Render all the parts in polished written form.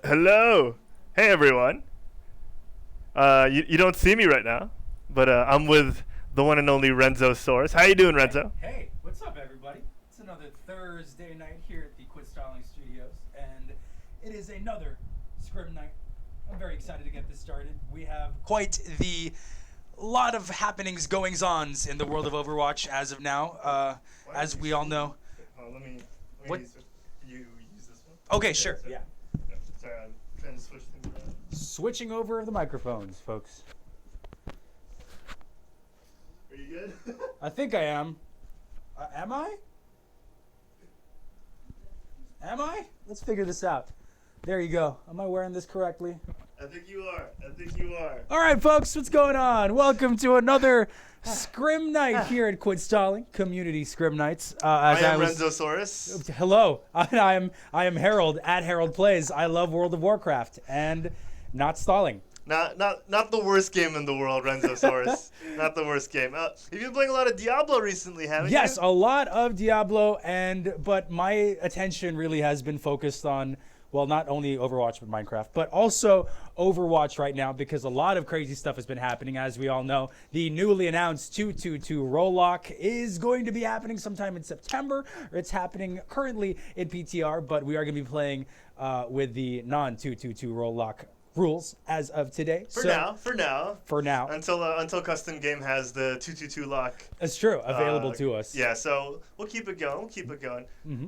Hello. Hey, everyone. You don't see me right now, but I'm with the one and only Renzo Source. How you doing, Renzo? Hey, what's up, everybody? It's another Thursday night here at the QSOCSN Studios, and it is another Scrim night. I'm very excited to get this started. We have quite the lot of happenings, goings-ons in the world of Overwatch as of now. As we all know. Let me What? you use this one. Okay, sure. Yeah. Sorry, I'm trying to switch things around. Switching over the microphones, folks. Are you good? I think I am. Am I? Am I? Let's figure this out. There you go. Am I wearing this correctly? I think you are. All right, folks, what's going on? Welcome to another Scrim night here at Quitstalling Community Scrim Nights. I am Renzo Source. Hello, I am Harold at Harold Plays. I love World of Warcraft and not stalling. Not the worst game in the world, Renzo Source. Not the worst game. You've been playing a lot of Diablo recently, haven't you? Yes, a lot of Diablo, but my attention really has been focused on, well, not only Overwatch but Minecraft, but also Overwatch right now because a lot of crazy stuff has been happening. As we all know, the newly announced 222 roll lock is going to be happening sometime in September. It's happening currently in PTR, but we are going to be playing with the non-222 roll lock rules as of today. For now. Until custom game has the 222 lock. That's true. Available to us. Yeah, so we'll keep it going. Mm-hmm.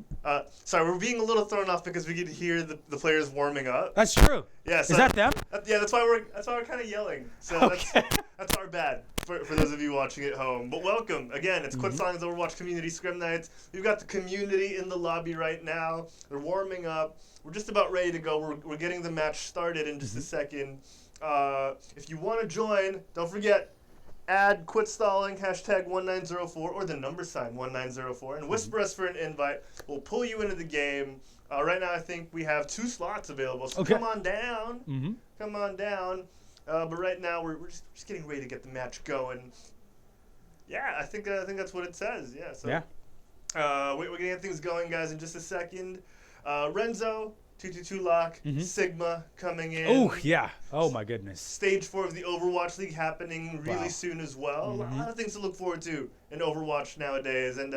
Sorry, we're being a little thrown off because we could hear the players warming up. That's true. Yeah, so is that them? Yeah, that's why we're kind of yelling. So okay. that's our bad for those of you watching at home. But welcome again. It's QuitSong's Overwatch Community Scrim Nights. We've got the community in the lobby right now. They're warming up. We're just about ready to go. We're getting the match started in just a second. If you want to join, don't forget, add QuitStalling, #1904, or the # 1904, and whisper us for an invite. We'll pull you into the game. Right now, I think we have 2 slots available, so come on down. Come on down. But right now, we're just getting ready to get the match going. Yeah, I think that's what it says. Yeah. So, yeah. We're going to get things going, guys, in just a second. Renzo, 222 lock, Sigma coming in. Oh, yeah. Oh, my goodness. Stage 4 of the Overwatch League happening really soon as well. A lot of things to look forward to in Overwatch nowadays. And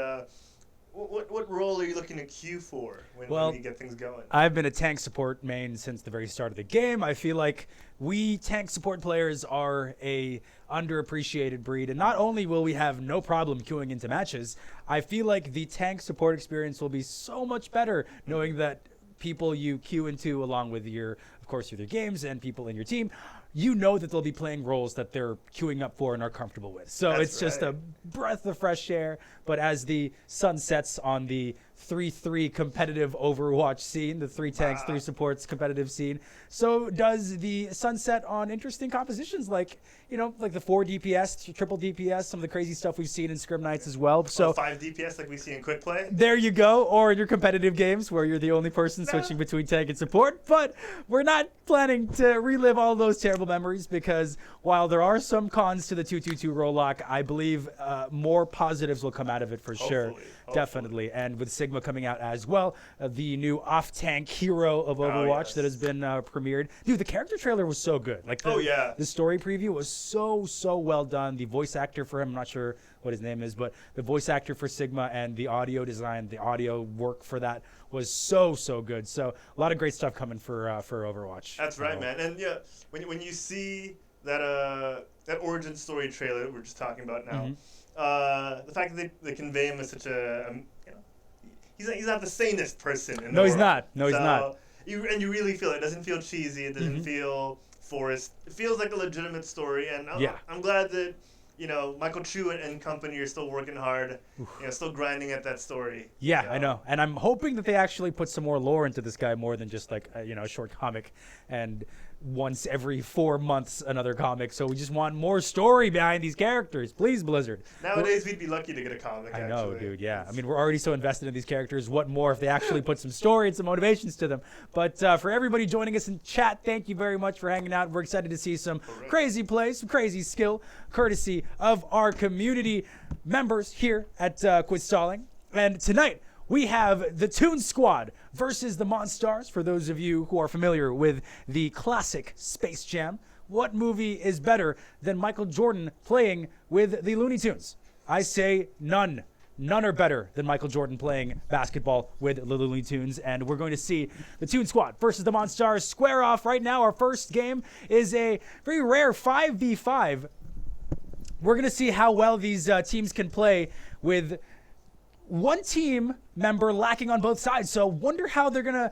what role are you looking to queue for when you get things going? I've been a tank support main since the very start of the game. I feel like we tank support players are a underappreciated breed, and not only will we have no problem queuing into matches, I feel like the tank support experience will be so much better knowing that people you queue into along with your games and people in your team, you know that they'll be playing roles that they're queuing up for and are comfortable with. So it's just a breath of fresh air. But as the sun sets on the 3-3 competitive Overwatch scene, the 3 tanks, 3 supports competitive scene, so does the sunset on interesting compositions like the 4 DPS, triple DPS, some of the crazy stuff we've seen in Scrim Nights as well. So 5 DPS like we see in Quick Play. There you go. Or in your competitive games where you're the only person switching between tank and support. But we're not planning to relive all those terrible memories because while there are some cons to the 222 roll lock, I believe more positives will come out of it for sure. Definitely. And with Sigma coming out as well, the new off-tank hero of Overwatch that has been premiered. Dude, the character trailer was so good. Like the story preview was so well done. The voice actor for him, I'm not sure what his name is, but the voice actor for Sigma and the audio design, the audio work for that was so good. So a lot of great stuff coming for Overwatch. That's right, man. And yeah, when you see that origin story trailer that we're just talking about now, the fact that they convey him as such he's not the sanest person in the world. He's not. No, he's not. You really feel it. It doesn't feel cheesy. It doesn't feel forced. It feels like a legitimate story, and I'm glad that Michael Chu and company are still working hard, still grinding at that story. Yeah, I know, and I'm hoping that they actually put some more lore into this guy more than just like a short comic, and once every 4 months another comic. So we just want more story behind these characters. Please, Blizzard. Nowadays, we'd be lucky to get a comic, I know, dude, yeah. I mean, we're already so invested in these characters. What more if they actually put some story and some motivations to them? But for everybody joining us in chat, thank you very much for hanging out. We're excited to see some crazy plays, some crazy skill, courtesy of our community members here at QuitStalling. And tonight, we have the Toon Squad versus the Monstars. For those of you who are familiar with the classic Space Jam, what movie is better than Michael Jordan playing with the Looney Tunes? I say none. None are better than Michael Jordan playing basketball with the Looney Tunes. And we're going to see the Toon Squad versus the Monstars square off right now. Our first game is a very rare 5v5. We're going to see how well these teams can play with one team member lacking on both sides. So wonder how they're going to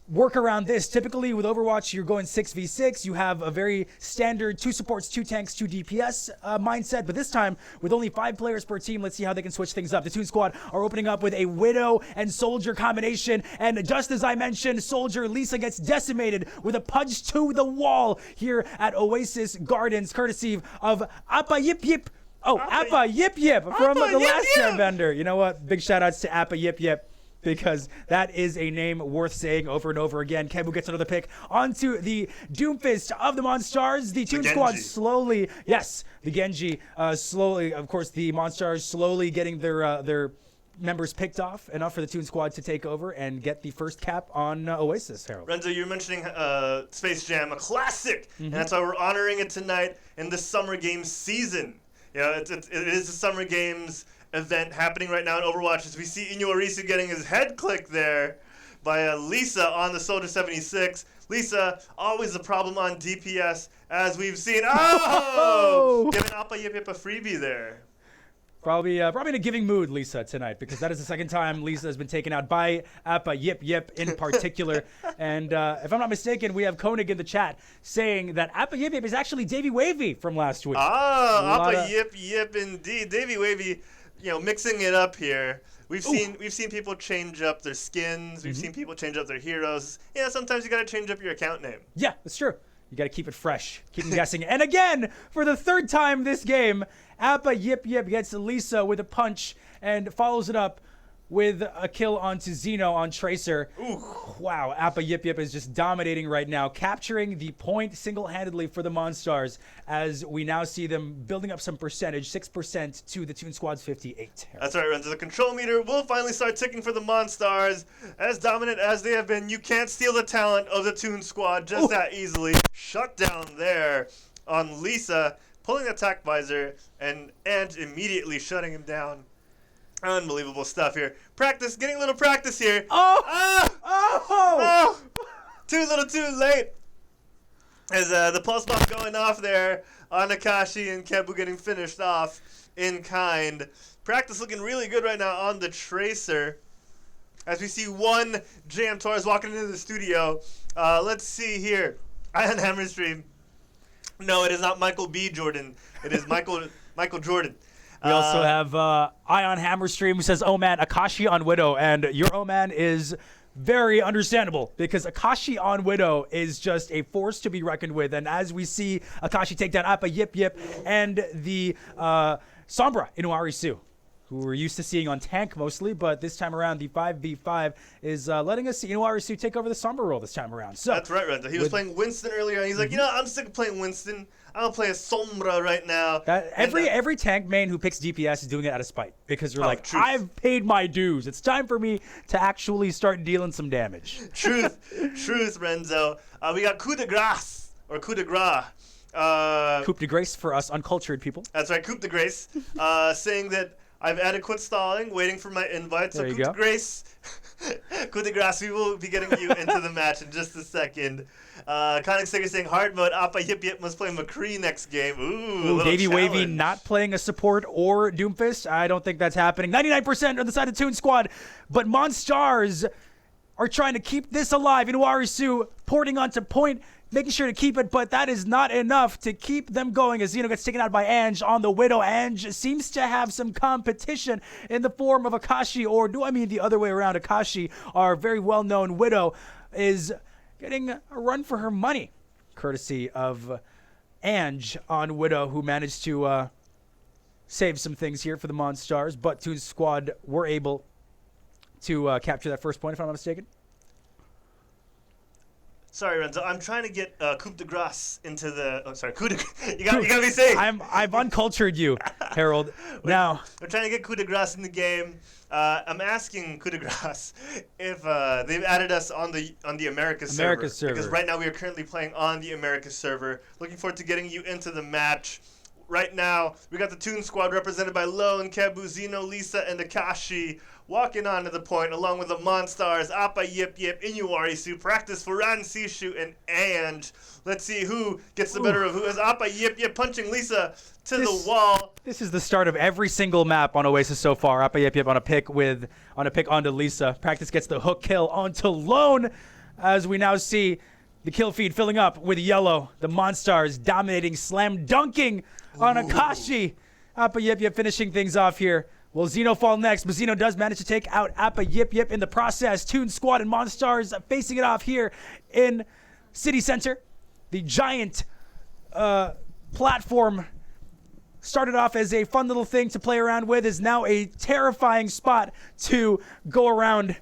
work around this. Typically with Overwatch, you're going 6v6. You have a very standard 2 supports, 2 tanks, 2 DPS mindset. But this time, with only 5 players per team, let's see how they can switch things up. The Toon Squad are opening up with a Widow and Soldier combination. And just as I mentioned, Soldier, Lisa gets decimated with a punch to the wall here at Oasis Gardens, courtesy of Appa Yip Yip. Oh, Appa Yip Yip from the last Jam vendor. You know what? Big shout outs to Appa Yip Yip, because that is a name worth saying over and over again. Kebu gets another pick onto the Doomfist of the Monstars. The Toon Squad slowly, yes, the Genji slowly, of course, the Monstars slowly getting their members picked off, enough for the Toon Squad to take over and get the first cap on Oasis, Harold. Renzo, you're mentioning Space Jam, a classic, and that's why we're honoring it tonight in the Summer Games season. You know, it is the Summer Games event happening right now in Overwatch, as we see Inu Arisu getting his head clicked there by Lisa on the Soldier 76. Lisa, always a problem on DPS, as we've seen. Oh! Giving Appa Yip Yip a freebie there. Probably in a giving mood, Lisa, tonight, because that is the second time Lisa has been taken out by Appa Yip Yip in particular. And if I'm not mistaken, we have Koenig in the chat saying that Appa Yip Yip is actually Davey Wavy from last week. Appa Yip Yip indeed. Davey Wavy, you know, mixing it up here. We've seen people change up their skins. We've seen people change up their heroes. Yeah, sometimes you got to change up your account name. Yeah, that's true. You got to keep it fresh. Keep them guessing. And again, for the third time this game, Appa Yip Yip gets Lisa with a punch and follows it up with a kill onto Zeno on Tracer. Ooh. Wow, Appa Yip Yip is just dominating right now, capturing the point single-handedly for the Monstars, as we now see them building up some percentage, 6% to the Toon Squad's 58. That's right, Renzo. The control meter will finally start ticking for the Monstars. As dominant as they have been, you can't steal the talent of the Toon Squad just that easily. Shut down there on Lisa, pulling the attack visor, and immediately shutting him down. Unbelievable stuff here. Practice, getting a little practice here. Too little, too late. As the pulse bomb going off there on Akashi and Kebu getting finished off in kind. Practice looking really good right now on the Tracer. As we see one Jam Torres walking into the studio. Let's see here. Ion Hammer Stream. No, it is not Michael B. Jordan. It is Michael Jordan. We also have Ion Hammerstream, who says, "Oh man, Akashi on Widow," and your "oh man" is very understandable, because Akashi on Widow is just a force to be reckoned with. And as we see Akashi take down Appa Yip Yip and the Sombra Inuari Su, who we're used to seeing on tank mostly, but this time around the 5v5 is letting us see Inuari Su take over the Sombra role this time around. So that's right, Renzo. He was playing Winston earlier, and he's like, you know, I'm sick of playing Winston. I'm going to play a Sombra right now. Every tank main who picks DPS is doing it out of spite, because they're like, truth. I've paid my dues. It's time for me to actually start dealing some damage. Truth, Renzo. We got coup de grace, or coup de grace. Coup de grace for us uncultured people. That's right, coup de grace. Saying that I've added quit stalling, waiting for my invite. So coup de grace. Coup de grace, we will be getting you into the match in just a second. Koenig Sticker saying hard mode, Appa Yip Yip must play McCree next game. Ooh, Davey Wavy not playing a support or Doomfist. I don't think that's happening. 99% on the side of Toon Squad, but Monstars are trying to keep this alive. Inuari Su porting onto point, making sure to keep it, but that is not enough to keep them going, as Zeno gets taken out by Ange on the Widow. Ange seems to have some competition in the form of Akashi, or do I mean the other way around? Akashi, our very well-known Widow, is getting a run for her money, courtesy of Ange on Widow, who managed to save some things here for the Monstars, but Toon Squad were able to capture that first point, if I'm not mistaken. Sorry, Renzo. I'm trying to get coup de grace into the. Oh, sorry, coup de. You got me saying. I've uncultured you, Harold. Now we're trying to get coup de grace in the game. I'm asking coup de grace if they've added us on the Americas server. Because right now we are currently playing on the Americas server. Looking forward to getting you into the match. Right now, we got the Toon Squad represented by Lone, Kebu, Zeno, Lisa, and Akashi walking onto the point along with the Monstars, Appa, Yip Yip, Inuarisu, Practice, Furan, Sishu, and Ange. Let's see who gets the better of who. As Appa, Yip Yip punching Lisa to the wall. This is the start of every single map on Oasis so far. Appa, Yip Yip on a pick onto Lisa. Practice gets the hook kill onto Lone as we now see the kill feed filling up with yellow. The Monstars dominating, slam dunking on Akashi. Appa Yip Yip finishing things off here. Will Zeno fall next? But Zeno does manage to take out Appa Yip Yip in the process. Toon Squad and Monstars facing it off here in City Center. The giant platform started off as a fun little thing to play around with, is now a terrifying spot to go around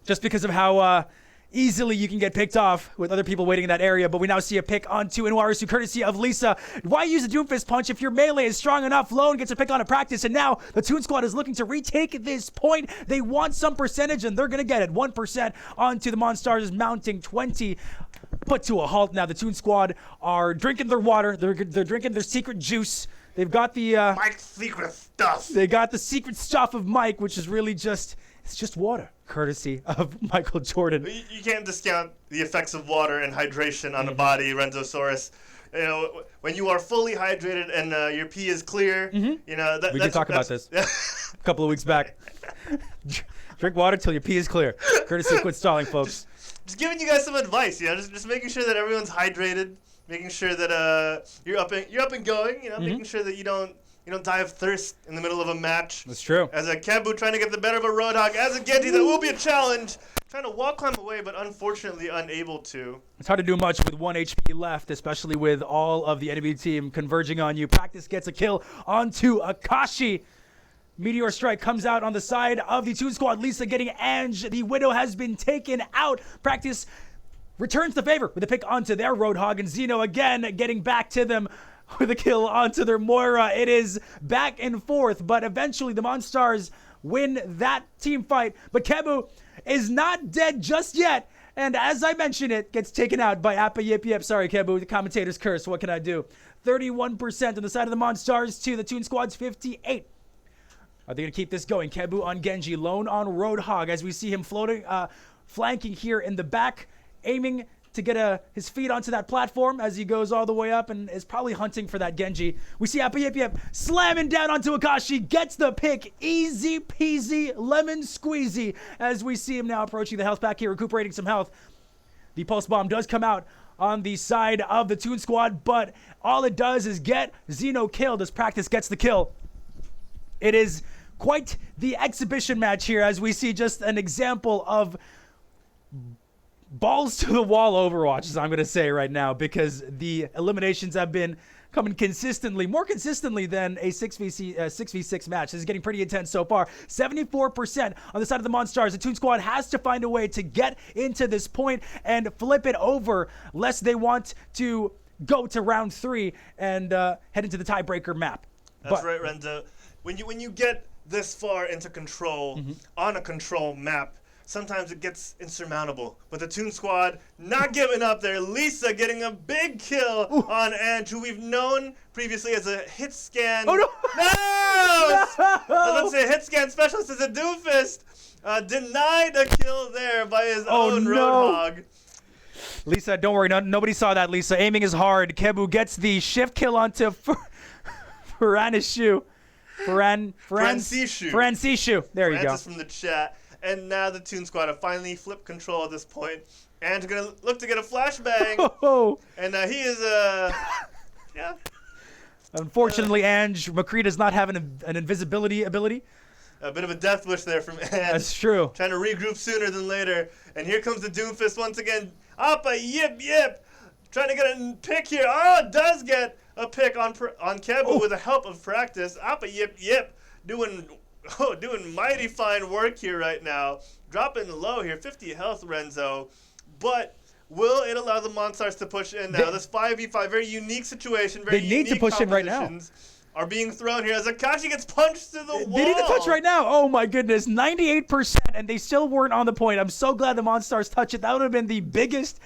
just because of how easily you can get picked off with other people waiting in that area. But we now see a pick onto Inuarisu courtesy of Lisa. Why use a Doomfist punch if your melee is strong enough? Lone gets a pick on a Practice, and now the Toon Squad is looking to retake this point. They want some percentage, and they're going to get it. 1% onto the Monstars, mounting 20. Put to a halt now. The Toon Squad are drinking their water. They're drinking their secret juice. They've got the Mike's secret stuff. They got the secret stuff of Mike, which is really just water, courtesy of Michael Jordan. You can't discount the effects of water and hydration on the body, Renzosaurus. You know, when you are fully hydrated and your pee is clear, you know we did talk about this a couple of weeks back. Drink water till your pee is clear. Courtesy Quit Stalling, folks. Just giving you guys some advice, you know, just making sure that everyone's hydrated, making sure that you're up and going, you know, making sure that you don't die of thirst in the middle of a match. That's true. As a Kebu trying to get the better of a Roadhog, as a Genji, that will be a challenge. Trying to wall climb away, but unfortunately unable to. It's hard to do much with 1 HP left, especially with all of the enemy team converging on you. Practice gets a kill onto Akashi. Meteor Strike comes out on the side of the Toon Squad. Lisa getting Ange. The Widow has been taken out. Practice returns the favor with a pick onto their Roadhog, and Zeno again getting back to them with a kill onto their Moira. It is back and forth, but eventually the Monstars win that team fight. But Kebu is not dead just yet, and as I mentioned, it gets taken out by Appa Yip Yip. Sorry, Kebu, the commentator's curse. What can I do? 31% on the side of the Monstars to the Toon Squad's 58%. Are they going to keep this going? Kebu on Genji, Lone on Roadhog as we see him floating, flanking here in the back, aiming to get his feet onto that platform as he goes all the way up and is probably hunting for that Genji. We see Appa Yip Yip slamming down onto Akashi, gets the pick. Easy peasy, lemon squeezy as we see him now approaching the health pack here, recuperating some health. The pulse bomb does come out on the side of the Toon Squad, but all it does is get Zeno killed as Practice gets the kill. It is quite the exhibition match here as we see just an example of balls to the wall Overwatch, as I'm going to say right now, because the eliminations have been coming consistently, more consistently than a 6v6 match. This is getting pretty intense so far. 74% on the side of the Monstars. The Toon Squad has to find a way to get into this point and flip it over, lest they want to go to round 3 and head into the tiebreaker map. That's right, Renzo. When you get this far into control on a control map, sometimes it gets insurmountable. But the Toon Squad not giving up there. Lisa getting a big kill on Ange, who we've known previously as a hit scan. Oh, no! No! I was about to say hit scan specialist as a doofist. Denied a kill there by his own Roadhog. Lisa, don't worry. Nobody saw that, Lisa. Aiming is hard. Kebu gets the shift kill onto Faranishu. Fransishu. There you go. Francis from the chat. And now the Toon Squad have finally flipped control at this point. And going to look to get a flashbang. Oh. And he is, yeah. Unfortunately, Ange McCree does not have an invisibility ability. A bit of a death wish there from Ange. That's true. Trying to regroup sooner than later. And here comes the Doomfist once again. Appa Yip Yip. Trying to get a pick here. Oh, does get a pick on Kebu with the help of Practice. Appa Yip Yip doing mighty fine work here right now. Dropping low here, 50 health, Renzo. But Will it allow the Monstars to push in now? This 5v5, very unique situation, very They need to push in right now. competitions are being thrown here as Akashi gets punched to the wall. They need to touch right now. Oh my goodness, 98%, and they still weren't on the point. I'm so glad the Monstars touched it. That would have been the biggest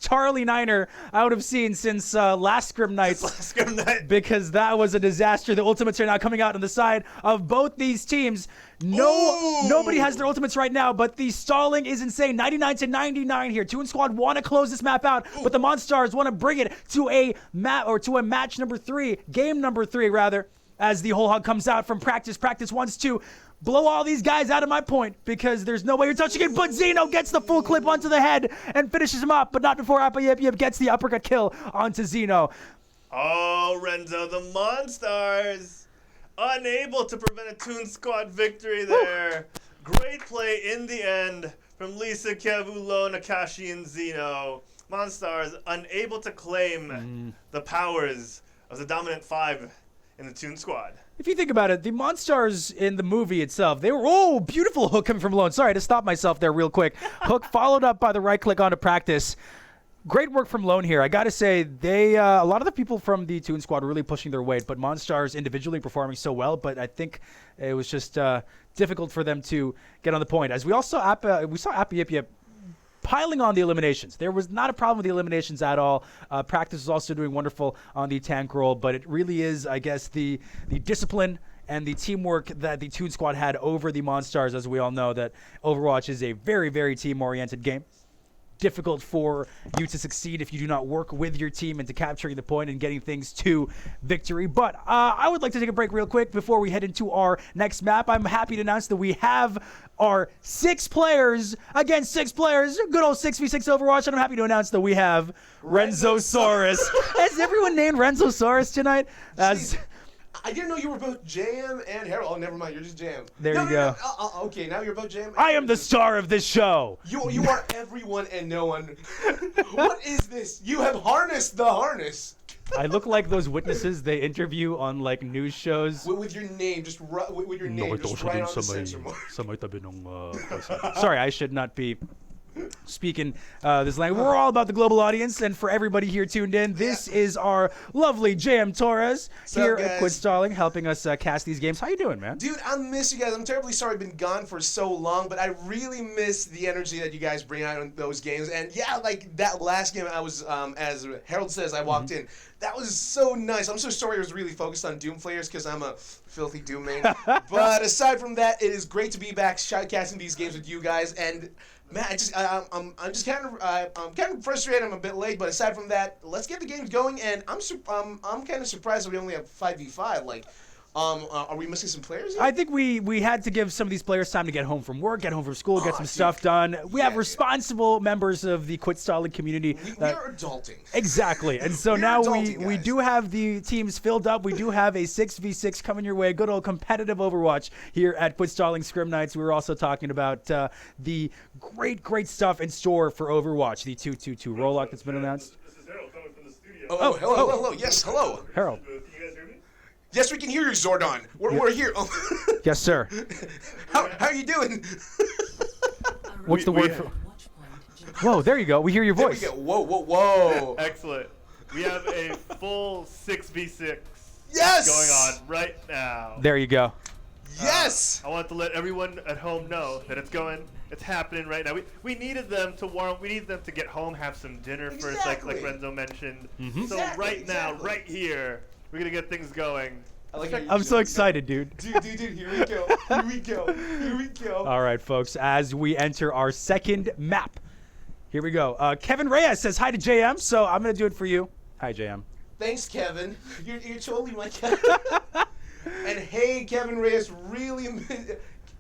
Charlie Niner I would have seen since last Scrim Nights. Last Scrim Night. Because that was a disaster. The ultimates are now coming out on the side of both these teams. Nobody has their ultimates right now, but the stalling is insane. 99-99 here. Toon Squad want to close this map out, but the Monstars want to bring it to a match number 3, game number 3 rather, as the whole hog comes out from practice. Practice wants to blow all these guys out of my point because there's no way you're touching it, but Zeno gets the full clip onto the head and finishes him up, but not before Appa Yip Yip gets the uppercut kill onto Zeno. Oh, Renzo, the Monstars unable to prevent a Toon Squad victory there. Great play in the end from Lisa, Kevu, Lone, Akashi, and Zeno. Monstars unable to claim the powers of the dominant 5 in the Toon Squad. If you think about it, the Monstars in the movie itself, they were, beautiful hook coming from Lone. Sorry to stop myself there real quick. Hook followed up by the right click onto practice. Great work from Lone here. I got to say, they a lot of the people from the Toon Squad were really pushing their weight, but Monstars individually performing so well, but I think it was just difficult for them to get on the point. As we also saw Appa Yip Yip piling on the eliminations. There was not a problem with the eliminations at all. Practice was also doing wonderful on the tank role, but it really is, I guess, the discipline and the teamwork that the Toon Squad had over the Monstars, as we all know that Overwatch is a very, very team-oriented game. Difficult for you to succeed if you do not work with your team into capturing the point and getting things to victory. But I would like to take a break real quick before we head into our next map. I'm happy to announce that we have our 6 players against 6 players. Good old 6v6 Overwatch. And I'm happy to announce that we have Renzosaurus. Has everyone named Renzosaurus tonight? I didn't know you were both Jam and Harold. Oh, never mind. You're just Jam. There you go. Okay, now you're both Jam. I am the star of this show. You are everyone and no one. What is this? You have harnessed the harness. I look like those witnesses they interview on like news shows. With your name, just with your name, just right on the censor mark. Sorry, I should not be speaking this language. We're all about the global audience, and for everybody here tuned in, this is our lovely JM Torres here at Quit Stalling, helping us cast these games. How you doing, man? Dude, I miss you guys. I'm terribly sorry I've been gone for so long, but I really miss the energy that you guys bring out in those games. And yeah, like that last game, I was, as Harold says, I walked in. That was so nice. I'm so sorry I was really focused on Doom players because I'm a filthy Doom main. But aside from that, it is great to be back casting these games with you guys. And man, I'm just kind of frustrated. I'm a bit late, but aside from that, let's get the games going. And I'm kind of surprised that we only have 5v5. Like, are we missing some players yet? I think we had to give some of these players time to get home from work, get home from school, get some stuff done. We have responsible members of the Quit Stalling community. We're adulting. Exactly. And so now we do have the teams filled up. We do have a 6v6 coming your way. Good old competitive Overwatch here at Quit Stalling Scrim Nights. We were also talking about the great stuff in store for Overwatch. The 222 rollout that's been announced. This is Harold coming from the studio. Hello. Yes, hello. Harold. Can you guys hear me? Yes, we can hear you, Zordon. We're here. Yes, sir. How are you doing? What's the word for... Whoa, there you go. We hear your voice. There we go. Whoa. Excellent. We have a full 6v6 Yes! going on right now. There you go. Yes! I want to let everyone at home know that it's happening right now. We needed them to warm. We need them to get home, have some dinner first, like Renzo mentioned. So right now, right here, we're gonna get things going. I'm so excited, dude. Dude, here we go. All right, folks, as we enter our second map. Here we go. Kevin Reyes says hi to JM, so I'm going to do it for you. Hi, JM. Thanks, Kevin. You're totally my Kevin. And hey, Kevin Reyes, really...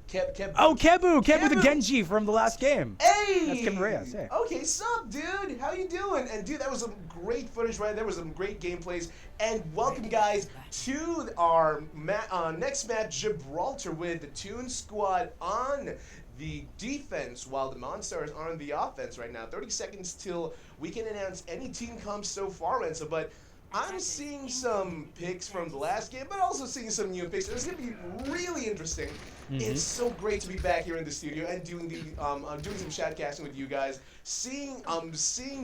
Kebu the Genji from the last game. Hey! That's Kevin Reyes, hey. Okay, sup, dude? How you doing? And dude, that was some great footage right there. Was some great gameplays. And welcome, guys, to our next match, Gibraltar, with the Toon Squad on the defense, while the Monstars are on the offense right now. 30 seconds till we can announce any team comps so far, Renzo. But I'm seeing some picks from the last game, but also seeing some new picks. It's going to be really interesting. It's so great to be back here in the studio and doing some chat casting with you guys. Seeing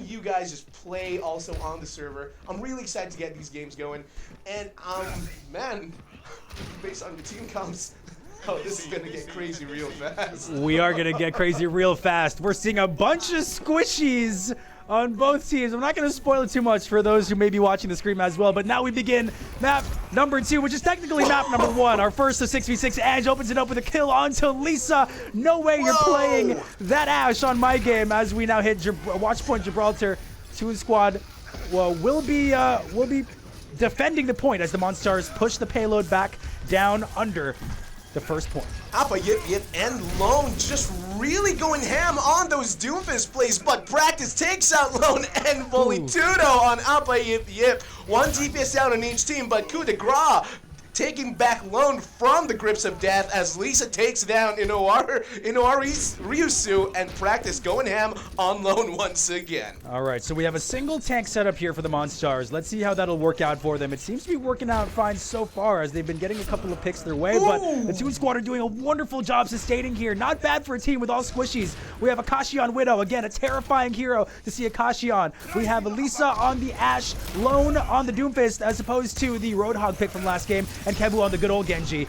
you guys just play also on the server. I'm really excited to get these games going. And man, based on the team comps, oh, this is gonna get crazy real fast. We are gonna get crazy real fast. We're seeing a bunch of squishies on both teams. I'm not going to spoil it too much for those who may be watching the stream as well, but now we begin map number 2, which is technically map number 1. Our first of 6v6. Ange opens it up with a kill onto Lisa. No way you're playing that Ashe on my game as we now hit watch point Gibraltar. Toon Squad will be defending the point as the Monstars push the payload back down under the first point. Appa, Yip, and Lone just really going ham on those Doomfist plays, but Practice takes out Lone and Volitudo on Appa, Yip. One DPS down on each team, but coup de grace taking back Lone from the grips of death as Lisa takes down Inouari Ryusu, and Practice going ham on Lone once again. All right, so we have a single tank setup here for the Monstars. Let's see how that'll work out for them. It seems to be working out fine so far as they've been getting a couple of picks their way, but the Toon Squad are doing a wonderful job sustaining here. Not bad for a team with all squishies. We have Akashi on Widow. Again, a terrifying hero to see Akashi on. We have Elisa on the Ashe, Lone on the Doomfist, as opposed to the Roadhog pick from last game, and Kebu on the good old Genji.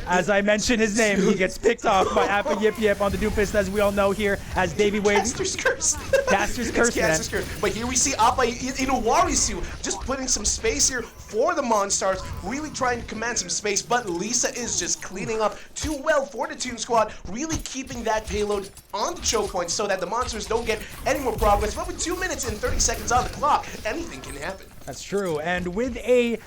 As I mention his name, he gets picked off by Appa Yip on the Doomfist, as we all know here, as Davey Wade. Caster's Curse. Caster's Curse, man. Caster's Curse. But here we see Appa Inouari just putting some space here for the Monstars, really trying to command some space, but Lisa is just cleaning up too well for the Toon Squad, really keeping that payload on the choke point so that the Monsters don't get any more progress. But with 2 minutes and 30 seconds on the clock, anything can happen. That's true, and with a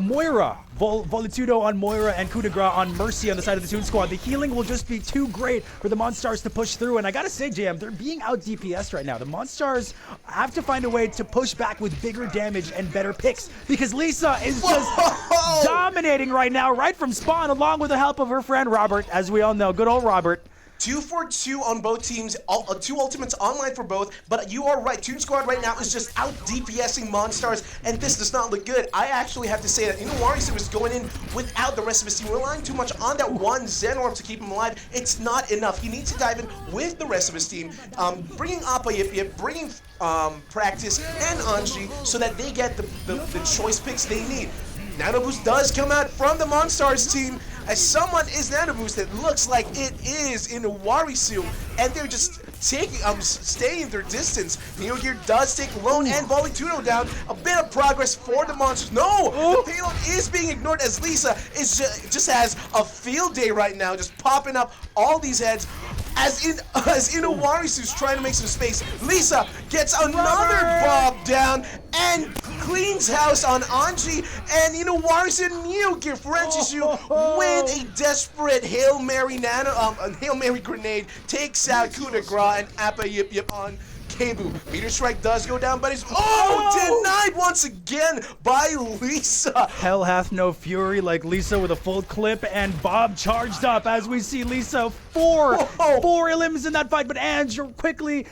Moira, Volitudo on Moira and coup de grace on Mercy on the side of the Toon Squad, the healing will just be too great for the Monstars to push through. And I gotta say, JM, they're being out DPS right now. The Monstars have to find a way to push back with bigger damage and better picks, because Lisa is just dominating right now, right from spawn, along with the help of her friend Robert, as we all know. Good old Robert. 2 for 2 on both teams, 2 ultimates online for both, but you are right, Toon Squad right now is just out DPSing Monstars, and this does not look good. I actually have to say that Inouari was going in without the rest of his team, relying too much on that one Zen Orb to keep him alive. It's not enough. He needs to dive in with the rest of his team, bringing Appa Yip, bringing Practice and Anji so that they get the choice picks they need. Nano Boost does come out from the Monstars team, as someone is Nano Boost. It looks like it is Inouari, and they're just taking, staying their distance. Neo Gear does take Lone and Volitudo down. A bit of progress for the Monsters. No! The payload is being ignored as Lisa is just has a field day right now, just popping up all these heads. As Inouari's trying to make some space, Lisa gets another bob down and cleans house on Anji, and Inouari's in Neo Gear. Franciscu with a desperate Hail Mary Hail Mary grenade takes out coup de grace and Appa Yip on Kebu. Meteor Strike does go down, but it's denied once again by Lisa. Hell hath no fury like Lisa with a full clip, and Bob charged up as we see Lisa four elims in that fight, but Ange quickly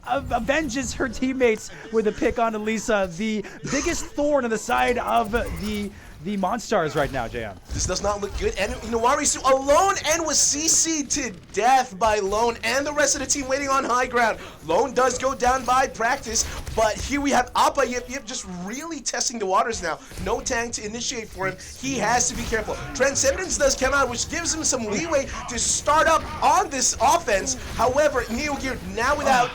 avenges her teammates with a pick on Lisa, the biggest thorn on the side of the Monstars right now, JM. This does not look good, and Inouari alone and was CC'd to death by Lone and the rest of the team waiting on high ground. Lone does go down by Practice, but here we have Appa Yip just really testing the waters now. No tank to initiate for him. He has to be careful. Transcendence does come out, which gives him some leeway to start up on this offense. However, Neo Gear now without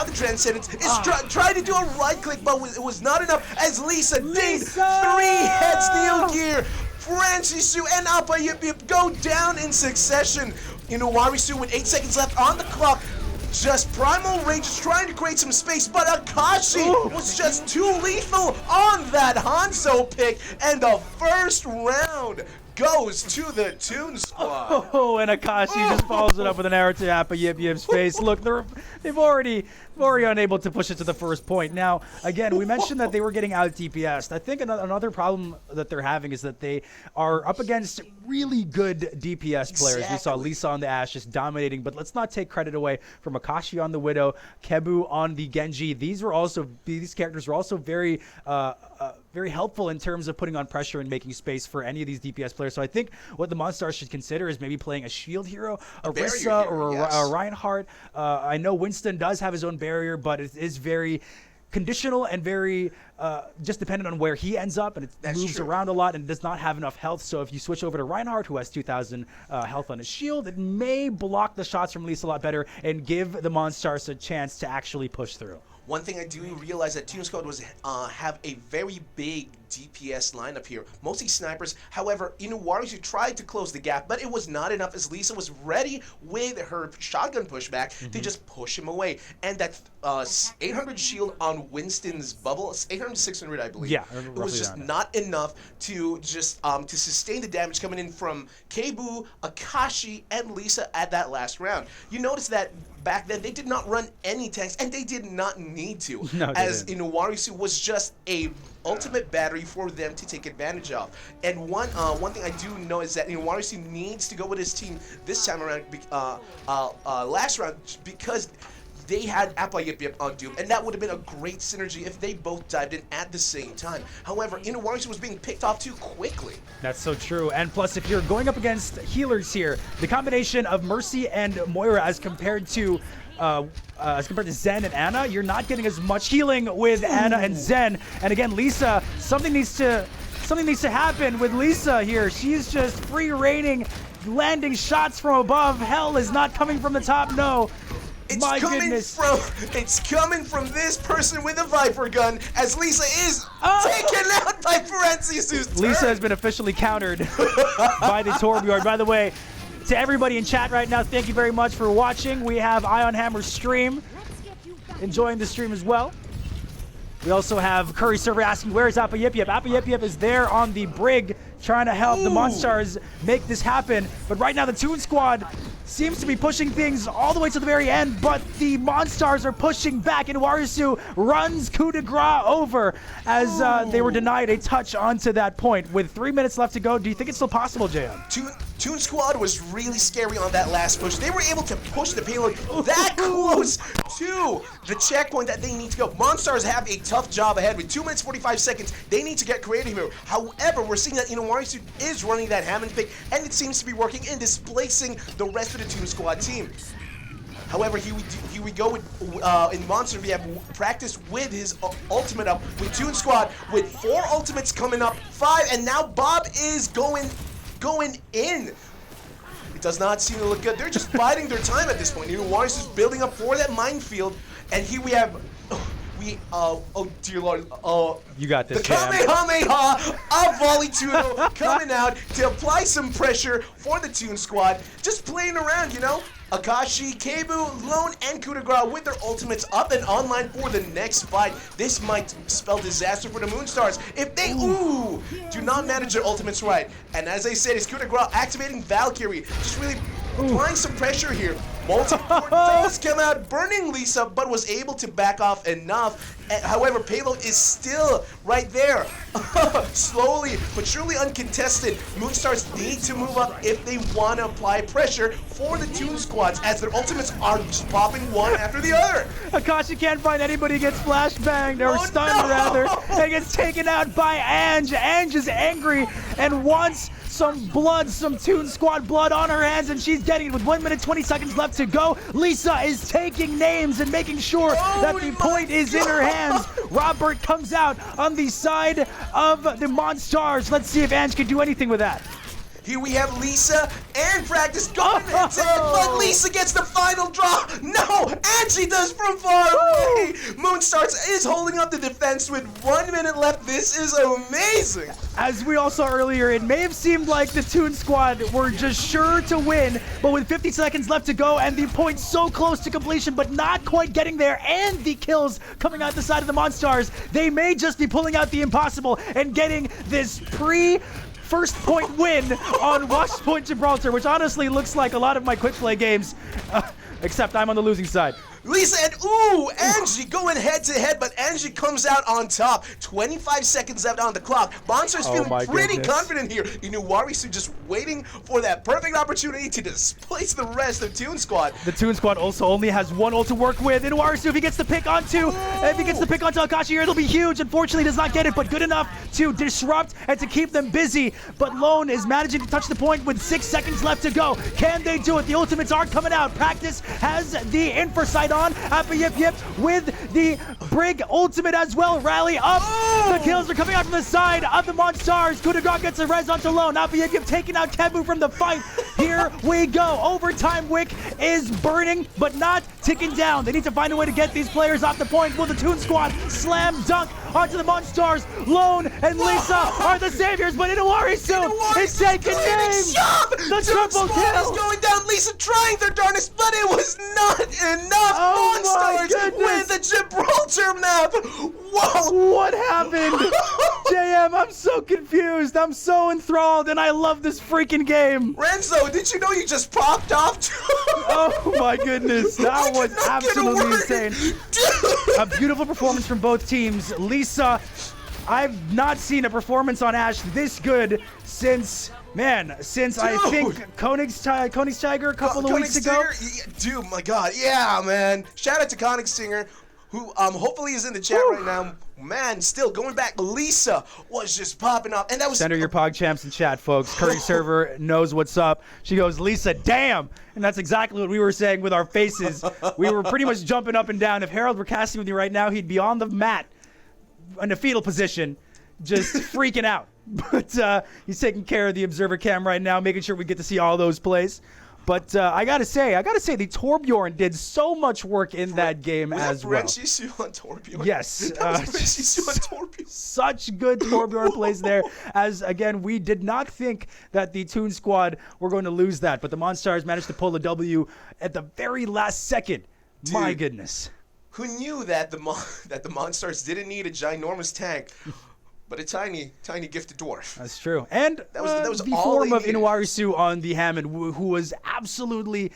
the Transcendence is trying to do a right click, but it was not enough as Lisa dinged 3 heads. Neo Gear, Franciscu, and Appa Yip go down in succession. Inouari with 8 seconds left on the clock. Just Primal Rage is trying to create some space, but Akashi was just too lethal on that Hanzo pick, and the first round goes to the Toon Squad. And Akashi just follows it up with an arrow to Appa Yip's face. Look, they've already unable to push it to the first point. Now, again, we mentioned that they were getting out DPS'd. I think another problem that they're having is that they are up against really good DPS players. Exactly. We saw Lisa on the Ashe just dominating, but let's not take credit away from Akashi on the Widow, Kebu on the Genji. These characters were also very very helpful in terms of putting on pressure and making space for any of these DPS players. So I think what the Monstars should consider is maybe playing a shield hero, a Rissa, or a Reinhardt. I know Winston does have his own barrier, but it is very conditional and very just dependent on where he ends up, and it moves around a lot and does not have enough health. So if you switch over to Reinhardt, who has 2,000 health on his shield, it may block the shots from Lisa a lot better and give the Monstars a chance to actually push through. One thing I do realize that Toon Squad was have a very big DPS lineup here, mostly snipers. However, Inuwarisu tried to close the gap, but it was not enough as Lisa was ready with her shotgun pushback to just push him away. And that 800 shield on Winston's bubble, 800 to 600, I believe. Yeah, it was just not enough to just to sustain the damage coming in from Keibu, Akashi, and Lisa at that last round. You notice that back then they did not run any tanks, and they did not need to, as Inuwarisu was just a ultimate battery for them to take advantage of. And one thing I do know is that Inuwarisu needs to go with his team this time around, last round, because they had Appa Yip Yip on Doom, and that would have been a great synergy if they both dived in at the same time. However, Inuwarisu was being picked off too quickly. That's so true. And plus, if you're going up against healers here, the combination of Mercy and Moira as compared to Zen and Anna, you're not getting as much healing with Anna and Zen. And again, Lisa, something needs to happen with Lisa here. She's just free reigning, landing shots from above. Hell is not coming from the top. No. It's coming from this person with a Viper gun, as Lisa is taken out by Parenthesis. Lisa has been officially countered by the Torbjorn. By the way, to everybody in chat right now, thank you very much for watching. We have Ion Hammer's stream, enjoying the stream as well. We also have Curry Server asking, where is Appa Yip Yip? Appa Yip Yip is there on the brig trying to help the Monstars make this happen. But right now the Toon Squad seems to be pushing things all the way to the very end, but the Monstars are pushing back, and Warisu runs coup de grace over as they were denied a touch onto that point. With 3 minutes left to go, do you think it's still possible, JM? Toon Squad was really scary on that last push. They were able to push the payload that close to the checkpoint that they need to go. Monstars have a tough job ahead with 2 minutes 45 seconds. They need to get creative here. However, we're seeing that Inuwarisu is running that ham and pick, and it seems to be working in displacing the rest of the Toon Squad team. However, here we go with in Monster. We have practiced with his ultimate up with Toon Squad with 4 ultimates coming up, 5, and now Bob is going in. It does not seem to look good. They're just biding their time at this point. Inuwarisu is building up for that minefield, and here we have. Oh dear Lord, you got this, the Kamehameha of Volitudo coming out to apply some pressure for the Toon Squad. Just playing around, you know? Akashi, Keibu, Lone, and Coup de Grace with their ultimates up and online for the next fight. This might spell disaster for the Moonstars if they, do not manage their ultimates right. And as I said, it's Coup de Grace activating Valkyrie, just really applying some pressure here. Multi-port does come out, burning Lisa, but was able to back off enough. However, payload is still right there. Slowly but surely uncontested. Moonstars need to move up if they want to apply pressure for the Toon Squads, as their ultimates are just popping one after the other. Akashi can't find anybody, gets flashbanged, or stunned rather, and gets taken out by Ange. Ange is angry and wants some blood, some Toon Squad blood on her hands, and she's getting it with 1 minute 20 seconds left to go. Lisa is taking names and making sure that the point is in her hands. Robert comes out on the side of the Monstars. Let's see if Ange can do anything with that. Here we have Lisa and Practice going into it, but Lisa gets the final draw. No, and she does from far away. Moonstars is holding up the defense with 1 minute left. This is amazing. As we all saw earlier, it may have seemed like the Toon Squad were just sure to win, but with 50 seconds left to go and the point so close to completion, but not quite getting there, and the kills coming out the side of the Monstars, they may just be pulling out the impossible and getting this first point win on Watch Point Gibraltar, which honestly looks like a lot of my quick play games, except I'm on the losing side. Lisa and ooh, Angie going head to head, but Angie comes out on top. 25 seconds left on the clock. Monster's Oh feeling my pretty goodness. confident here. Inuwarisu just waiting for that perfect opportunity to displace the rest of Toon Squad. The Toon Squad also only has one ult to work with. Inuwarisu, if he gets the pick onto, Akashi here, it'll be huge. Unfortunately, does not get it, but good enough to disrupt and to keep them busy. But Lone is managing to touch the point with 6 seconds left to go. Can they do it? The ultimates are coming out. Practice has the infra sight on. Appa Yip Yip with the Brig ultimate as well. Rally up. The kills are coming out from the side of the Monstars. Coup de grace gets a res onto Lone. Appa Yip Yip taking out Kebu from the fight. Here we go. Overtime wick is burning, but not ticking down. They need to find a way to get these players off the point. Will the Toon Squad slam dunk onto the Monstars? Lone and Lisa are the saviors, but Inuwarisu is taking aim. The triple kill is going down. Lisa trying their darndest, but it was not enough. Oh my Monstars goodness. with the Gibraltar map. Whoa. What happened? JM, I'm so confused. I'm so enthralled, and I love this freaking game. Renzo, did you know you just popped off? Oh my goodness, that was cannot get a absolutely word. insane. A beautiful performance from both teams. Lisa, I've not seen a performance on Ashe this good since I think Koenigsteiger a couple of weeks ago. Dude, my God, yeah, man. Shout out to Koenigsteiger, who hopefully is in the chat right now. Man, still going back, Lisa was just popping up, and that was Send her your PogChamps in chat, folks. Curry server knows what's up. She goes, Lisa, damn! And that's exactly what we were saying with our faces. We were pretty much jumping up and down. If Harold were casting with you right now, he'd be on the mat in a fetal position, just freaking out. But he's taking care of the observer cam right now, making sure we get to see all those plays. But I gotta say, the Torbjorn did so much work in that game as well. Was that Frenchie on Torbjorn? Yes. That was Frenchie on Torbjorn. Such good Torbjorn plays there. As, again, we did not think that the Toon Squad were going to lose that, but the Monstars managed to pull a W at the very last second. Dude. My goodness. Who knew that the Monstars didn't need a ginormous tank, but a tiny gifted dwarf? That's true. And that was the all form they of needed. Inuwarisu on the Hammond, who was absolutely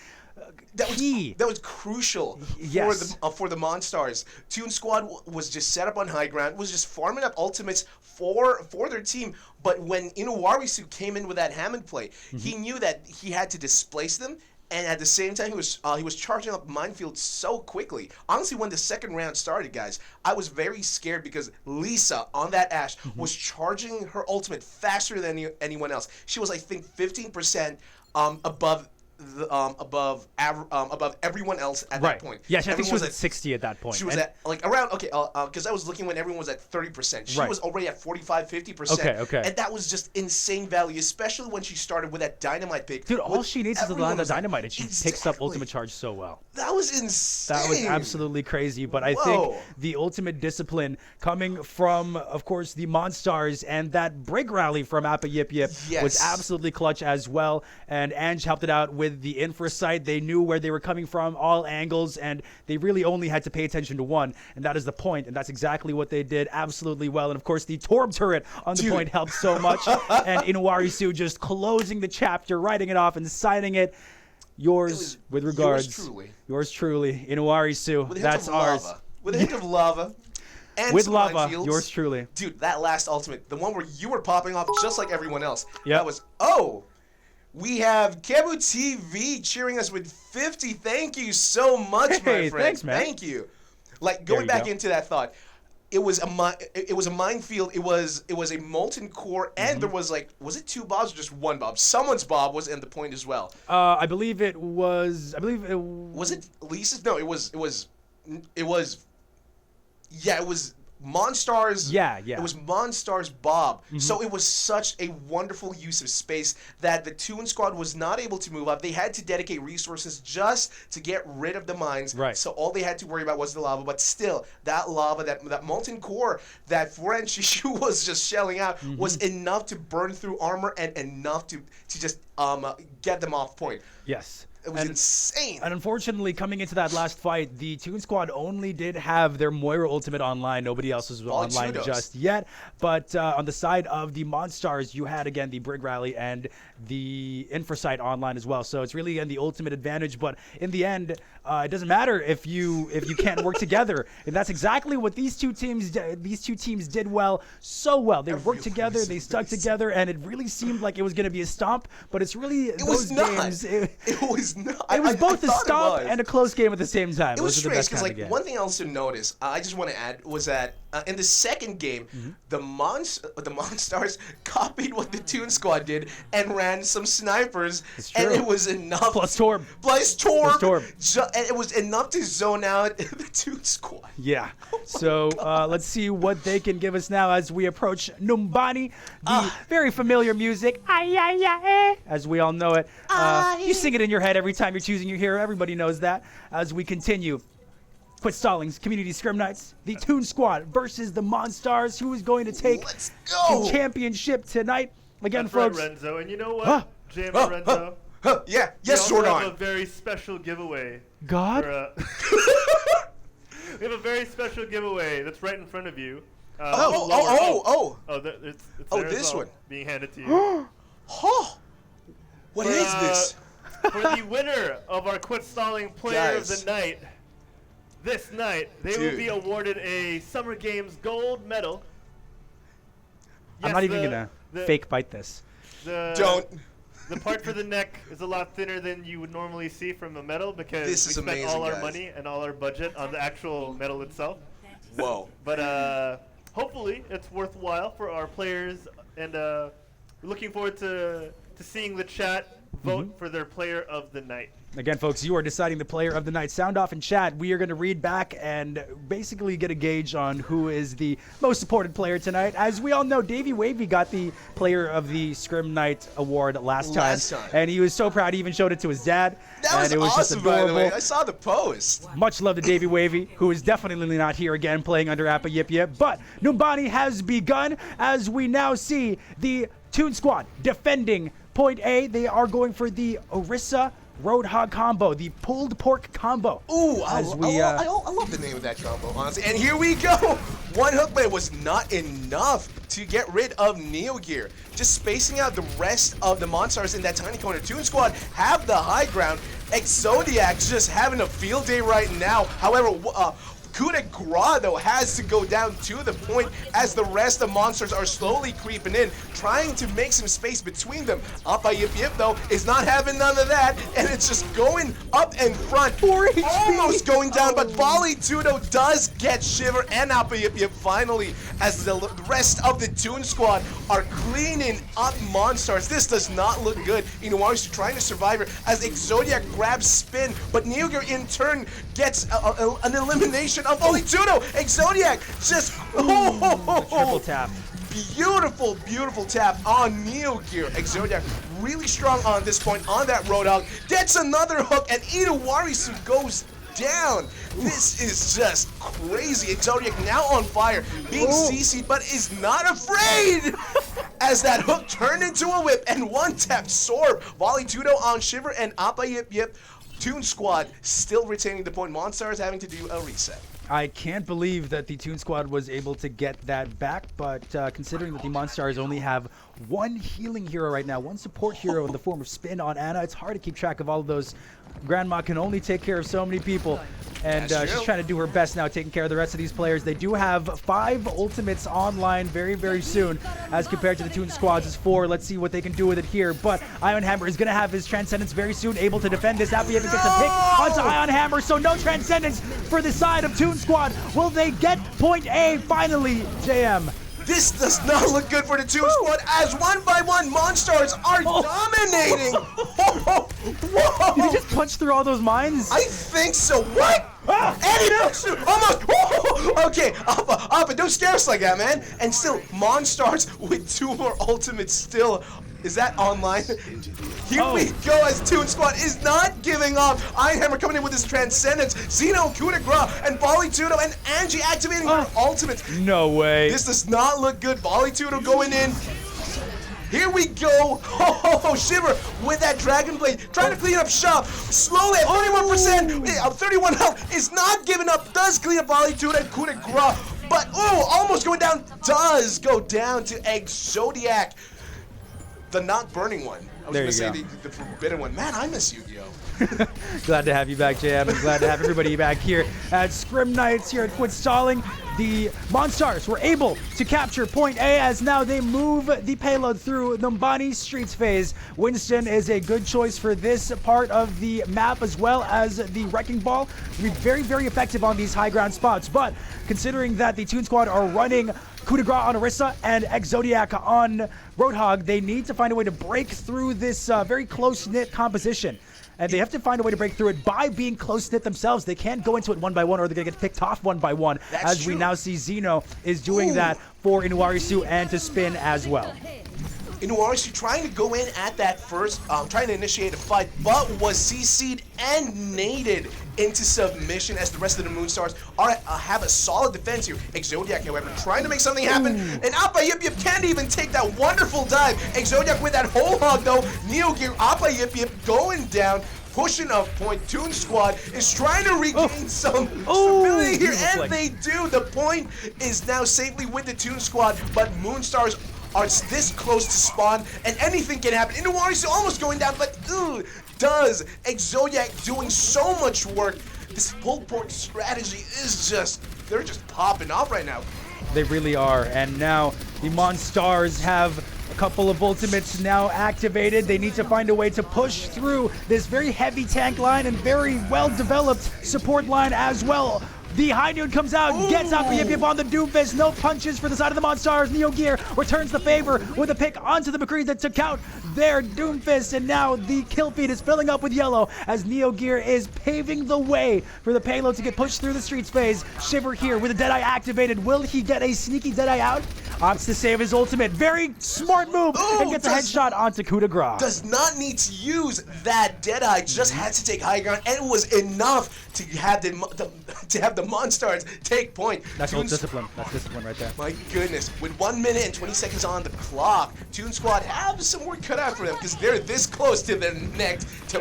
key. That was crucial Yes. for the Monstars. Toon Squad was just set up on high ground, was just farming up ultimates for their team. But when Inuwarisu came in with that Hammond play, he knew that he had to displace them. And at the same time, he was charging up minefield so quickly. Honestly, when the second round started, guys, I was very scared because Lisa on that Ashe was charging her ultimate faster than anyone else. She was, I think, 15% above everyone else at that point. Yeah, I think Everyone she was at 60 at that point. She was at like around because I was looking when everyone was at 30%. She was already at 45-50%. Okay. And that was just insane value, especially when she started with that dynamite pick. Dude, all she needs is to land the dynamite, and she Exactly. picks up ultimate charge so well. That was insane. That was absolutely crazy. But I think the ultimate discipline coming from, of course, the Monstars and that Brig rally from Appa Yip Yip was absolutely clutch as well. And Ange helped it out with the infra sight. They knew where they were coming from, all angles, and they really only had to pay attention to one, and that is the point, and that's exactly what they did absolutely well. And of course, the Torb turret on the point helped so much, and Inuwarisu just closing the chapter, writing it off and signing it. Yours, with regards. Yours truly. Inuwarisu. That's ours. With a hint of lava. And with some lava. minefields. Yours truly. Dude, that last ultimate, the one where you were popping off just like everyone else. Yep. That was, we have Kebu TV cheering us with 50. Thank you so much, my friend. Thanks, man. Thank you. Like, going back into that thought, it was a minefield. It was a molten core, and there was was it 2 bobs or just 1 bob? Someone's bob was in the point as well. I believe it was. Was it Lisa's? No, it was. Yeah, it was Monstars. Yeah. It was Monstars Bob. So it was such a wonderful use of space that the Toon Squad was not able to move up. They had to dedicate resources just to get rid of the mines. Right. So all they had to worry about was the lava. But still, that lava, that molten core that Frenchie was just shelling out was enough to burn through armor and enough to just get them off point. Yes. It was insane. And unfortunately, coming into that last fight, the Toon Squad only did have their Moira ultimate online. Nobody else was online just yet. But on the side of the Monstars, you had, again, the Brig Rally and the Infrasight online as well. So it's really, again, the ultimate advantage. But in the end, it doesn't matter if you can't work together. And that's exactly what these two teams did so well. They worked together, they stuck together, and it really seemed like it was going to be a stomp. But it's really those games. It was not. It was both a stomp and a close game at the same time. It was strange because, like, one thing else to notice, I just want to add, was that in the second game, the Monstars copied what the Toon Squad did and ran some snipers, and it was enough. Plus Torb. And it was enough to zone out the Toon Squad. Yeah. So let's see what they can give us now as we approach Numbani, the very familiar music, as we all know it. You sing it in your head every time you're choosing your hero. Everybody knows that. As we continue. Quit Stallings, Community Scrim Nights, the Toon Squad versus the Monstars. Who is going to take the championship tonight? Again, folks. Right, Renzo, and you know what? Jam and Renzo. Yeah, yes, Jordan. We have a very special giveaway. God? We have a very special giveaway that's right in front of you. It's this one being handed to you. What is this? For the winner of our Quit Stalling Player of the Night, this night, they will be awarded a Summer Games gold medal. Yes, I'm not even going to fake bite this. Don't. The part for the neck is a lot thinner than you would normally see from a medal because we spent all our money and all our budget on the actual medal itself. Whoa. But hopefully it's worthwhile for our players, and we're looking forward to seeing the chat vote for their player of the night. Again, folks, you are deciding the player of the night. Sound off in chat. We are going to read back and basically get a gauge on who is the most supported player tonight. As we all know, Davey Wavy got the player of the Scrim Night award last time. And he was so proud he even showed it to his dad. That was awesome, by the way. I saw the post. Much love to Davey Wavy, who is definitely not here again playing under Appa Yip Yip. But Numbani has begun as we now see the Toon Squad defending point A. They are going for the Orisa Roadhog combo, the pulled pork combo. Ooh, I love the name of that combo, honestly. And here we go. One hook, but it was not enough to get rid of Neo Gear. Just spacing out the rest of the Monstars in that tiny corner. Toon Squad have the high ground. Exodiac's just having a field day right now. However, Coup de Grace, though, has to go down to the point as the rest of Monstars are slowly creeping in, trying to make some space between them. Appa Yip Yip, though, is not having none of that, and it's just going up in front. 4 HP. Almost going down, but Volley Tudo does get Shiver and Appa Yip Yip finally, as the rest of the Toon Squad are cleaning up Monstars. This does not look good. Inuari's trying to survive her as Exodiac grabs spin, but Neogear in turn gets an elimination of Volley Tudo. Exodiac just triple tap. Beautiful, beautiful tap on Neo Gear. Exodiac really strong on this point on that Roadhog. Gets another hook, and Inuarisu goes down. This is just crazy. Exodiac now on fire, being CC'd, but is not afraid as that hook turned into a whip and one tap Sorb. Volley Tudo on Shiver and Appa Yip Yip. Toon Squad still retaining the point. Monstars having to do a reset. I can't believe that the Toon Squad was able to get that back, but considering that the Monstars only have one healing hero right now, one support hero in the form of Spin on Ana, it's hard to keep track of all of those. Grandma can only take care of so many people, and she's trying to do her best now taking care of the rest of these players. They do have 5 ultimates online very, very soon, as compared to the Toon Squad's 4. Let's see what they can do with it here, but Ion Hammer is going to have his Transcendence very soon, able to defend this. Appa Yip Yip gets a pick onto Ion Hammer, so no Transcendence for the side of Toon Squad. Will they get point A finally, JM? This does not look good for the Toon Squad as one by one Monstars are dominating. Did he just punch through all those mines? I think so. What? Almost. Okay, Appa, don't scare us like that, man. And still, Monstars with 2 more ultimates still. Is that online? Here we go as Toon Squad is not giving up. Iron Hammer coming in with his Transcendence. Xeno, Coup de Grace, and Volley Tudo, and Angie activating her ultimates. No way. This does not look good. Volley Tudo going in. Here we go. Oh, Shiver with that Dragon Blade, trying to clean up shop. Slowly at 31%, 31 health, is not giving up. Does clean up Volley to it, coup de grace. But, almost going down. Does go down to Exodiac. The not burning one. I was going to say the forbidden one. Man, I miss Yu-Gi-Oh! Glad to have you back, JM, and glad to have everybody back here at Scrim Nights here at Quit Stalling. The Monstars were able to capture point A as now they move the payload through Numbani Streets phase. Winston is a good choice for this part of the map as well as the Wrecking Ball. Will be very, very effective on these high ground spots, but considering that the Toon Squad are running Coup de Grace on Orisa and Exodiac on Roadhog, they need to find a way to break through this very close-knit composition. And they have to find a way to break through it by being close-knit themselves. They can't go into it one by one or they're going to get picked off one by one. That's as true. We now see Zeno is doing that for Inuarisu and to Spin as well. Inuarisu trying to go in at that first, trying to initiate a fight, but was CC'd and naded into submission as the rest of the Moonstars have a solid defense here. Exodiac, however, trying to make something happen, and Appa Yip Yip can't even take that wonderful dive. Exodiac with that whole hog though, Neo Gear, Appa Yip Yip going down, pushing up point. Toon Squad is trying to regain some stability here, and they do. The point is now safely with the Toon Squad, but Moonstars are this close to spawn, and anything can happen. Inuarisu almost going down, but does. Exodiac doing so much work. This pull port strategy is they're just popping off right now. They really are, and now the Monstars have a couple of ultimates now activated. They need to find a way to push through this very heavy tank line and very well-developed support line as well. The High Noon comes out, gets up Yip Yip on the Doomfist. No punches for the side of the Monstars. Neo Gear returns the favor with a pick onto the McCree that took out their Doomfist. And now the kill feed is filling up with yellow as Neo Gear is paving the way for the payload to get pushed through the streets phase. Shiver here with a Deadeye activated. Will he get a sneaky Deadeye out? Opts to save his ultimate. Very smart move and gets a headshot onto Coup de Grace. Does not need to use that Deadeye. Just had to take high ground, and it was enough to have the Monstars take point. That's discipline. That's discipline right there. My goodness. With 1 minute and 20 seconds on the clock, Toon Squad have some work cut out for them because they're this close to their next to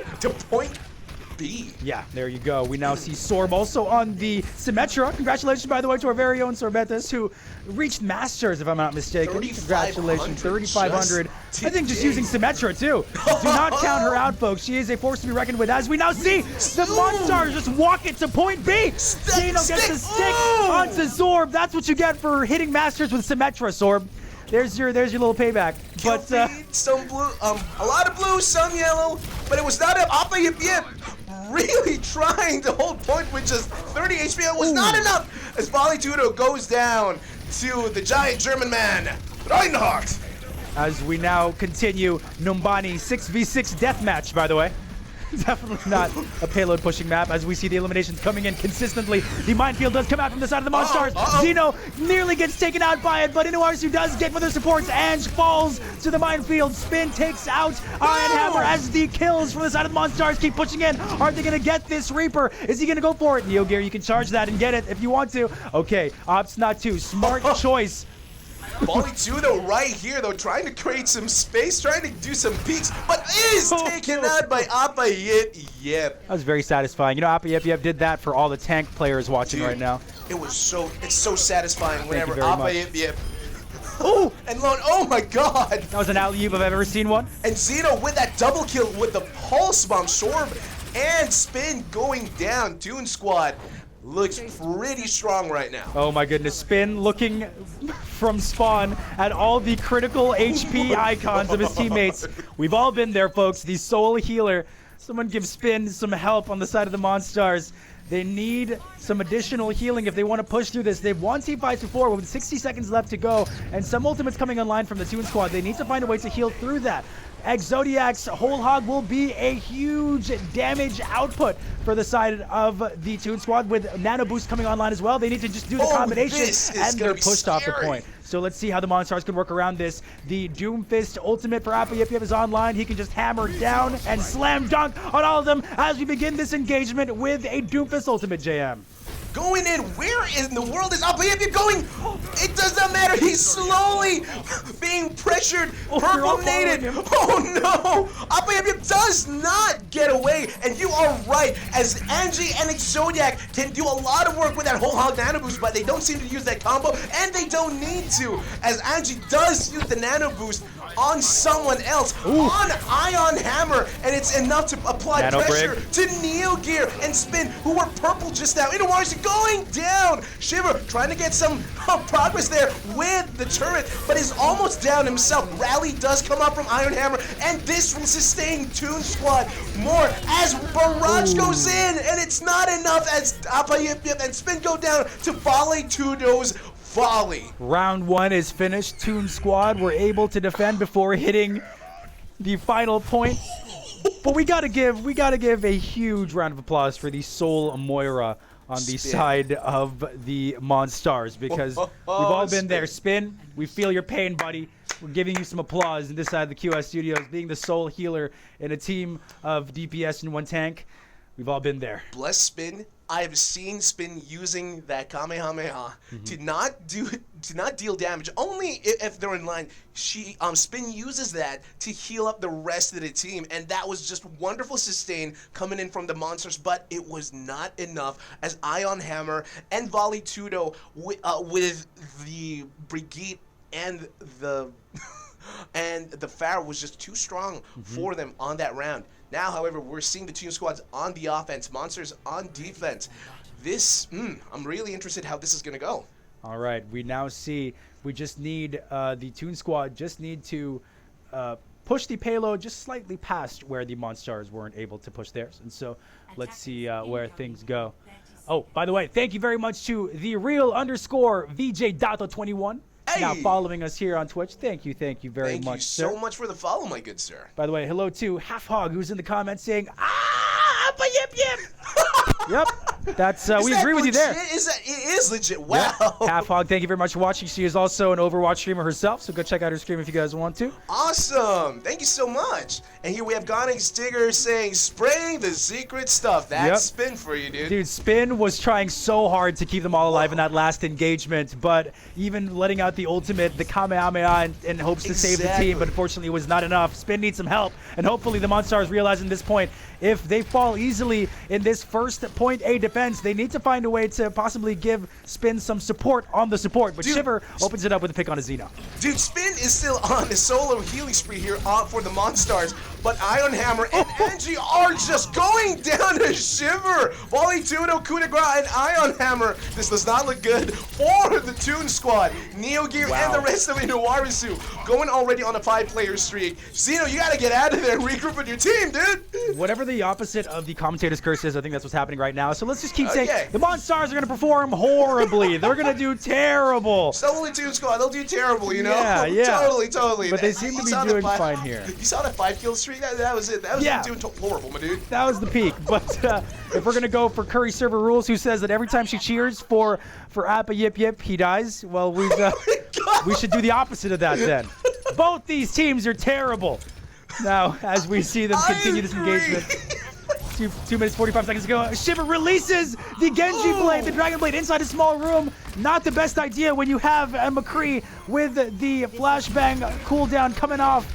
point B. Yeah, there you go. We now see Sorb also on the Symmetra. Congratulations, by the way, to our very own Sorbetas, who reached Masters, if I'm not mistaken. Congratulations, 3,500. I think just using Symmetra, too. Do not count her out, folks. She is a force to be reckoned with, as we now see the Monstars just walk it to point B. Zeno gets the stick onto Sorb. That's what you get for hitting Masters with Symmetra, Sorb. There's your little payback. But some blue, a lot of blue, some yellow, but it was not a Appa Yip Yip really trying to hold point with just 30 HP. It was not enough as Volley Tudo goes down to the giant German man, Reinhardt. As we now continue Numbani 6v6 deathmatch, by the way. Definitely not a payload pushing map as we see the eliminations coming in consistently. The minefield does come out from the side of the Monstars. Zeno nearly gets taken out by it, but Inuarisu does get further supports. Ange falls to the minefield. Spin takes out Iron Hammer as the kills from the side of the Monstars keep pushing in. Are they going to get this Reaper? Is he going to go for it? Neo Gear, you can charge that and get it if you want to. Okay, opts not to. Smart choice. Volley 2 though right here though, trying to create some space, trying to do some peeks, but is taken out by Appa Yip Yip. That was very satisfying. You know, Appa Yip Yip did that for all the tank players watching right now. It's so satisfying whenever Thank you Appa Yip Yip. And Lone, oh my god! That was an alley-oop if I've ever seen one. And Zeno with that double kill with the pulse bomb, Sorb and Spin going down. Toon Squad looks pretty strong right now. Oh my goodness, Spin looking from spawn at all the critical HP icons of his teammates. We've all been there, folks. The soul healer. Someone give Spin some help on the side of the Monstars. They need some additional healing if they want to push through this. They've won team fights before with 60 seconds left to go, and some ultimates coming online from the Toon Squad. They need to find a way to heal through that. Exodiac's whole hog will be a huge damage output for the side of the Toon Squad with Nano Boost coming online as well. They need to just do the combination, and they're pushed off the point. So let's see how the Monstars can work around this. The Doomfist ultimate for Appa Yip Yip is online. He can just hammer down and slam dunk on all of them as we begin this engagement with a Doomfist ultimate, JM. going in. Where in the world is Appa Yip Yip going? It does not matter. He's slowly being pressured, purple-nated. Oh no! Appa Yip Yip does not get away, and you are right. As Angie and Zodiac can do a lot of work with that whole hog nano boost, but they don't seem to use that combo, and they don't need to. As Angie does use the nano boost on someone else, on Ion Hammer, and it's enough to apply Nano pressure break. to Neo Gear and Spin, who were purple just now. Inawari's going down. Shiver trying to get some progress there with the turret, but is almost down himself. Rally does come up from Iron Hammer, and this will sustain Toon Squad more as Barrage goes in, and it's not enough as Appa Yip Yip and Spin go down to Volley Tudo's volley. Round 1 is finished. Toon Squad were able to defend before hitting the final point. But we gotta give a huge round of applause for the Soul Moira on the side of the Monstars, because we've all been there. Spin, we feel your pain, buddy. We're giving you some applause on this side of the QS Studios, being the sole healer in a team of DPS and one tank. We've all been there. Bless Spin. I have seen Spin using that Kamehameha to not deal damage. Only if they're in line. Spin uses that to heal up the rest of the team, and that was just wonderful sustain coming in from the monsters. But it was not enough as Ion Hammer and Volley Tudo with the Brigitte and the and the Pharaoh was just too strong for them on that round. Now, however, we're seeing the Toon Squads on the offense, Monsters on defense. This, I'm really interested how this is going to go. All right, we now see we just need the Toon Squad just need to push the payload just slightly past where the Monstars weren't able to push theirs. And so let's see where things go. Oh, by the way, thank you very much to the real_VJ Dato21. Hey! Now following us here on Twitch. Thank you very much, Thank you sir. so much for the follow, my good sir. By the way, hello to Half Hog, who's in the comments saying, Appa Yip Yip! Yep, that's, we agree with you there. It is legit, wow. Yeah. Half Hog, thank you very much for watching. She is also an Overwatch streamer herself, so go check out her stream if you guys want to. Awesome, thank you so much. And here we have Gonix Digger saying, spraying the secret stuff. That's Spin for you, dude. Dude, Spin was trying so hard to keep them all alive in that last engagement, but even letting out the ultimate, the Kamehameha, in hopes to save the team, but unfortunately it was not enough. Spin needs some help, and hopefully the Monstars realize in this point, if they fall easily in this first point A defense, they need to find a way to possibly give Spin some support on the support. But dude, Shiver opens it up with a pick on a Xeno. Dude, Spin is still on his solo healing spree here for the Monstars, but Ion Hammer and Angie are just going down to Shiver. Volley Tudo, coup de grace, and Ion Hammer. This does not look good for the Toon Squad. Neo Gear and the rest of Inawarisu going already on a 5-player streak. Xeno, you gotta get out of there and regroup with your team, dude. Whatever the opposite of the commentator's curse is, I think that's what's happening right now. So let's just keep saying the Monstars are gonna perform horribly. They're gonna do terrible. So the Toon Squad, they'll do terrible, you know? Yeah. Totally. But they seem to be doing fine here. You saw that 5-kill streak? That was it. That was them doing horrible, my dude. That was the peak. But if we're gonna go for Curry Server Rules, who says that every time she cheers for Appa Yip Yip, he dies. Well, we should do the opposite of that then. Both these teams are terrible. Now, as we see them continue this engagement. 2 minutes 45 seconds ago, Shiver releases the Genji Blade, the Dragon Blade, inside a small room. Not the best idea when you have a McCree with the flashbang cooldown coming off.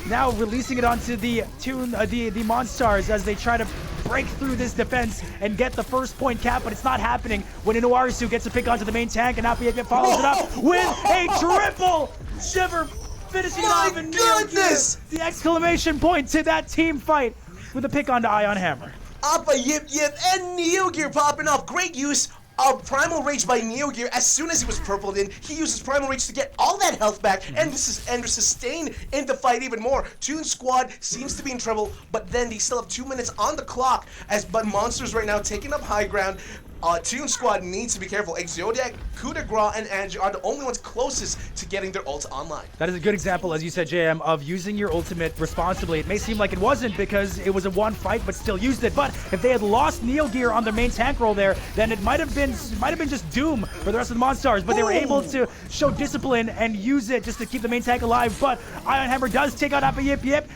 Now releasing it onto the Monstars as they try to break through this defense and get the first point cap, but it's not happening when Inawarisu gets a pick onto the main tank, and Appa Yip Yip follows it up with a triple. Shiver finishing it off, and the exclamation point to that team fight with a pick onto Ion Hammer. Appa Yip Yip and Neo Gear popping off. Great use of Primal Rage by Neo Gear. As soon as he was purpled in, he uses Primal Rage to get all that health back and sustain in the fight even more. Toon Squad seems to be in trouble, but then they still have 2 minutes on the clock. But Monsters right now taking up high ground. Toon Squad needs to be careful. Zodiac, coup de grace, and Angie are the only ones closest to getting their ults online. That is a good example, as you said, JM, of using your ultimate responsibly. It may seem like it wasn't because it was a one fight, but still used it. But if they had lost Neo Gear on their main tank role there, then it might have been just doom for the rest of the Monstars. But they were able to show discipline and use it just to keep the main tank alive. But Ion Hammer does take out Appa Yip Yip.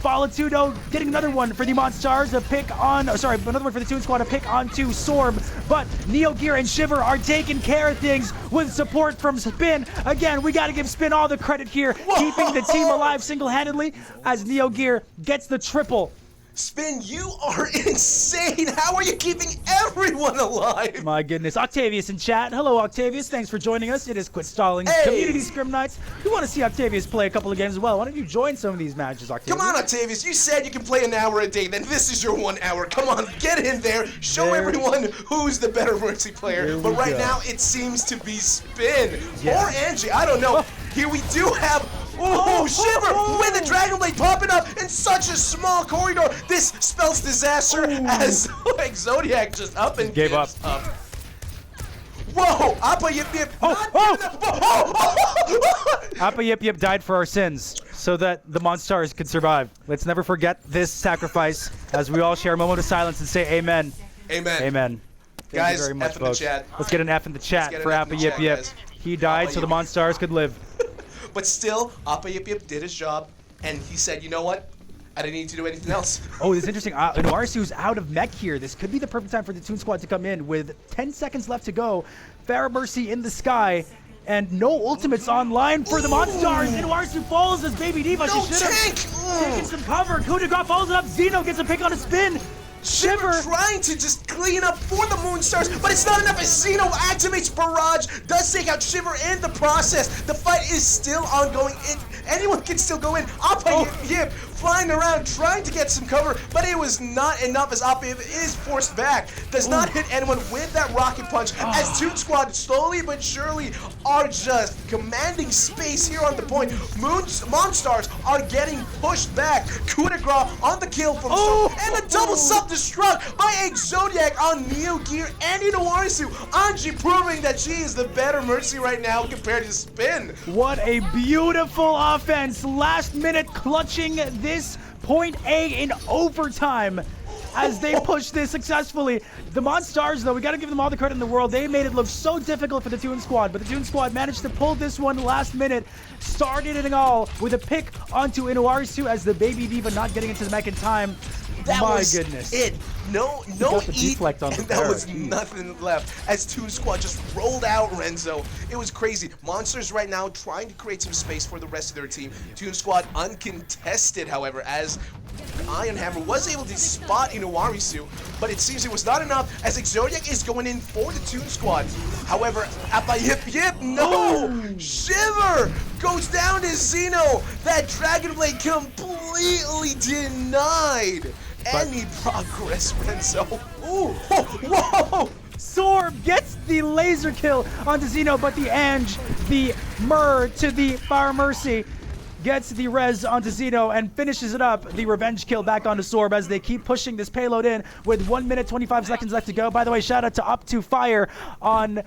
Folitudo getting another one for the Monstars, another one for the Toon Squad, a pick onto Sorb, but Neo Gear and Shiver are taking care of things with support from Spin. Again, we got to give Spin all the credit here, keeping the team alive single-handedly as Neo Gear gets the triple. Spin, you are insane. How are you keeping everyone alive? My goodness. Octavius in chat. Hello, Octavius. Thanks for joining us. It is Quit Stalling's Community Scrim Nights. We want to see Octavius play a couple of games as well. Why don't you join some of these matches, Octavius? Come on, Octavius. You said you can play an hour a day. Then this is your 1 hour. Come on, get in there. Show everyone who's the better Mercy player. But right now, it seems to be Spin. Yes. Or Angie. I don't know. Here we do have... Shiver with the Dragon Blade popping up in such a small corridor. This spells disaster as Zodiac just up and gave up. Whoa! Appa Yip Yip. Appa Yip Yip died for our sins so that the Monstars could survive. Let's never forget this sacrifice as we all share a moment of silence and say amen. Amen. Amen. Thank guys, you very much, F in the folks. chat. Let's get an F in the chat for Appa Yip Yip. Guys. He died so the Monstars could live. But still, Appa Yip Yip did his job, and he said, you know what? I didn't need to do anything else. Oh, this is interesting. Noirisu's out of mech here. This could be the perfect time for the Toon Squad to come in with 10 seconds left to go. Farrah Mercy in the sky, and no ultimates online for the Monstars. Noirisu falls as Baby Diva. No She should have taken some cover. Coup de grace follows it up. Xeno gets a pick on a spin. Shiver trying to just clean up for the Moonstars, but it's not enough as Xeno activates Barrage, does take out Shiver in the process. The fight is still ongoing. Anyone can still go in. Appa Yip flying around trying to get some cover, but it was not enough as Appa Yip is forced back. Does not hit anyone with that rocket punch as Toon Squad slowly but surely are just commanding space here on the point. Monstars are getting pushed back. Coup de grace on the kill from Sorb, and a double self-destruct by Zodiac on Neo Gear and Noirisu. Angie proving that she is the better Mercy right now compared to Spin. What a beautiful offense. Last minute clutching this point A in overtime as they push this successfully. The Monstars, though, we got to give them all the credit in the world. They made it look so difficult for the Toon Squad, but the Toon Squad managed to pull this one last minute. Started it all with a pick onto Noirisu as the Baby Diva not getting into the mech in time. That My was goodness. it. No got the eat, deflect on the and that Farrah. was Jeez. nothing left as Toon Squad just rolled out Renzo. It was crazy. Monsters right now trying to create some space for the rest of their team. Toon Squad uncontested, however, as Iron Hammer was able to spot Noirisu, but it seems it was not enough as Zodiac is going in for the Toon Squad. However, Appa Yip Yip, no! Shiver goes down to Xeno. That Dragon Blade completely denied any progress, Renzo. Ooh, whoa! Sorb gets the laser kill onto Xeno, but the Ange, the Myrrh to the Farrah Mercy, gets the res onto Xeno and finishes it up. The revenge kill back onto Sorb as they keep pushing this payload in with 1 minute 25 seconds left to go. By the way, shout out to Up to Fire on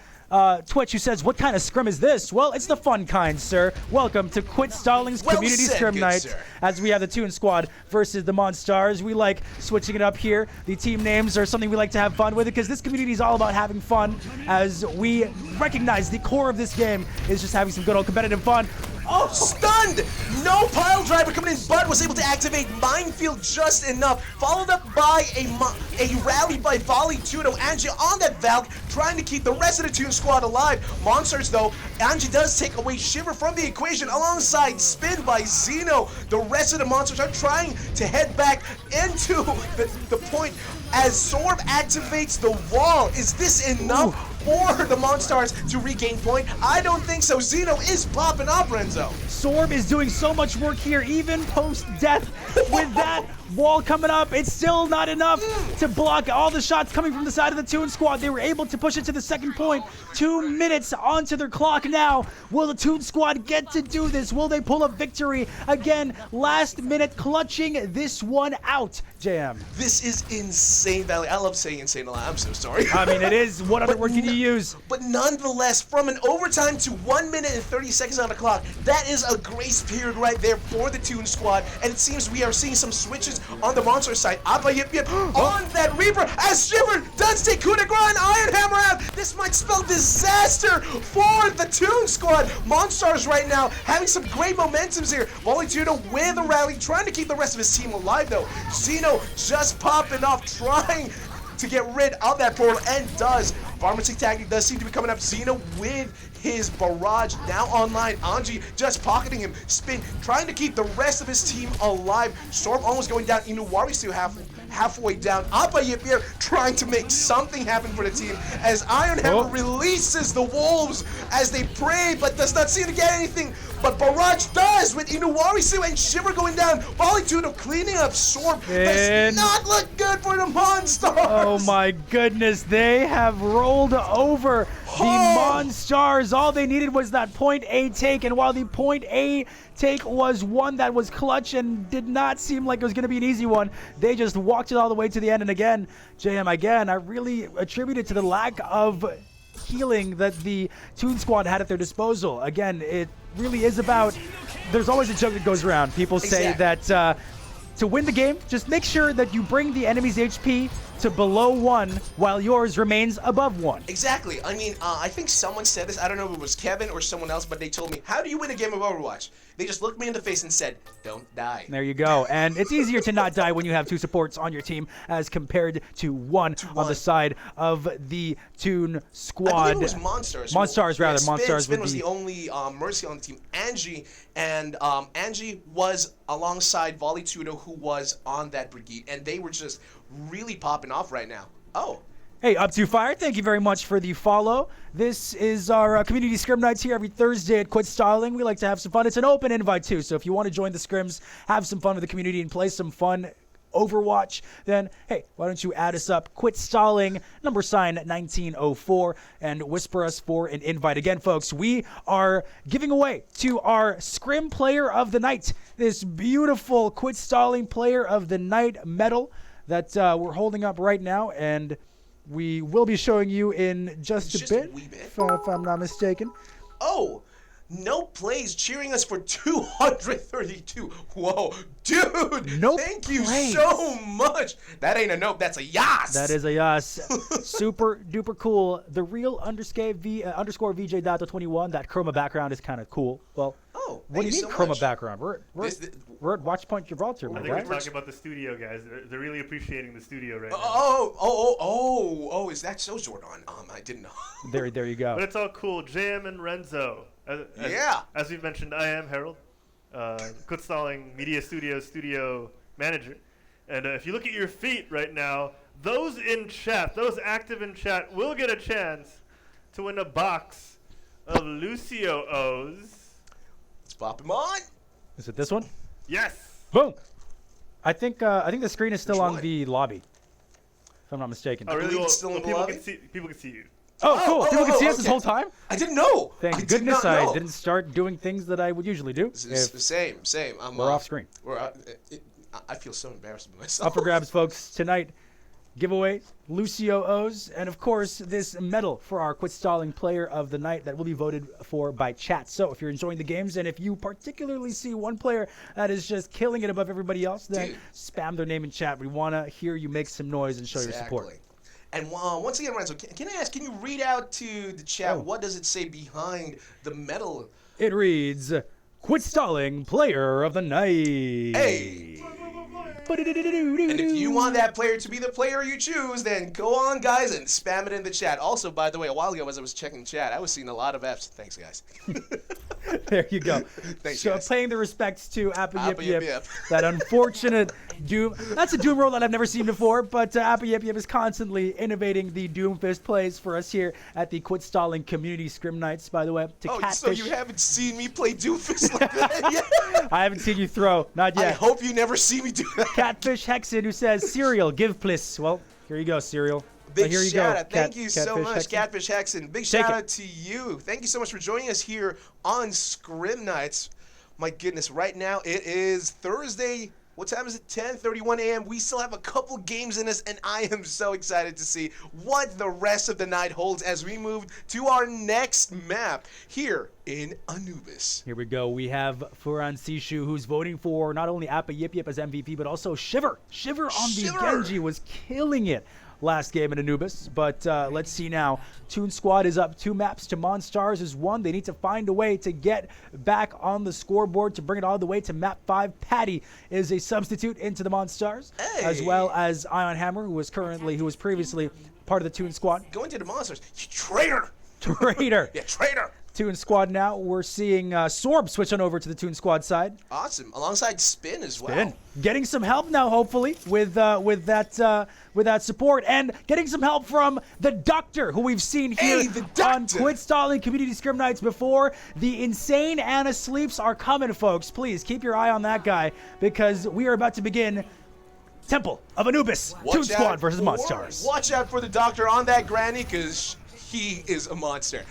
Twitch, who says, what kind of scrim is this? Well, it's the fun kind, sir. Welcome to Quit Stalling's Community Scrim Night, as we have the Toon Squad versus the Monstars. We like switching it up here. The team names are something we like to have fun with because this community is all about having fun, as we recognize the core of this game is just having some good old competitive fun. Oh, stunned! No pile driver coming in, but was able to activate Minefield just enough. Followed up by a rally by Volley Tudo. Angie on that Valk, trying to keep the rest of the Toon Squad alive. Monsters, though, Angie does take away Shiver from the equation alongside Spin by Xeno. The rest of the Monsters are trying to head back into the point as Sorb activates the wall. Is this enough for the Monstars to regain point? I don't think so. Xeno is popping up, Renzo. Sorb is doing so much work here, even post-death. With that wall coming up, it's still not enough to block all the shots coming from the side of the Toon Squad. They were able to push it to the second point. 2 minutes onto their clock now. Will the Toon Squad get to do this? Will they pull a victory? Again, last minute clutching this one out, JM. This is insane, Valley. I love saying insane a lot. I'm so sorry. I mean, it is. What other word can you use? But nonetheless, from an overtime to 1 minute and 30 seconds on the clock, that is a grace period right there for the Toon Squad. And it seems we are seeing some switches on the monster side. Abba Yip Yip on that Reaper as Shiver does take coup de grace and Iron Hammer out. This might spell disaster for the Toon Squad. Monstars right now having some great momentums here. Volitudo with a rally, trying to keep the rest of his team alive though. Zeno just popping off, trying to get rid of that portal, and does. Pharmacy tactic does seem to be coming up. Zeno with his barrage now online. Anji just pocketing him. Spin trying to keep the rest of his team alive. Storm almost going down. Inuwari still halfway down. Appa Yipir trying to make something happen for the team as Iron Hammer releases the wolves as they pray, but does not seem to get anything. But Barrage does with Inuwarisu and Shiver going down. Volitudo cleaning up. Storm does not look good for the Monstars. Oh my goodness, they have rolled over the Monstars. All they needed was that point A take, and while the point A take was one that was clutch and did not seem like it was going to be an easy one, they just walked it all the way to the end. And again, JM, I really attribute it to the lack of healing that the Toon Squad had at their disposal. Again, it really is about, there's always a joke that goes around. People say that to win the game, just make sure that you bring the enemy's HP to below 1 while yours remains above 1. Exactly. I mean, I think someone said this. I don't know if it was Kevin or someone else, but they told me, how do you win a game of Overwatch? They just looked me in the face and said, don't die. There you go. And it's easier to not die when you have 2 supports on your team as compared to one on the side of the Toon Squad. I believe it was Monstars. Monstars, rather. Monstars Spin was the only Mercy on the team. Angie, and Angie was alongside Volitudo, who was on that Brigade, and they were just really popping off right now. Oh. Hey, Up to Fire, thank you very much for the follow. This is our community scrim nights here every Thursday at Quit Styling. We like to have some fun. It's an open invite too, so if you want to join the scrims, have some fun with the community and play some fun Overwatch, then hey, why don't you add us up, Quit Stalling, #sign 1904, and whisper us for an invite. Again, folks, we are giving away to our Scrim Player of the Night this beautiful Quit Stalling Player of the Night medal that we're holding up right now, and we will be showing you in just a bit, if I'm not mistaken. Oh, no plays cheering us for 232. Whoa, dude, no thank plays. you so much. That ain't a nope, that's a yas. That is a yas. Super duper cool. The real underscore VJ Data 21, that chroma background is kind of cool. Well, what do you mean chroma background? We're at Watchpoint Gibraltar. I think we're talking about the studio, guys. They're really appreciating the studio right now. Oh, is that so, Jordan? I didn't know. There you go. But it's all cool. Jam and Renzo. As we've mentioned, I am Harold, Kutzstalling Media Studios studio manager. And if you look at your feet right now, those in chat, those active in chat, will get a chance to win a box of Lucio O's. Let's pop him on. Is it this one? Yes. Boom. I think the screen is still on the lobby, if I'm not mistaken. Oh, really? Well, still in the lobby? People can see you. Oh, cool. People can see us this whole time? I didn't know. Thank goodness I didn't start doing things that I would usually do. Same. We're off screen. I feel so embarrassed by myself. Up for grabs, folks. Tonight, giveaway, Lucio O's, and of course, this medal for our Quit Stalling Player of the Night that will be voted for by chat. So if you're enjoying the games, and if you particularly see one player that is just killing it above everybody else, then spam their name in chat. We want to hear you make some noise and show your support. And once again, Renzo, can I ask, can you read out to the chat, what does it say behind the medal? It reads, Quit Stalling Player of the Night. Hey! And if you want that player to be the player you choose, then go on, guys, and spam it in the chat. Also, by the way, a while ago as I was checking chat, I was seeing a lot of Fs. Thanks, guys. There you go. Thanks, so guys. paying the respects to Appa Yip Yip. Yip, that unfortunate Doom. That's a Doom roll that I've never seen before, but Appa Yip Yip is constantly innovating the Doomfist plays for us here at the Quit Stalling Community Scrim Nights, by the way. So you haven't seen me play Doomfist like that yet? I haven't seen you throw. Not yet. I hope you never see me do that. Catfish Hexen, who says, Cereal, give please. Well, here you go, Cereal. Big here you shout go. out. Thank you so much, Hexen. Catfish Hexen. Big shout out to you. Thank you so much for joining us here on Scrim Nights. My goodness, right now it is Thursday. What time is it? 10:31 a.m. We still have a couple games in us, and I am so excited to see what the rest of the night holds as we move to our next map here in Anubis. Here we go. We have Furan Sishu, who's voting for not only Appa Yip Yip as MVP, but also Shiver. Shiver on the Genji was killing it last game in Anubis. But let's see now. Toon Squad is up 2 maps to Monstars is 1. They need to find a way to get back on the scoreboard to bring it all the way to map 5. Patty is a substitute into the Monstars, as well as Ion Hammer, who was previously part of the Toon Squad. Going to the Monstars. You traitor! Traitor! Yeah, traitor! Toon Squad now. We're seeing Sorb switch on over to the Toon Squad side. Awesome. Alongside Spin as well. Getting some help now, hopefully, with that support, and getting some help from the Doctor, who we've seen here on Quit Stalling Community Scrim Nights before. The insane Anna Sleeps are coming, folks. Please keep your eye on that guy, because we are about to begin Temple of Anubis. Toon Squad versus Monstars. Watch out for the Doctor on that granny, because he is a monster.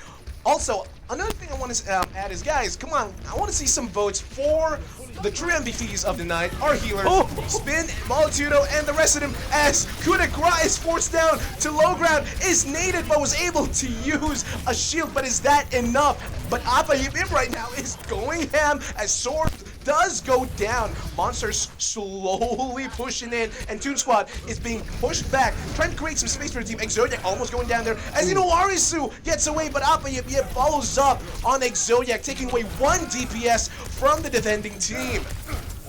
Also, another thing I want to add is, guys, come on, I want to see some votes for the true MVPs of the night, our healers, Spin, Molitudo, and the rest of them, as Coup de Grace is forced down to low ground, is naded but was able to use a shield, but is that enough? But Appa Yip Yip right now is going ham as Sword does go down. Monsters slowly pushing in, and Toon Squad is being pushed back, trying to create some space for the team. Exodiac almost going down there as Inuarisu gets away, but Appa Yip Yip follows up on Exodiac, taking away 1 DPS from the defending team.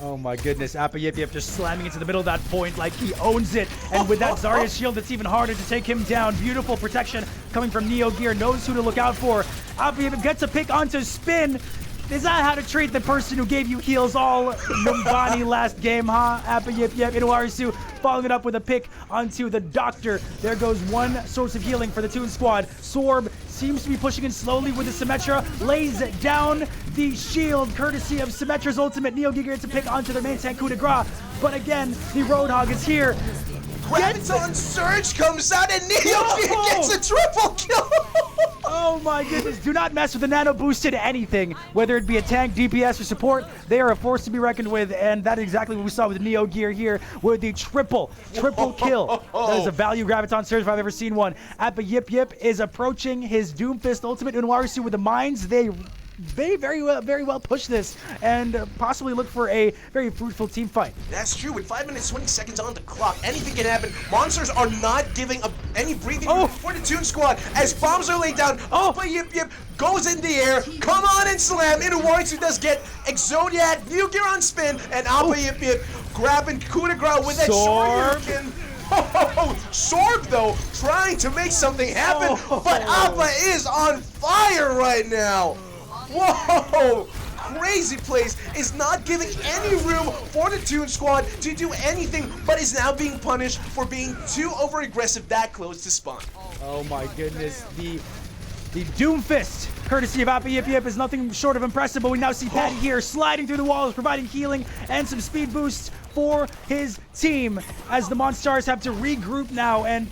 Oh my goodness, Appa Yip Yip just slamming into the middle of that point like he owns it. And with that Zarya shield, it's even harder to take him down. Beautiful protection coming from Neo Gear, knows who to look out for. Appa Yip Yip gets a pick onto Spin. Is that how to treat the person who gave you heals all Numbani last game, huh? Appa Yip Yip, Inuarisu following it up with a pick onto the Doctor. There goes 1 source of healing for the Toon Squad. Sorb seems to be pushing in slowly with the Symmetra, lays down the shield courtesy of Symmetra's ultimate. Neo Giga gets a pick onto their main tank, Coup de Grace. But again, the Roadhog is here. Graviton Surge comes out and Neo Giga gets a triple kill! Oh my goodness, do not mess with the nano boosted anything, whether it be a tank, DPS, or support. They are a force to be reckoned with, and that is exactly what we saw with Neo Gear here with the triple kill. That is a value Graviton Surge if I've ever seen one. Appa Yip Yip is approaching his Doomfist ultimate. Inuarisu with the mines. They very well push this and possibly look for a very fruitful team fight. That's true. With 5 minutes 20 seconds on the clock, anything can happen. Monsters are not giving up any breathing room for the Toon Squad as bombs are laid down. Appa Yip Yip goes in the air. Come on and slam. Inuarisu does get Exodiac, Neo Gear on Spin, and Appa Yip Yip grabbing Coup de Grace with that short hurricane. Sorb, though, trying to make something happen, but Appa is on fire right now. Whoa! Crazy Place is not giving any room for the Toon Squad to do anything, but is now being punished for being too over-aggressive that close to spawn. Oh my goodness, the Doomfist, courtesy of Appa Yip Yip, is nothing short of impressive, but we now see Patty here sliding through the walls, providing healing and some speed boosts for his team, as the Monstars have to regroup now and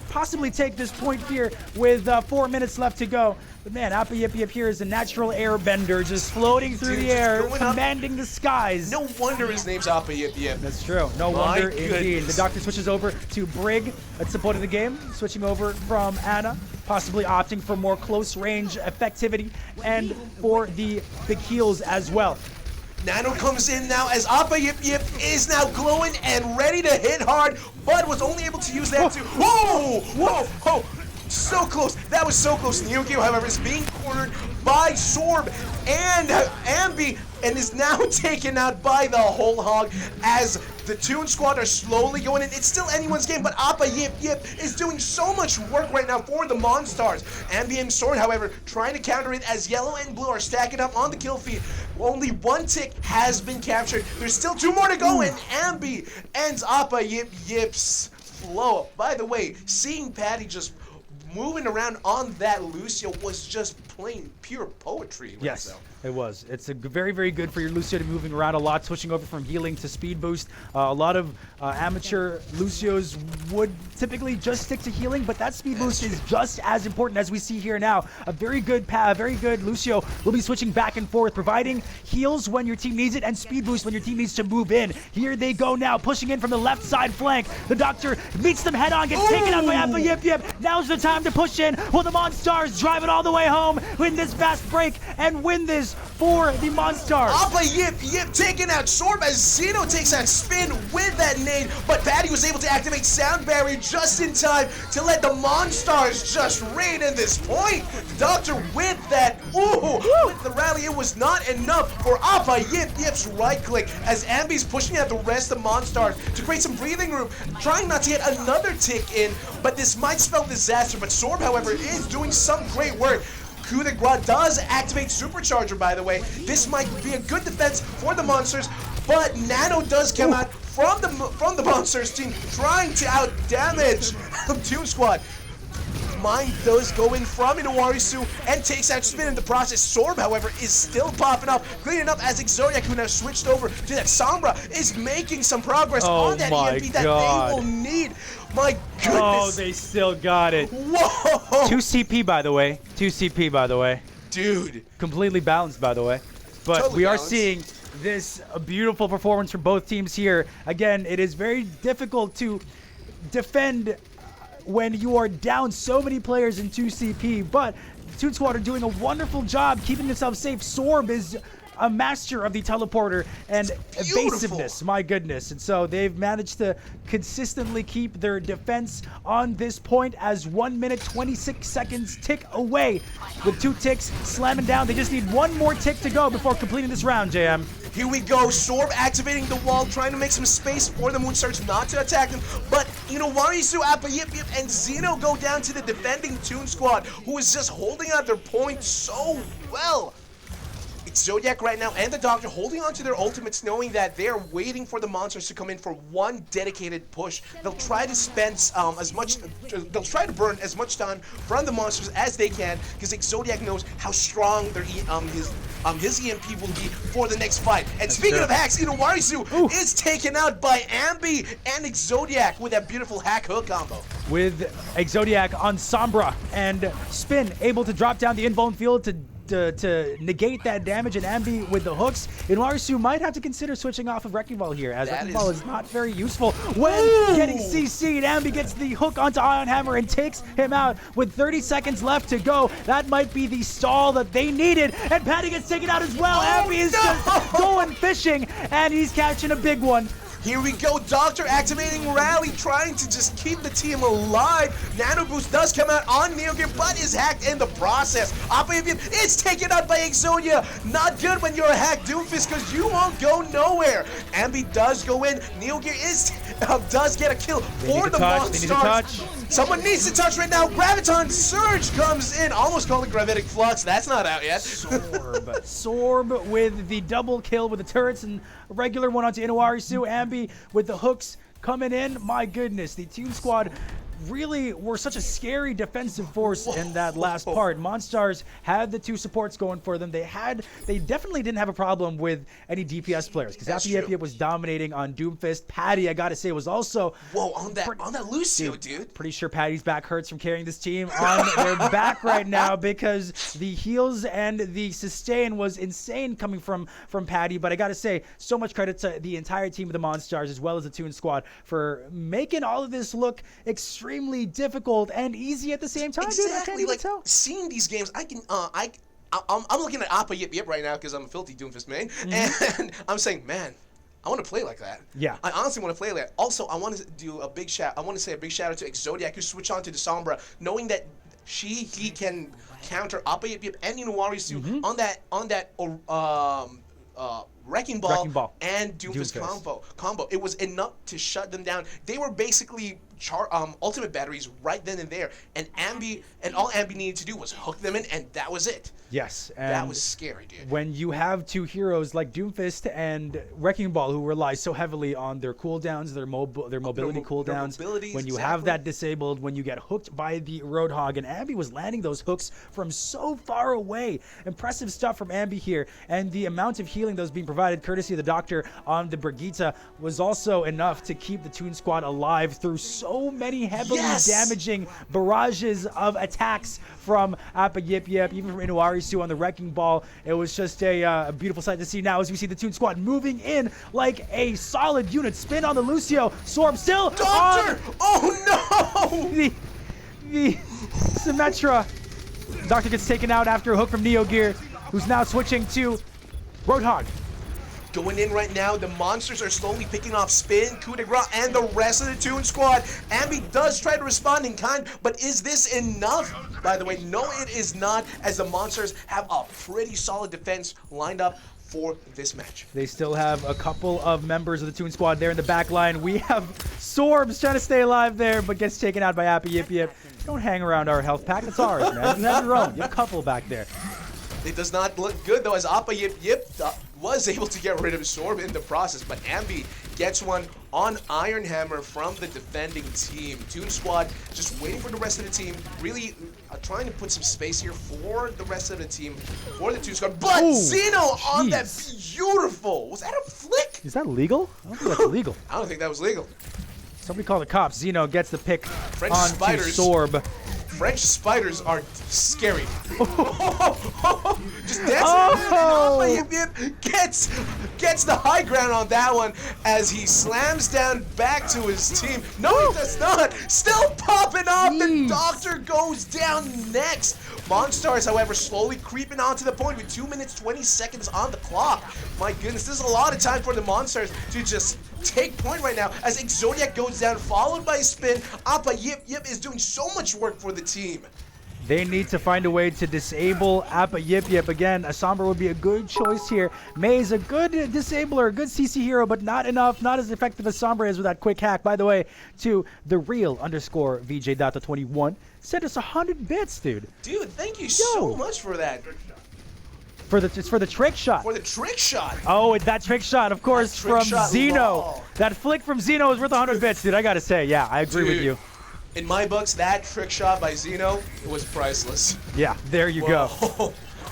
possibly take this point here with 4 minutes left to go. But man, Appa Yip Yip here is a natural airbender, just floating through the air, commanding the skies. No wonder his name's Appa Yip Yip. That's true. No wonder indeed. The Doctor switches over to Brig at some point of the game, switching over from Anna, possibly opting for more close range effectivity and for the heals as well. Nano comes in now as Appa Yip Yip is now glowing and ready to hit hard, but was only able to use that to... Whoa! So close. That was so close. Neo Geo, however, is being cornered by Sorb and Ambi and is now taken out by the whole hog as the Toon Squad are slowly going in. It's still anyone's game, but Appa Yip Yip is doing so much work right now for the Monstars. Ambi and Sword, however, trying to counter it as Yellow and Blue are stacking up on the kill feed. Only 1 tick has been captured. There's still 2 more to go, and Ambi ends Appa Yip Yip's flow. By the way, seeing Patty just moving around on that Lucio was just plain pure poetry. Yes. It was. It's a very, very good for your Lucio to be moving around a lot, switching over from healing to speed boost. A lot of amateur Lucios would typically just stick to healing, but that speed boost is just as important as we see here now. A very good Lucio will be switching back and forth, providing heals when your team needs it and speed boost when your team needs to move in. Here they go now, pushing in from the left side flank. The Doctor meets them head on, gets taken out by Appa Yip Yip. Now's the time to push in. Will the Monstars drive it all the way home, win this fast break, and win this for the Monstars? Appa Yip Yip taking out Sorb as Zeno takes that spin with that nade, but Patty was able to activate Sound Barrier just in time to let the Monstars just raid in this point. The Doctor with that, with the rally, it was not enough for Appa Yip Yip's right click as Ambi's pushing out the rest of Monstars to create some breathing room, trying not to get another tick in, but this might spell disaster. But Sorb, however, is doing some great work. Coup de Grace does activate Supercharger, by the way. This might be a good defense for the Monsters, but Nano does come out from the Monsters team, trying to out-damage Toon Squad. Mine does go in from Inuarisu and takes out Spin in the process. Sorb, however, is still popping up, cleaning up as Exodiac, who now switched over to that Sombra, is making some progress on that EMP that they will need. My goodness. Oh, they still got it. Whoa. 2 CP, by the way. 2 CP, by the way. Dude. Completely balanced, by the way. But Totally we are balanced. seeing this beautiful performance from both teams here. Again, it is very difficult to defend when you are down so many players in 2 CP, but Toon Squad are doing a wonderful job keeping themselves safe. Sorb is a master of the teleporter and evasiveness, my goodness. And so they've managed to consistently keep their defense on this point as 1 minute 26 seconds tick away. With 2 ticks slamming down, they just need 1 more tick to go before completing this round, JM. Here we go, Sorb activating the wall, trying to make some space for the Moonstarch not to attack them. But Warisu, Appa Yip Yip, and Zeno go down to the defending Toon Squad, who is just holding out their point so well. It's Zodiac right now and the Doctor holding on to their ultimates, knowing that they're waiting for the Monsters to come in for one dedicated push. They'll try to spend they'll try to burn as much time from the Monsters as they can, because Zodiac knows how strong their his EMP will be for the next fight. And speaking of hacks, Warisu is taken out by Ambi and Exodiac with that beautiful hack hook combo. With Exodiac on Sombra and Spin able to drop down the invuln field to negate that damage, and Ambi with the hooks. Inuarisu might have to consider switching off of Wrecking Ball here, as Wrecking Ball is not very useful when getting CC'd. Ambi gets the hook onto Ion Hammer and takes him out with 30 seconds left to go. That might be the stall that they needed, and Patty gets taken out as well. Ambi is just going fishing, and he's catching a big one. Here we go, Doctor activating Rally, trying to just keep the team alive. Nano Boost does come out on Neogear, but is hacked in the process. Appa Yip Yip is taken out by Exodia. Not good when you're a hacked Doomfist, because you won't go nowhere. Ambi does go in. Neogear does get a kill for the Monstars. Someone needs to touch right now. Graviton Surge comes in, almost called it Gravitic Flux. That's not out yet. Sorb with the double kill with the turrets and a regular one onto Inuarisu. Ambi with the hooks coming in. My goodness, the Toon Squad really were such a scary defensive force in that last part. Monstars had the 2 supports going for them. They definitely didn't have a problem with any DPS players, because Appa Yip Yip was dominating on Doomfist. Patty, I gotta say, was also on that Lucio, dude. Pretty sure Patty's back hurts from carrying this team on their back right now, because the heals and the sustain was insane coming from Patty. But I gotta say, so much credit to the entire team of the Monstars as well as the Toon Squad for making all of this look extremely difficult and easy at the same time. Exactly. Dude, I can't even tell. Seeing these games, I'm looking at Appa Yip Yip right now because I'm a filthy Doomfist main, and I'm saying, man, I want to play like that. Yeah. I honestly want to play like that. Also, I want to do a big shout. I want to say a big shout out to Exodiac, who switched on to the Sombra, knowing that he can counter Appa Yip Yip and Inuarisu on that Wrecking Ball and Doomfist combo. It was enough to shut them down. They were basically ultimate batteries right then and there, and all Ambi needed to do was hook them in, and that was it. Yes, and that was scary, dude. When you have two heroes like Doomfist and Wrecking Ball who rely so heavily on their cooldowns, their mobility cooldowns, when you have that disabled, when you get hooked by the Roadhog, and Ambi was landing those hooks from so far away. Impressive stuff from Ambi here, and the amount of healing that was being provided courtesy of the Doctor on the Brigitte was also enough to keep the Toon Squad alive through so many heavily damaging barrages of attacks from Appa Yip Yip, even from Inuarisu on the Wrecking Ball. It was just a beautiful sight to see now as we see the Toon Squad moving in like a solid unit. Spin on the Lucio. Sorb still Doctor! on Oh no! the Symmetra. Doctor gets taken out after a hook from Neo Gear, who's now switching to Roadhog. Going in right now, the monsters are slowly picking off Spin, Coup de Grace, and the rest of the Toon Squad. Ambi does try to respond in kind, but is this enough? By the way, no, it is not, as the monsters have a pretty solid defense lined up for this match. They still have a couple of members of the Toon Squad there in the back line. We have Sorbs trying to stay alive there, but gets taken out by Appa Yip Yip. Don't hang around our health pack. It's ours, man. You have your own. You have a couple back there. It does not look good, though, as Appa Yip Yip was able to get rid of Sorb in the process, but Ambi gets one on Iron Hammer from the defending team. Toon Squad just waiting for the rest of the team, really trying to put some space here for the rest of the team, for the Toon Squad. But Xeno on that beautiful, was that a flick? Is that legal? I don't think that's illegal. I don't think that was legal. Somebody call the cops. Zeno gets the pick French on spiders. Sorb. French spiders are scary. Just dancing. Gets the high ground on that one as he slams down back to his team. No, he does not. Still popping off. The Doctor goes down next. Monstars, however, slowly creeping onto the point with 2 minutes, 20 seconds on the clock. My goodness, this is a lot of time for the Monstars to just take point right now as Exodiac goes down, followed by Spin. Appa Yip Yip is doing so much work for the team. They need to find a way to disable Appa Yip Yip. Again, a Sombra would be a good choice here. Mei is a good disabler, a good CC hero, but not enough, not as effective as Sombra is with that quick hack. By the way, to the real _ VJ Data 21, sent us 100 bits, dude. Dude, thank you so much for that. It's for the trick shot. For the trick shot. Oh, that trick shot, of course, from Xeno. That flick from Xeno is worth 100 bits, dude. I gotta say, yeah, I agree with you. In my books, that trick shot by Xeno was priceless. Yeah, there you go.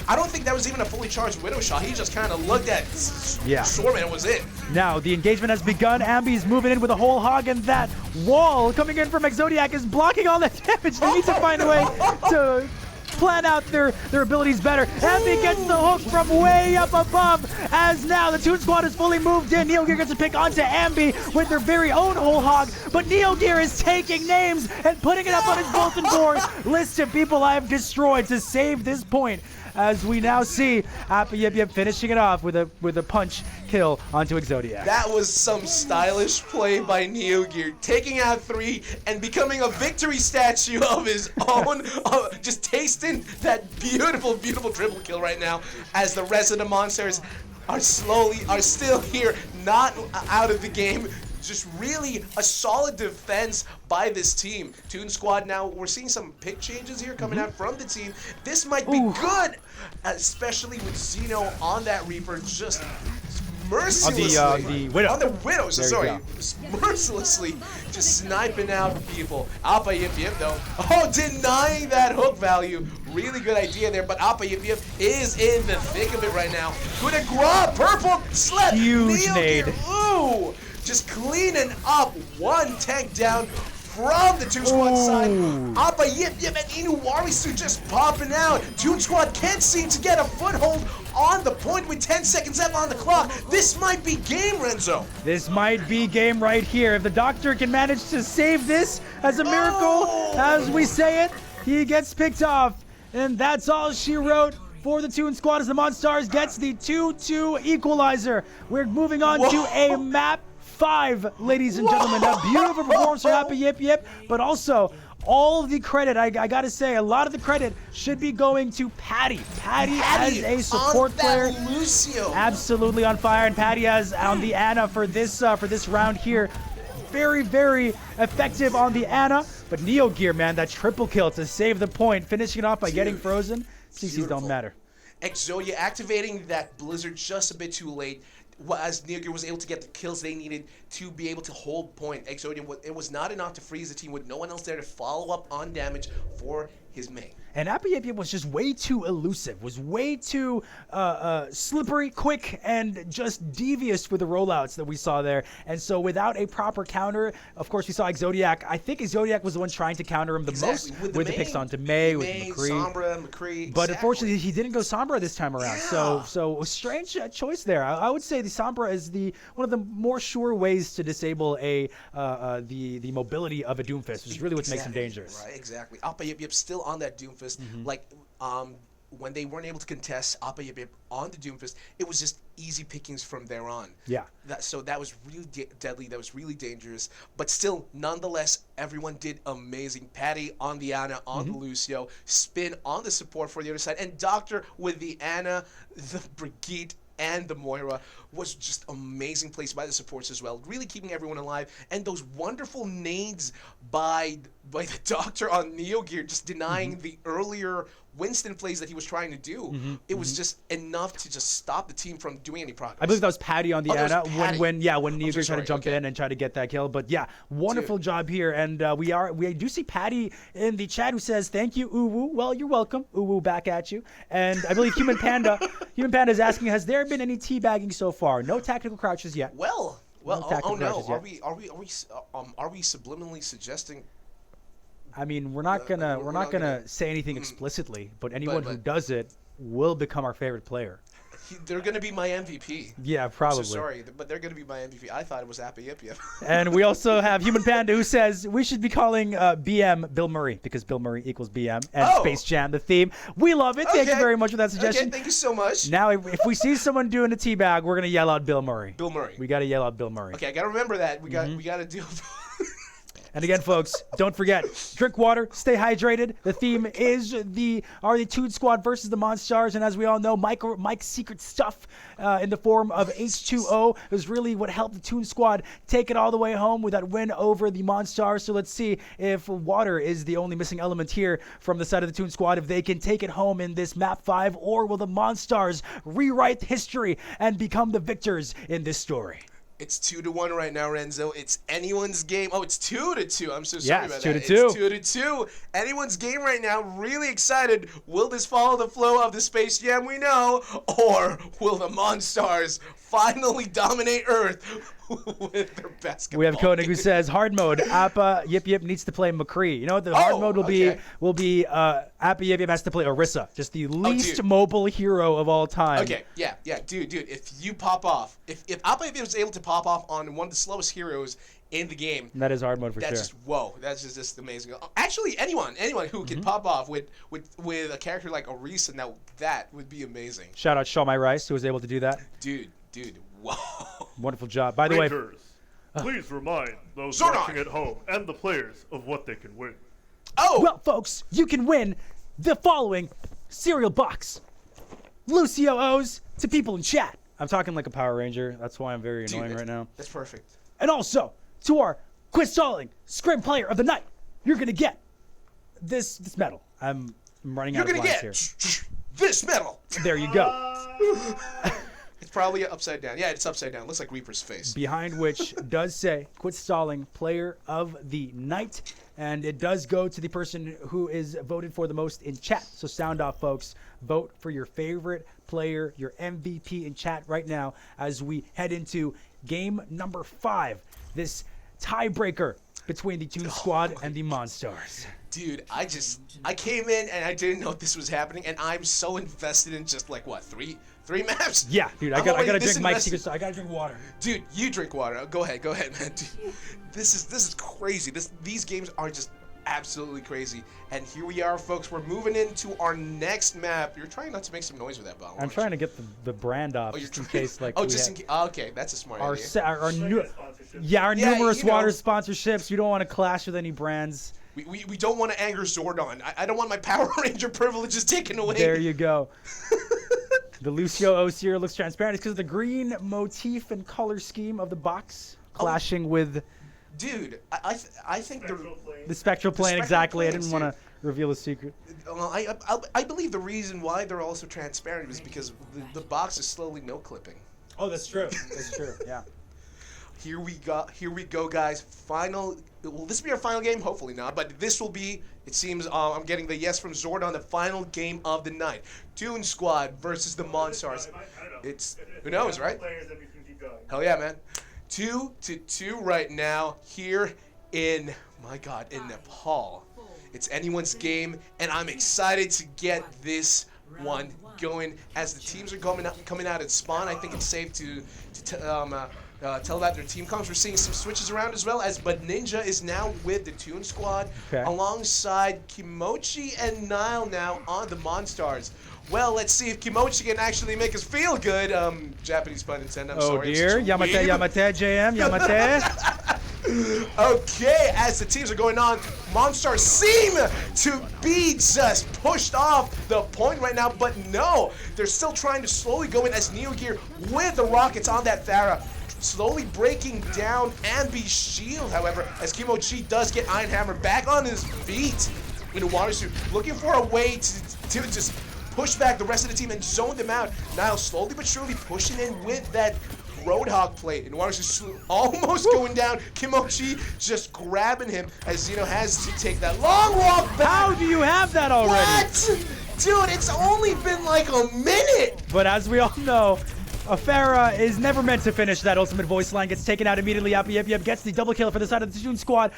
I don't think that was even a fully charged Widow shot. He just kind of looked at Sorb and it was it. Now, the engagement has begun. Ambi's moving in with a whole hog, and that wall coming in from Exodiac is blocking all that damage. They need to find a way to plan out their abilities better. Ambi gets the hook from way up above, as now the Toon Squad is fully moved in. Neo Gear gets a pick onto Ambi with their very own whole hog, but Neo Gear is taking names and putting it up on his bulletin board. List of people I have destroyed to save this point, as we now see Appa Yip Yip finishing it off with a punch kill onto Exodiac. That was some stylish play by Neo Gear, taking out 3 and becoming a victory statue of his own, just tasting that beautiful, beautiful triple kill right now, as the rest of the monsters are still here, not out of the game. Just really a solid defense by this team. Toon Squad now, we're seeing some pick changes here coming out from the team. This might be good, especially with Xeno on that Reaper, just mercilessly. On the Widow. On the Widow, so sorry. Mercilessly just sniping out people. Appa Yip Yip, though. Oh, denying that hook value. Really good idea there, but Appa Yip Yip is in the thick of it right now. Coup de grace, purple slap. Huge nade. Ooh. Just cleaning up one tank down from the Toon Squad side. Appa Yip Yip and Inuarisu just popping out. Toon Squad can't seem to get a foothold on the point with 10 seconds left on the clock. This might be game, Renzo. This might be game right here. If the Doctor can manage to save this as a miracle, as we say it, he gets picked off. And that's all she wrote for the Toon Squad as the Monstars gets the 2-2 equalizer. We're moving on to a map 5, ladies and gentlemen. A beautiful performance from Appa Yip Yip, but also all the credit, I gotta say, a lot of the credit should be going to Patty. Patty as a support player. Lucio. Absolutely on fire, and Patty as on the Ana for this round here. very, very effective on the Ana. But Neo Gear, man, that triple kill to save the point, finishing it off by getting frozen. CCs don't Beautiful. matter. Exodia activating that Blizzard just a bit too late. As Neo Gear was able to get the kills they needed to be able to hold point. Exodia, it was not enough to freeze the team with no one else there to follow up on damage for his main. And Appiapi was just way too elusive, was way too slippery, quick, and just devious with the rollouts that we saw there. And so without a proper counter, of course, we saw Exodiac. I think Exodiac was the one trying to counter him the most with the picks onto May, with McCree. Sombra, McCree. But unfortunately, he didn't go Sombra this time around. Yeah. So a strange choice there. I would say the Sombra is one of the more sure ways to disable the mobility of a Doomfist, which is really what makes him dangerous. Right, exactly. Appa Yip Yip still on that Doomfist. Like, when they weren't able to contest Appa Yip Yip on the Doomfist, it was just easy pickings from there on. Yeah. So that was really deadly. That was really dangerous. But still, nonetheless, everyone did amazing. Patty on the Ana, on the Lucio, Spin on the support for the other side, and Doctor with the Ana, the Brigitte, and the Moira was just amazing plays by the supports as well, really keeping everyone alive. And those wonderful nades by the Doctor on Neo Gear, just denying the earlier Winston plays that he was trying to do. It was just enough to just stop the team from doing any progress. I believe that was Patty on the Ana when Neo Gear tried to jump in and try to get that kill. But yeah, wonderful job here. And we do see Patty in the chat who says, "Thank you, Uwu." Well, you're welcome. Uwu back at you. And I believe Human Panda is asking, has there been any teabagging so far? No tactical crouches yet. Well, No tactical crouches Are yet. we subliminally suggesting? I mean, we're not gonna say anything explicitly, but anyone who does it will become our favorite player. They're gonna be my MVP. Yeah, probably. I'm so sorry, but they're gonna be my MVP. I thought it was Appa Yip Yip. And we also have Human Panda who says we should be calling BM Bill Murray because Bill Murray equals BM and Space Jam the theme. We love it. Thank you very much for that suggestion. Okay, thank you so much. Now, if we see someone doing a teabag, we're gonna yell out Bill Murray. Bill Murray. We gotta yell out Bill Murray. Okay, I gotta remember that. We gotta do. And again, folks, don't forget, drink water, stay hydrated. The theme is the Toon Squad versus the Monstars, and as we all know, Mike's secret stuff in the form of H2O is really what helped the Toon Squad take it all the way home with that win over the Monstars. So let's see if water is the only missing element here from the side of the Toon Squad, if they can take it home in this map 5, or will the Monstars rewrite history and become the victors in this story? It's 2-1 right now, Renzo. It's anyone's game. Oh, it's 2-2. I'm so sorry about that. It's 2-2. It's 2-2. Anyone's game right now. Really excited. Will this follow the flow of the Space Jam we know, or will the Monstars finally dominate Earth with their basketball? We have Koenig who says hard mode. Appa Yip Yip needs to play McCree. You know what the hard mode will be? Appa Yip Yip has to play Orisa, just the least mobile hero of all time. Okay, yeah, dude. If you pop off, if Appa Yip Yip was able to pop off on one of the slowest heroes in the game, that is hard mode for sure. That's just whoa. That's just amazing. Actually, anyone who can pop off with a character like Orisa, now that would be amazing. Shout out Shaw My Rice who was able to do that. Dude, whoa. Wonderful job. By the way, please remind those watching at home and the players of what they can win. Oh! Well, folks, you can win the following cereal box. Lucio owes to people in chat. I'm talking like a Power Ranger. That's why I'm very annoying right now. That's perfect. And also, to our quiz-solving Scrim Player of the Night, you're going to get this medal. I'm running out of lines here. You're going to get this medal. There you go. It's probably upside down. Yeah, it's upside down. It looks like Reaper's face. Behind which does say Quit Stalling Player of the Night. And it does go to the person who is voted for the most in chat. So sound off, folks. Vote for your favorite player, your MVP in chat right now as we head into game number 5. This tiebreaker between the Toon Squad and the Monstars. Dude, I came in and I didn't know this was happening, and I'm so invested in just like what, three maps? Yeah, dude, I gotta drink Mike's secret stuff. I gotta drink water. Dude, you drink water. Go ahead, man. Dude, this is crazy. These games are just absolutely crazy. And here we are, folks. We're moving into our next map. You're trying not to make some noise with that bottle. I'm trying to get the brand off just in case, like. Oh, just in case. Oh, okay, that's a smart idea. Our numerous water sponsorships. You don't want to clash with any brands. We don't want to anger Zordon. I don't want my Power Ranger privileges taken away. There you go. The Lucio Osier looks transparent. It's because of the green motif and color scheme of the box clashing with Dude, I think The spectral plane, spectral exactly. I planes, didn't want to reveal a secret. well, I believe the reason why they're also transparent is because the box is slowly no clipping. Oh, that's true. That's true. Yeah. Here we go, guys. Will this be our final game? Hopefully not, but this will be. It seems I'm getting the yes from Zord on the final game of the night. Toon Squad versus the Monstars. It's who knows, right? Hell yeah, man. 2-2 right now here in in Nepal. It's anyone's game, and I'm excited to get this one going as the teams are coming out at spawn. I think it's safe to tell about their team comps. We're seeing some switches around as well, as But Ninja is now with the Toon Squad alongside Kimochi and Nile now on the Monstars. Well, let's see if Kimochi can actually make us feel good. Japanese pun intended. I'm sorry. Oh dear, Yamate, JM, Yamate. Okay, as the teams are going on, Monstars seem to be just pushed off the point right now, but no, they're still trying to slowly go in as Neo Gear with the rockets on that Pharah. Slowly breaking down Ambi's shield, however, as Kimochi does get Iron Hammer back on his feet in a water suit, looking for a way to just push back the rest of the team and zone them out. Nile slowly but surely pushing in with that Roadhog plate. And Water's just almost going down. Kimochi just grabbing him as Zeno has to take that long walk back. How do you have that already? What? Dude, it's only been like a minute. But as we all know, Pharah is never meant to finish that ultimate voice line. Gets taken out immediately. Yep, gets the double kill for the side of the Toon Squad.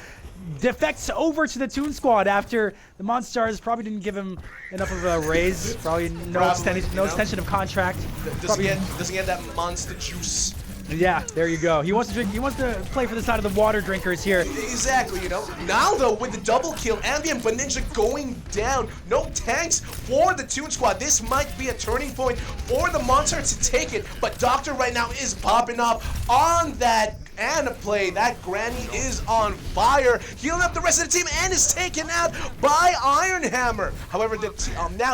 Defects over to the Toon Squad after the Monstars probably didn't give him enough of a raise. Probably no extension of contract. Doesn't get that monster juice. Yeah, there you go. He wants to drink. He wants to play for the side of the water drinkers here. Exactly, you know. Now though, with the double kill, Ambi and Baninja going down. No tanks for the Toon Squad. This might be a turning point for the Monster to take it. But Doctor right now is popping up on that Anna play. That Granny is on fire, healing up the rest of the team and is taken out by Iron Hammer. However, now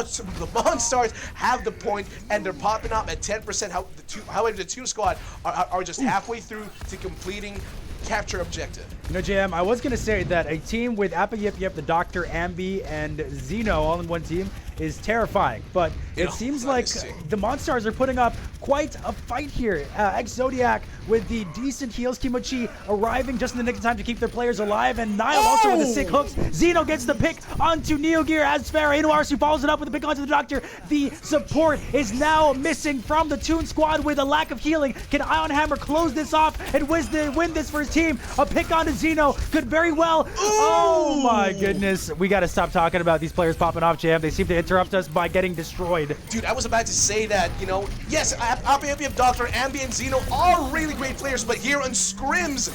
the Monstars have the point and they're popping up at 10%. However, the Toon Squad are just halfway through to completing capture objective. You know, JM, I was going to say that a team with Appa Yip Yip, the Doctor, Ambi, and Zeno all in one team is terrifying. But it seems like the Monstars are putting up quite a fight here. X-Zodiac with the decent heals. Kimochi arriving just in the nick of time to keep their players alive. And Nile also with the sick hooks. Zeno gets the pick onto Neo Gear as Pharah. Inuarasu follows it up with the pick onto the Doctor. The support is now missing from the Toon Squad with a lack of healing. Can Iron Hammer close this off and win this for his team? A pick onto Zeno could very well. Ooh. Oh my goodness. We got to stop talking about these players popping off, Jam. They seem to interrupt us by getting destroyed. Dude, I was about to say that, you know, yes, Appa Doctor, Ambi, and Zeno are really great players, but here on Scrims,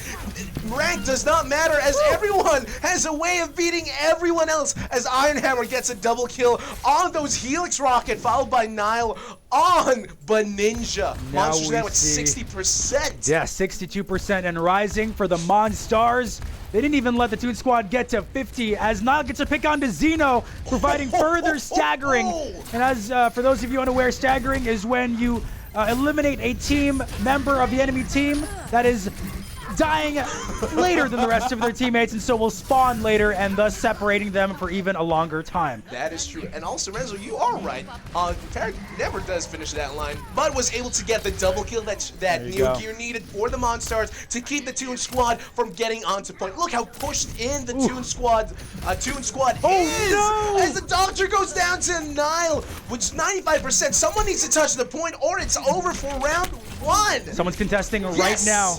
rank does not matter as everyone has a way of beating everyone else as Iron Hammer gets a double kill on those Helix Rocket, followed by Nile on Baninja. Monsters now at 60%. Yeah, 62% and rising for the Monstars. They didn't even let the Toon Squad get to 50 as Nile gets a pick onto Zeno, providing further staggering. And as for those of you unaware, staggering is when you eliminate a team member of the enemy team that is dying later than the rest of their teammates, and so will spawn later, and thus separating them for even a longer time. That is true. And also, Renzo, you are right. Tarek never does finish that line, but was able to get the double kill that Neo Gear needed for the Monstars to keep the Toon Squad from getting onto point. Look how pushed in the Toon Squad is! No! As the Doctor goes down to Nile, which is 95%. Someone needs to touch the point, or it's over for round one. Someone's contesting right now.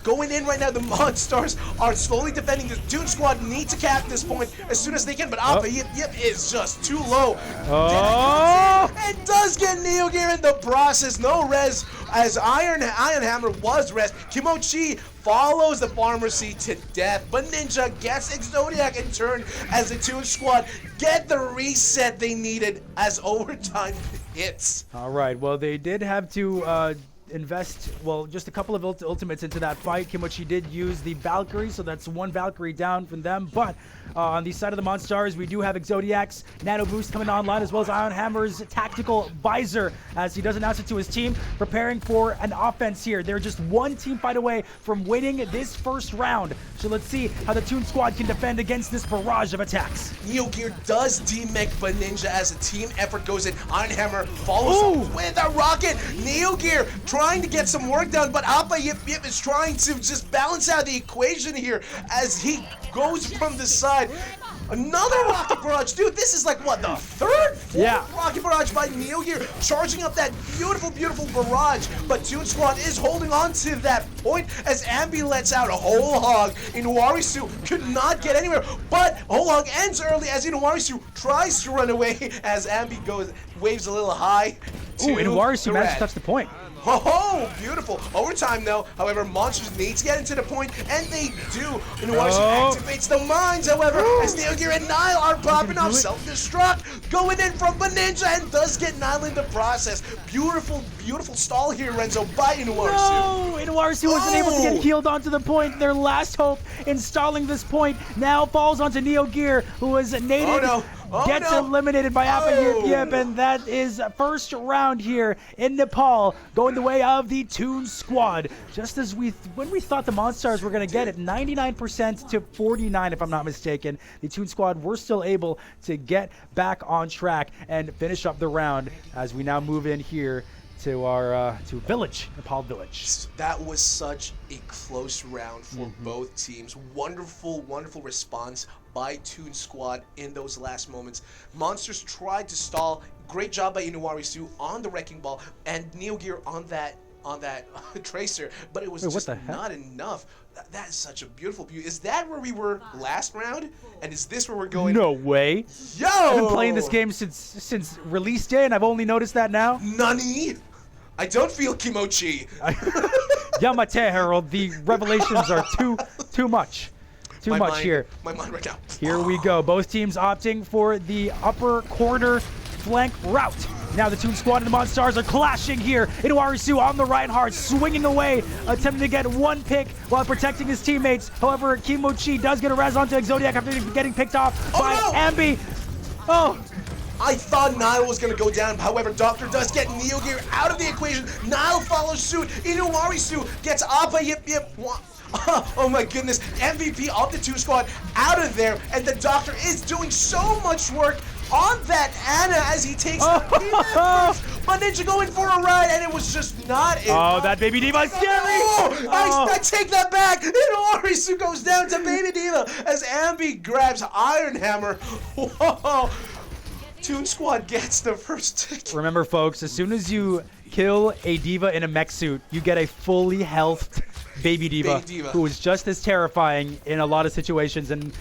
Going in right now, the Monstars are slowly defending. The Toon Squad need to cap this point as soon as they can, but Appa Yip is just too low. And does get Neo Gear in the process. No res as Iron Hammer was res. Kimochi follows the Pharmacy to death, but Ninja gets X-Zodiac in turn as the Toon Squad get the reset they needed as overtime hits. All right, well, they did have to invest, well, just a couple of ultimates into that fight. Kimochi did use the Valkyrie, so that's one Valkyrie down from them, but On the side of the Monstars, we do have Exodiac's Nano Boost coming online, as well as Iron Hammer's Tactical Visor, as he does announce it to his team, preparing for an offense here. They're just one team fight away from winning this first round. So let's see how the Toon Squad can defend against this barrage of attacks. Neo Gear does demech Ninja as a team effort goes in. Iron Hammer follows up with a rocket. Neo Gear trying to get some work done, but Appa Yip Yip is trying to just balance out the equation here as he goes from the side. Another rocket barrage. Dude, this is like, what, the third? Fourth rocket barrage by Neo Gear, charging up that beautiful, beautiful barrage. But Toon Squad is holding on to that point as Ambi lets out a whole hog. Inuarisu could not get anywhere, but whole hog ends early as Inuarisu tries to run away as Ambi waves a little high. Ooh, Inuarisu managed to touch the point. Oh, beautiful. Overtime, though. However, Monsters need to get into the point, and they do. Inuarisu activates the mines, however, as Neo Gear and Nile are popping off. Self-destruct, going in from Ninja, and does get Nile in the process. Beautiful, beautiful stall here, Renzo, by Inuarisu. No! Inuarisu wasn't able to get healed onto the point. Their last hope in stalling this point now falls onto Neo Gear, who was native. Gets eliminated by Appa Yip Yip, and that is first round here in Nepal, going the way of the Toon Squad. Just as when we thought the Monstars were going to get it, 99% to 49, if I'm not mistaken, the Toon Squad were still able to get back on track and finish up the round as we now move in here to our Village, Nepal Village. That was such a close round for both teams. Wonderful, wonderful response by Toon Squad in those last moments. Monsters tried to stall. Great job by Inuarisu on the Wrecking Ball and Neo Gear on that Tracer, but it was just not enough. That is such a beautiful view. Is that where we were last round? And is this where we're going? No way. Yo! I've been playing this game since release day, and I've only noticed that now. Nani? I don't feel kimochi. Yamate, Harold, the revelations are too much. Too much here. My mind right now. Here we go. Both teams opting for the upper corner flank route. Now the Toon Squad and the Monstars are clashing here. Inuarisu on the Reinhardt, swinging away, attempting to get one pick while protecting his teammates. However, Kimochi does get a res onto Exodiac after getting picked off by Ambi. Oh! I thought Nile was going to go down. However, Doctor does get Neo Gear out of the equation. Nile follows suit. Inuarisu gets Appa Yip Yip. Oh my goodness. MVP of the Toon Squad out of there. And the Doctor is doing so much work on that Ana as he takes but Ninja going for a ride, and it was just not enough. Oh, that Baby Diva is scary! I take that back! Inuarisu goes down to Baby Diva as Ambi grabs Iron Hammer. Whoa! Toon Squad gets the first ticket. Remember, folks, as soon as you kill a diva in a mech suit, you get a fully healthed Baby Diva, who is just as terrifying in a lot of situations. And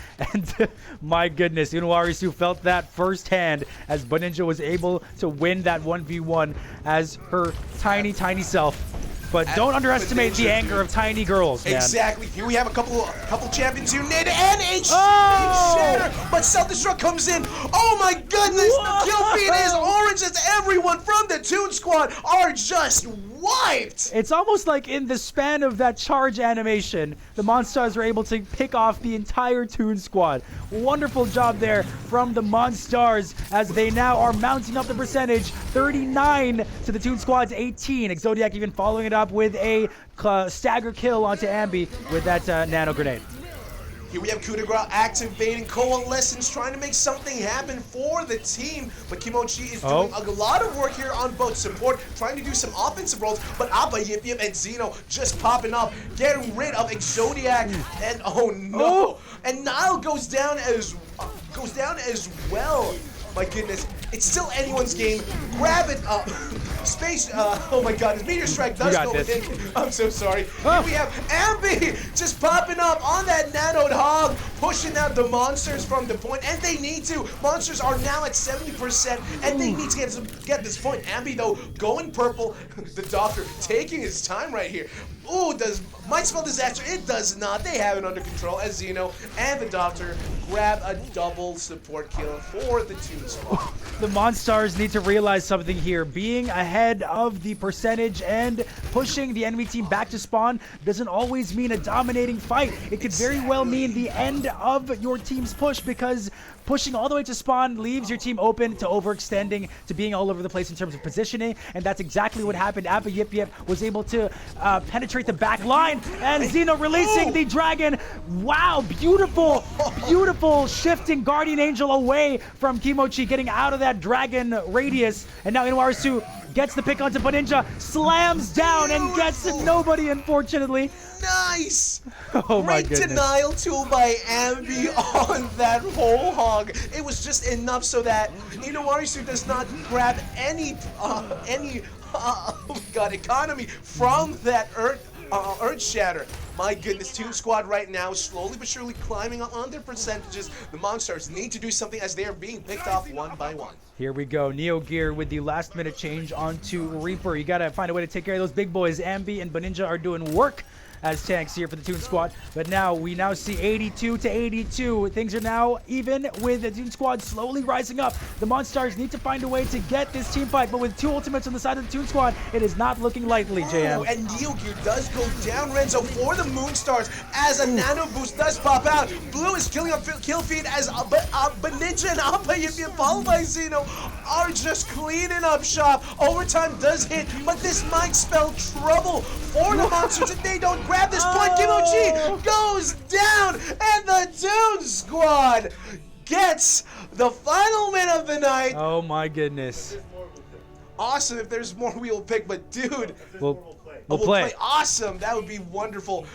my goodness, Inuarisu felt that firsthand as Ninja was able to win that 1v1 as her tiny, tiny self. But don't underestimate the anger of tiny girls, man. Exactly. Here we have a couple champions here, Nid and H. Shatter, but Self-Destruct comes in. Oh my goodness, the kill feed is orange as everyone from the Toon Squad are just wiped. It's almost like in the span of that charge animation, the Monstars were able to pick off the entire Toon Squad. Wonderful job there from the Monstars as they now are mounting up the percentage, 39 to the Toon Squad's 18. Exodiac even following it up with a stagger kill onto Ambi with that nano grenade. Here we have Coup de Grace activating Coalescence, trying to make something happen for the team. But Kimochi is doing a lot of work here on both support, trying to do some offensive roles. But Appa Yip Yip and Zeno just popping up, getting rid of Exodiac. And oh no! And Nile goes down as well. My goodness, it's still anyone's game. Grab it up. Space, oh my god, his Meteor Strike does go in. I'm so sorry. Here we have Ambi just popping up on that nanoed hog, pushing out the Monsters from the point, and they need to. Monsters are now at 70%, and they need to get this point. Ambi, though, going purple. The Doctor taking his time right here. Ooh, might spell disaster. It does not. They have it under control as Zeno and the Doctor grab a double support kill for the Toon Squad. The Monstars need to realize something here. Being ahead of the percentage and pushing the enemy team back to spawn doesn't always mean a dominating fight. It could very well mean the end of your team's push, because pushing all the way to spawn leaves your team open to overextending, to being all over the place in terms of positioning, and that's exactly what happened. Appa Yip Yip was able to penetrate the back line, and Xeno releasing the dragon. Wow, beautiful, beautiful shifting Guardian Angel away from Kimochi, getting out of that dragon radius, and now Inuarasu gets the pick onto Ninja, slams down and gets nobody, unfortunately. Nice! Oh my Great goodness. denial tool by Ambi on that whole hog. It was just enough so that Inuarasu does not grab any economy from that Earth Shatter. My goodness, Toon Squad right now slowly but surely climbing up on their percentages. The Monstars need to do something as they are being picked off one by one. Here we go. Neo Gear with the last minute change onto Reaper. You gotta find a way to take care of those big boys. Ambi and Ninja are doing work as tanks here for the Toon Squad. But now we now see 82 to 82. Things are now even with the Toon Squad slowly rising up. The Monstars need to find a way to get this team fight, but with two ultimates on the side of the Toon Squad, it is not looking likely, JM. Oh, and Neo Gear does go down, Renzo, for the Moonstars as a nano boost does pop out. Blue is killing a kill feed as Ninja and Appa Yip Yip followed by Xeno are just cleaning up shop. Overtime does hit, but this might spell trouble for the Monsters if they don't grab this point. Kimochi goes down, and the Toon Squad gets the final win of the night. Oh my goodness. Awesome. If there's more, we will pick. But dude, We'll play. Awesome. That would be wonderful.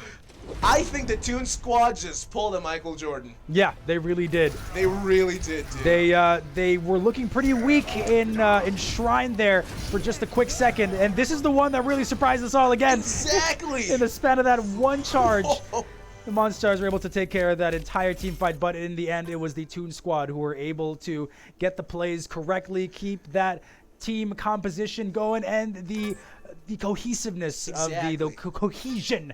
I think the Toon Squad just pulled a Michael Jordan. Yeah, they really did. They really did, dude. They were looking pretty weak in Shrine there for just a quick second, and this is the one that really surprised us all again. Exactly. In the span of that one charge. The Monstars were able to take care of that entire team fight, but in the end, it was the Toon Squad who were able to get the plays correctly, keep that team composition going, and the cohesiveness of the cohesion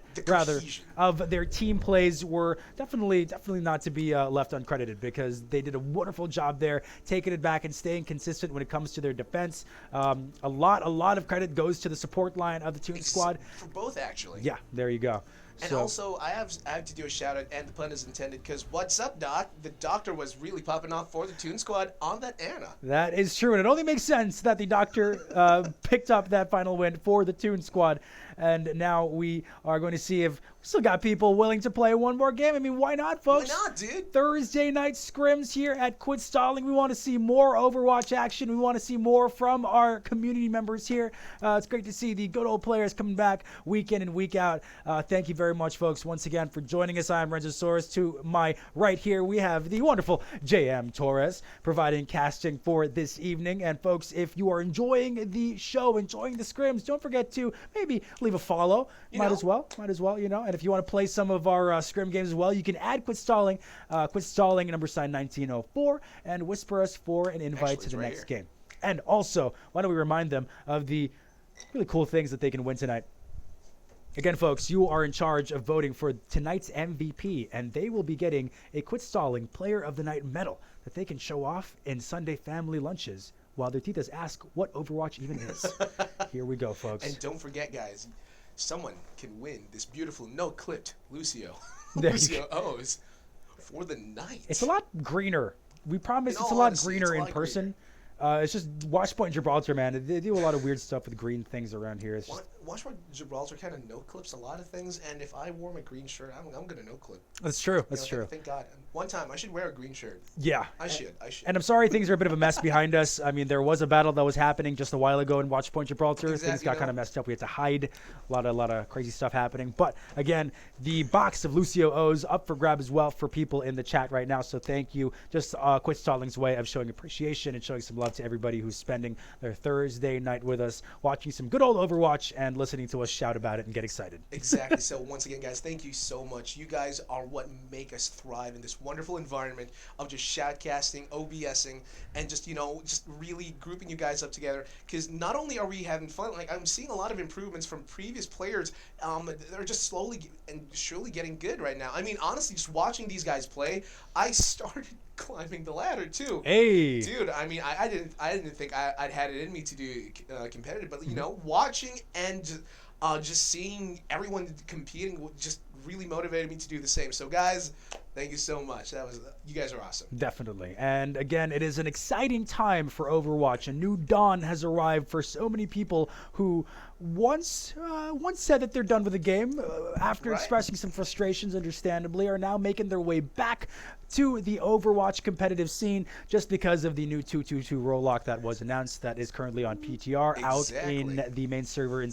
of their team plays were definitely not to be left uncredited, because they did a wonderful job there, taking it back and staying consistent when it comes to their defense. A lot of credit goes to the support line of the Toon Squad. For both, actually. Yeah, there you go. And also, I have to do a shout out, and the pun is intended, because what's up, Doc? The Doctor was really popping off for the Toon Squad on that Ana. That is true, and it only makes sense that the Doctor picked up that final win for the Toon Squad. And now we are going to see if we still got people willing to play one more game. I mean, why not, folks? Why not, dude? Thursday night scrims here at Quit Stalling. We want to see more Overwatch action. We want to see more from our community members here. It's great to see the good old players coming back week in and week out. Thank you very much, folks, once again for joining us. I'm Renzosaurus. To my right here, we have the wonderful JM Torres providing casting for this evening. And folks, if you are enjoying the show, enjoying the scrims, don't forget to maybe leave a follow. Might as well, you know. And if you want to play some of our scrim games as well, you can add Quit Stalling number sign 1904, and whisper us for an invite to the next game. And also, why don't we remind them of the really cool things that they can win tonight. Again, folks, you are in charge of voting for tonight's MVP, and they will be getting a Quit Stalling Player of the Night medal that they can show off in Sunday family lunches while their titas ask what Overwatch even is. Here we go, folks. And don't forget, guys, someone can win this beautiful no-clipped Lucio O's for the night. It's a lot greener. We promise it's a lot greener in person. It's just Watchpoint Gibraltar, man. They do a lot of weird stuff with green things around here. It's just... Watchpoint Gibraltar kind of no-clips a lot of things, and if I wore my green shirt, I'm going to no-clip. That's true. That's true. Thank God. One time, I should wear a green shirt. Yeah. I should. And I'm sorry things are a bit of a mess behind us. I mean, there was a battle that was happening just a while ago in Watchpoint Gibraltar. Things got kind of messed up. We had to hide. A lot of crazy stuff happening. But again, the box of Lucio O's up for grab as well for people in the chat right now. So thank you. Just Quit Stalling's way of showing appreciation and showing some love to everybody who's spending their Thursday night with us, watching some good old Overwatch and listening to us shout about it and get excited. Exactly. So once again, guys, thank you so much. You guys are what make us thrive in this wonderful environment of just shoutcasting, OBSing, and just, you know, just really grouping you guys up together. Because not only are we having fun, like I'm seeing a lot of improvements from previous players. They're just slowly and surely getting good right now. I mean, honestly, just watching these guys play, I started climbing the ladder too. Hey. Dude, I mean, I didn't think I'd had it in me to do competitive, but you know, watching and just seeing everyone competing just really motivated me to do the same. So guys, thank you so much. You guys are awesome. Definitely. And again, it is an exciting time for Overwatch. A new dawn has arrived for so many people who once said that they're done with the game after Right. expressing some frustrations, understandably, are now making their way back to the Overwatch competitive scene just because of the new 222 role lock that was announced that is currently on PTR out in the main server in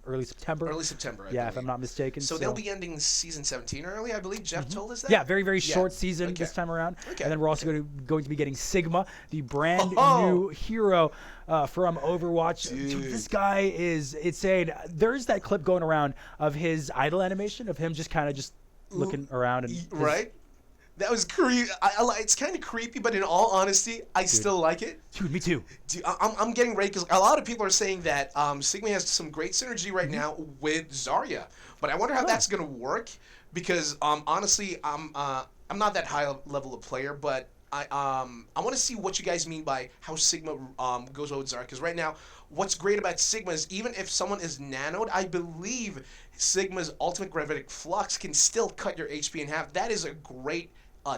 early September. Early September, I yeah, believe. if I'm not mistaken. So they'll be ending season 17 early, I believe. Jeff told us that. Yeah, very, very short season this time around. Okay. And then we're also going to be getting Sigma, the brand new hero from Overwatch. Dude, this guy is insane. There's that clip going around of his idle animation of him just kind of just looking around. And right? That was creepy. It's kind of creepy, but in all honesty, I still like it. Dude, me too. Dude, I'm getting ready because a lot of people are saying that Sigma has some great synergy right now with Zarya, but I wonder how that's gonna work because honestly, I'm not that high level of player, but I want to see what you guys mean by how Sigma goes with Zarya because right now, what's great about Sigma is even if someone is nanoed, I believe Sigma's ultimate gravitic flux can still cut your HP in half. That is a great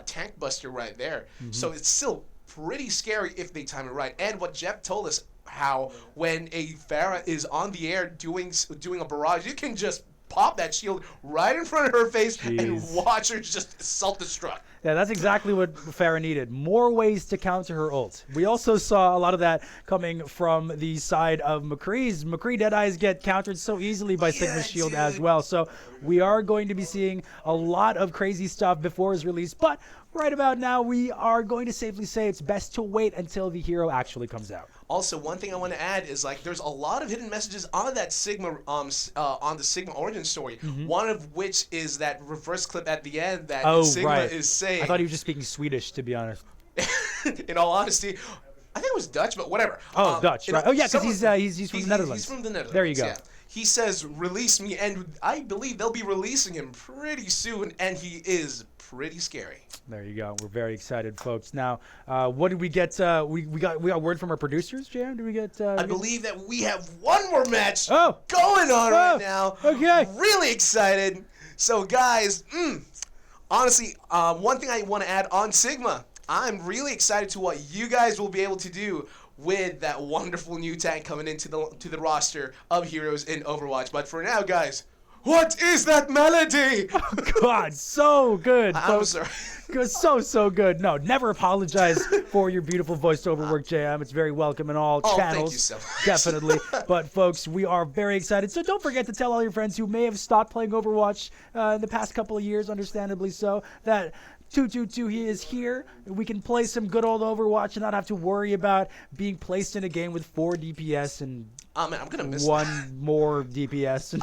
tank buster right there. So it's still pretty scary if they time it right. And what Jeff told us, how when a Pharah is on the air doing a barrage, you can just pop that shield right in front of her face and watch her just self-destruct. Yeah, that's exactly what Pharah needed. More ways to counter her ult. We also saw a lot of that coming from the side of McCree's. McCree Deadeyes get countered so easily by Sigma's shield as well. So we are going to be seeing a lot of crazy stuff before his release. But right about now, we are going to safely say it's best to wait until the hero actually comes out. Also, one thing I want to add is like there's a lot of hidden messages on that Sigma on the Sigma origin story. One of which is that reverse clip at the end that Sigma is saying. I thought he was just speaking Swedish, to be honest. In all honesty, I think it was Dutch, but whatever. Oh, Dutch, right? Oh yeah, because he's from the Netherlands. He's from the Netherlands. There you go. Yeah. He says, "Release me," and I believe they'll be releasing him pretty soon, and he is pretty scary. There you go. We're very excited, folks. Now, what did we get? We got word from our producers, Jam. Did we get? I believe that we have one more match going on right now. Okay. Really excited. So, guys, honestly, one thing I want to add on Sigma, I'm really excited to what you guys will be able to do with that wonderful new tank coming into the roster of heroes in Overwatch. But for now, guys, what is that melody? Oh, God, so good. I'm sorry. So good. No, never apologize for your beautiful voiceover work, JM. It's very welcome in all channels. Thank you so much. Definitely. But, folks, we are very excited. So don't forget to tell all your friends who may have stopped playing Overwatch in the past couple of years, understandably so, that 222 he is here. We can play some good old Overwatch and not have to worry about being placed in a game with 4 DPS and man, I'm gonna miss one more DPS.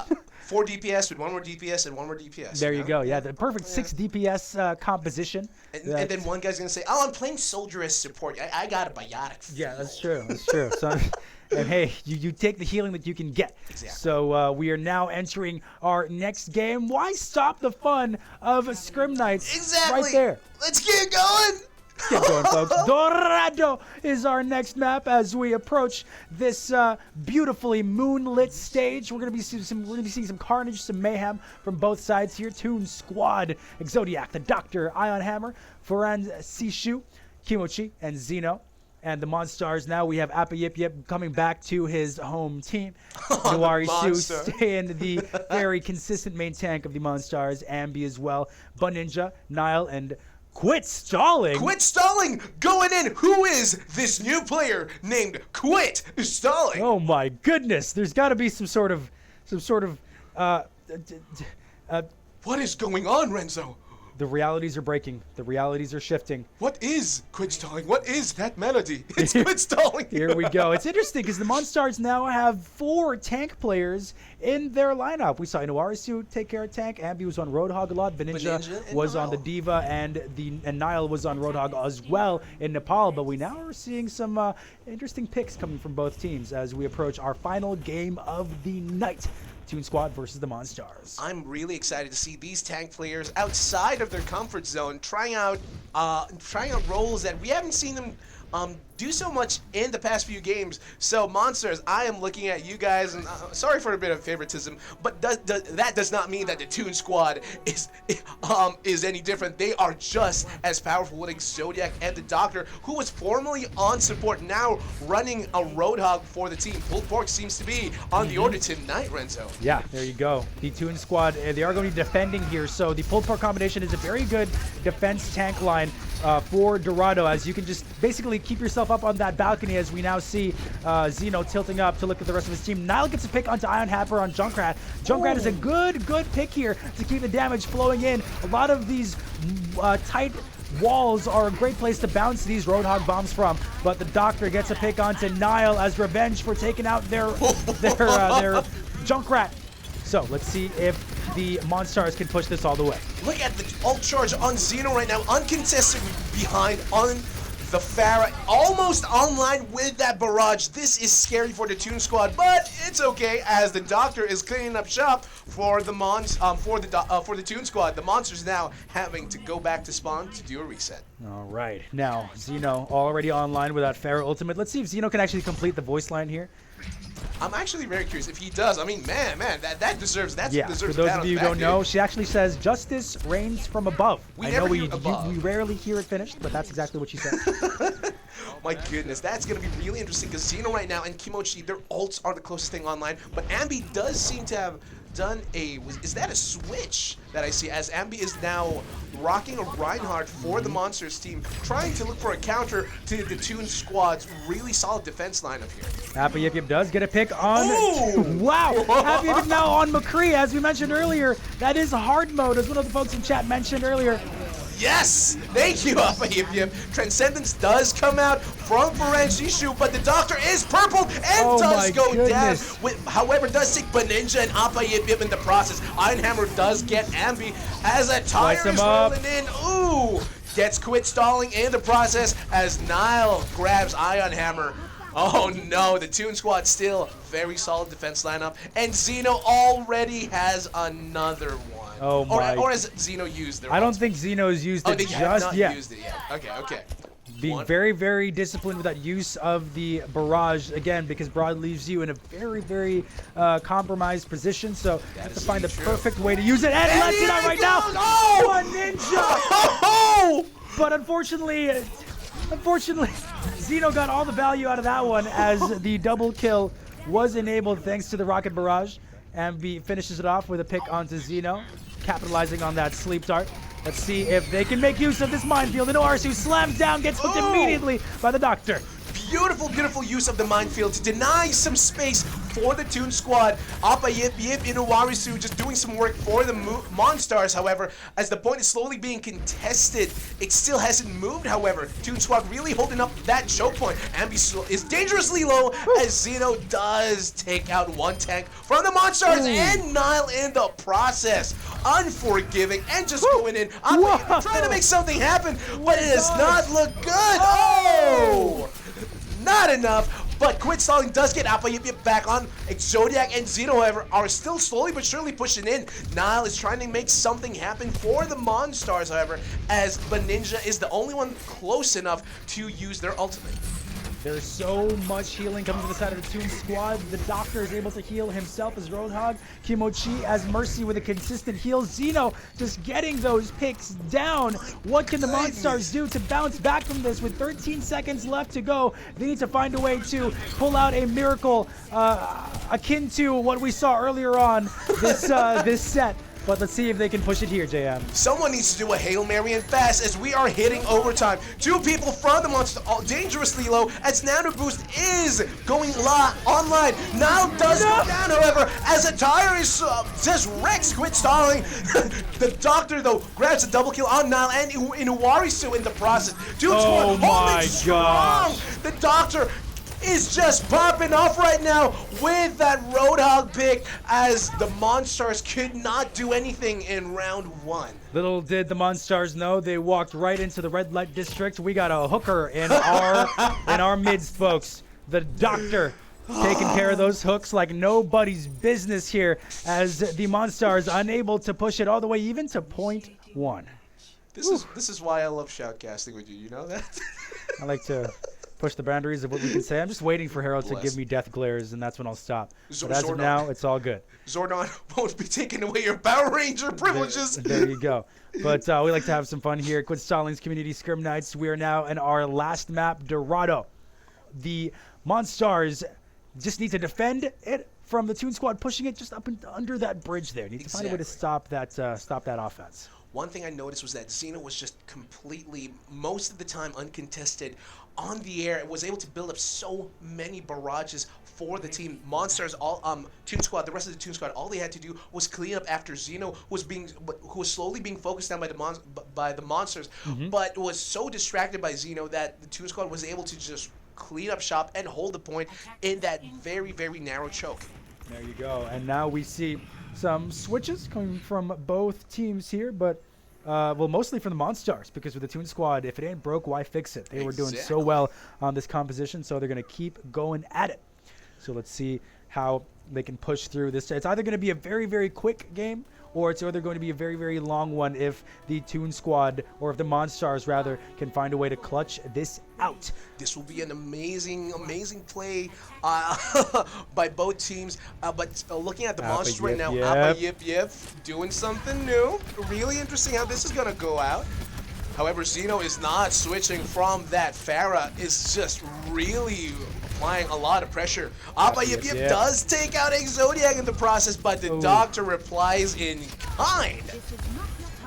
4 DPS with 1 more DPS and 1 more DPS. There you go. Yeah, the perfect 6 DPS composition. And then one guy's gonna say, "Oh, I'm playing soldier as support. I got a biotic." Yeah, that's true. That's true. So, and hey, you take the healing that you can get. Exactly. So we are now entering our next game. Why stop the fun of Scrim Nights? Exactly. Right there. Let's get going. Get going, folks. Dorado is our next map as we approach this beautifully moonlit stage. We're gonna be seeing some carnage, some mayhem from both sides here. Toon Squad, Exodiac, the Doctor, Ion Hammer, Foran Sishu, Kimochi, and Zeno. And the Monstars, now we have Appa Yip Yip coming back to his home team. Nuari Su staying the very consistent main tank of the Monstars. Ambi as well. Bun Ninja, Nile, and Quit Stalling. Quit Stalling going in. Who is this new player named Quit Stalling? Oh my goodness! There's got to be some sort of what is going on, Renzo? The realities are breaking. The realities are shifting. What is Quit Stalling? What is that melody? It's Quit Stalling. Here we go. It's interesting because the Monstars now have 4 tank players in their lineup. We saw Inuarisu take care of tank. Ambi was on Roadhog a lot. Beninja was on the Diva, and Nile was on Roadhog as well in Nepal. But we now are seeing some interesting picks coming from both teams as we approach our final game of the night. Toon Squad versus the Monstars. I'm really excited to see these tank players outside of their comfort zone, trying out roles that we haven't seen them do so much in the past few games. So, Monsters, I am looking at you guys, and sorry for a bit of favoritism, but that does not mean that the Toon Squad is any different. They are just as powerful with Zodiac and the Doctor, who was formerly on support, now running a Roadhog for the team. Pulled Pork seems to be on the order tonight, Renzo. Yeah, there you go. The Toon Squad, they are going to be defending here, so the Pulled Pork combination is a very good defense tank line for Dorado, as you can just basically keep yourself up on that balcony, as we now see Zeno tilting up to look at the rest of his team. Nile gets a pick onto Iron Hammer on Junkrat. Junkrat is a good pick here to keep the damage flowing in. A lot of these tight walls are a great place to bounce these Roadhog bombs from, but the Doctor gets a pick onto Nile as revenge for taking out their Junkrat. So let's see if the Monstars can push this all the way. Look at the ult charge on Zeno right now, uncontested behind on the Pharah, almost online with that barrage. This is scary for the Toon Squad, but it's okay as the Doctor is cleaning up shop for the for the Toon Squad. The Monsters now having to go back to spawn to do a reset. All right, now Zeno already online with that Pharah ultimate. Let's see if Zeno can actually complete the voice line here. I'm actually very curious if he does. I mean, man, that deserves that. Yeah, deserves for those a pat of on you the who back, don't know, dude. she actually says, "Justice reigns from above." We I never know hear above. we rarely hear it finished, but that's exactly what she said. My goodness, that's going to be really interesting because Zeno right now and Kimochi, their ults are the closest thing online, but Ambi does seem to have done is that a switch that I see, as Ambi is now rocking a Reinhardt for the Monsters team, trying to look for a counter to the Toon Squad's really solid defense lineup here. Happy Yip Yip does get a pick on. Ooh! Wow! Happy Yip Yip now on McCree, as we mentioned earlier. That is hard mode, as one of the folks in chat mentioned earlier. Yes! Thank you, Alpha Yip Yip. Transcendence does come out from Ferenc Shishu, but the Doctor is purple and does go down. However, does take Baninja and Alpha Yip Yip in the process. Iron Hammer does get Ambi as a tire is rolling in. Ooh! Gets quit stalling in the process as Nile grabs Iron Hammer. Oh no, the Toon Squad still very solid defense lineup, and Zeno already has another one. Oh my! Or has Zeno used their? I don't think Zeno's used it they just have not yet. used it yet. Okay. Being very, very disciplined with that use of the barrage, again, because Broad leaves you in a very, very compromised position, so you have to find the perfect way to use it, and lets it out right now! Oh! One ninja! Oh! But unfortunately, Zeno got all the value out of that one, as the double kill was enabled thanks to the rocket barrage. Ambi finishes it off with a pick onto Zeno, capitalizing on that sleep dart. Let's see if they can make use of this minefield. And Arsu slams down, gets hooked immediately by the Doctor. Beautiful, beautiful use of the minefield to deny some space for the Toon Squad. Appa Yip Yip Inuwarisu just doing some work for the Monstars, however, as the point is slowly being contested. It still hasn't moved, however. Toon Squad really holding up that choke point. Ambi is dangerously low as Zeno does take out one tank from the Monstars and Nile in the process. Unforgiving and just going in. Appa trying to make something happen, but it does not look good. Oh! Not enough, but quit stalling does get Appa Yip Yip back on. Zodiac and Zeno, however, are still slowly but surely pushing in. Nile is trying to make something happen for the Monstars, however, as Baninja is the only one close enough to use their ultimate. There's so much healing coming to the side of the Toon Squad. The Doctor is able to heal himself as Roadhog. Kimochi as Mercy with a consistent heal. Zeno just getting those picks down. What can the Monstars do to bounce back from this? With 13 seconds left to go, they need to find a way to pull out a miracle akin to what we saw earlier on this set. But let's see if they can push it here, JM. Someone needs to do a Hail Mary and fast as we are hitting overtime. Two people from the Monster dangerously low as Nano Boost is going online. Now does go down, however, as a tire is just Rex quit stalling. The Doctor, though, grabs a double kill on Nile and Inuwarisu in the process. Toon Squad holding strong. The Doctor is just popping off right now with that Roadhog pick as the Monstars could not do anything in round one. Little did the Monstars know, they walked right into the red light district. We got a hooker in our midst, folks. The Doctor taking care of those hooks like nobody's business here, as the Monstars unable to push it all the way even to point 1. This is why I love shoutcasting with you. You know that? I like to push the boundaries of what we can say. I'm just waiting for Harold to Bless. give me death glares, and that's when I'll stop. But as of Zordon. now, it's all good. Zordon won't be taking away your Power Ranger privileges. There you go. But we like to have some fun here. Quit Stallings Community Scrim Nights. We are now in our last map, Dorado. The Monstars just need to defend it from the Toon Squad, pushing it just up and under that bridge there. Need to find a way to stop that offense. One thing I noticed was that Xeno was just completely, most of the time, uncontested on the air. It was able to build up so many barrages for the team. Monstars, Toon Squad, the rest of the Toon Squad, all they had to do was clean up after Xeno who was slowly being focused down by the Monsters, but was so distracted by Xeno that the Toon Squad was able to just clean up shop and hold the point in that very, very narrow choke. There you go. And now we see some switches coming from both teams here, but well, mostly from the Monstars, because with the Toon Squad, if it ain't broke, why fix it? They were doing so well on this composition, so they're going to keep going at it. So let's see how they can push through this. It's either going to be a very, very quick game, or it's either going to be a very, very long one if the Toon Squad, or if the Monstars, rather, can find a way to clutch this out. This will be an amazing, amazing play by both teams. But looking at the Monsters right now, Appa Yip Yip doing something new. Really interesting how this is going to go out. However, Xeno is not switching from that. Farah is just really applying a lot of pressure. Appa Yip Yip does take out Exodiac in the process, but the Doctor replies in kind.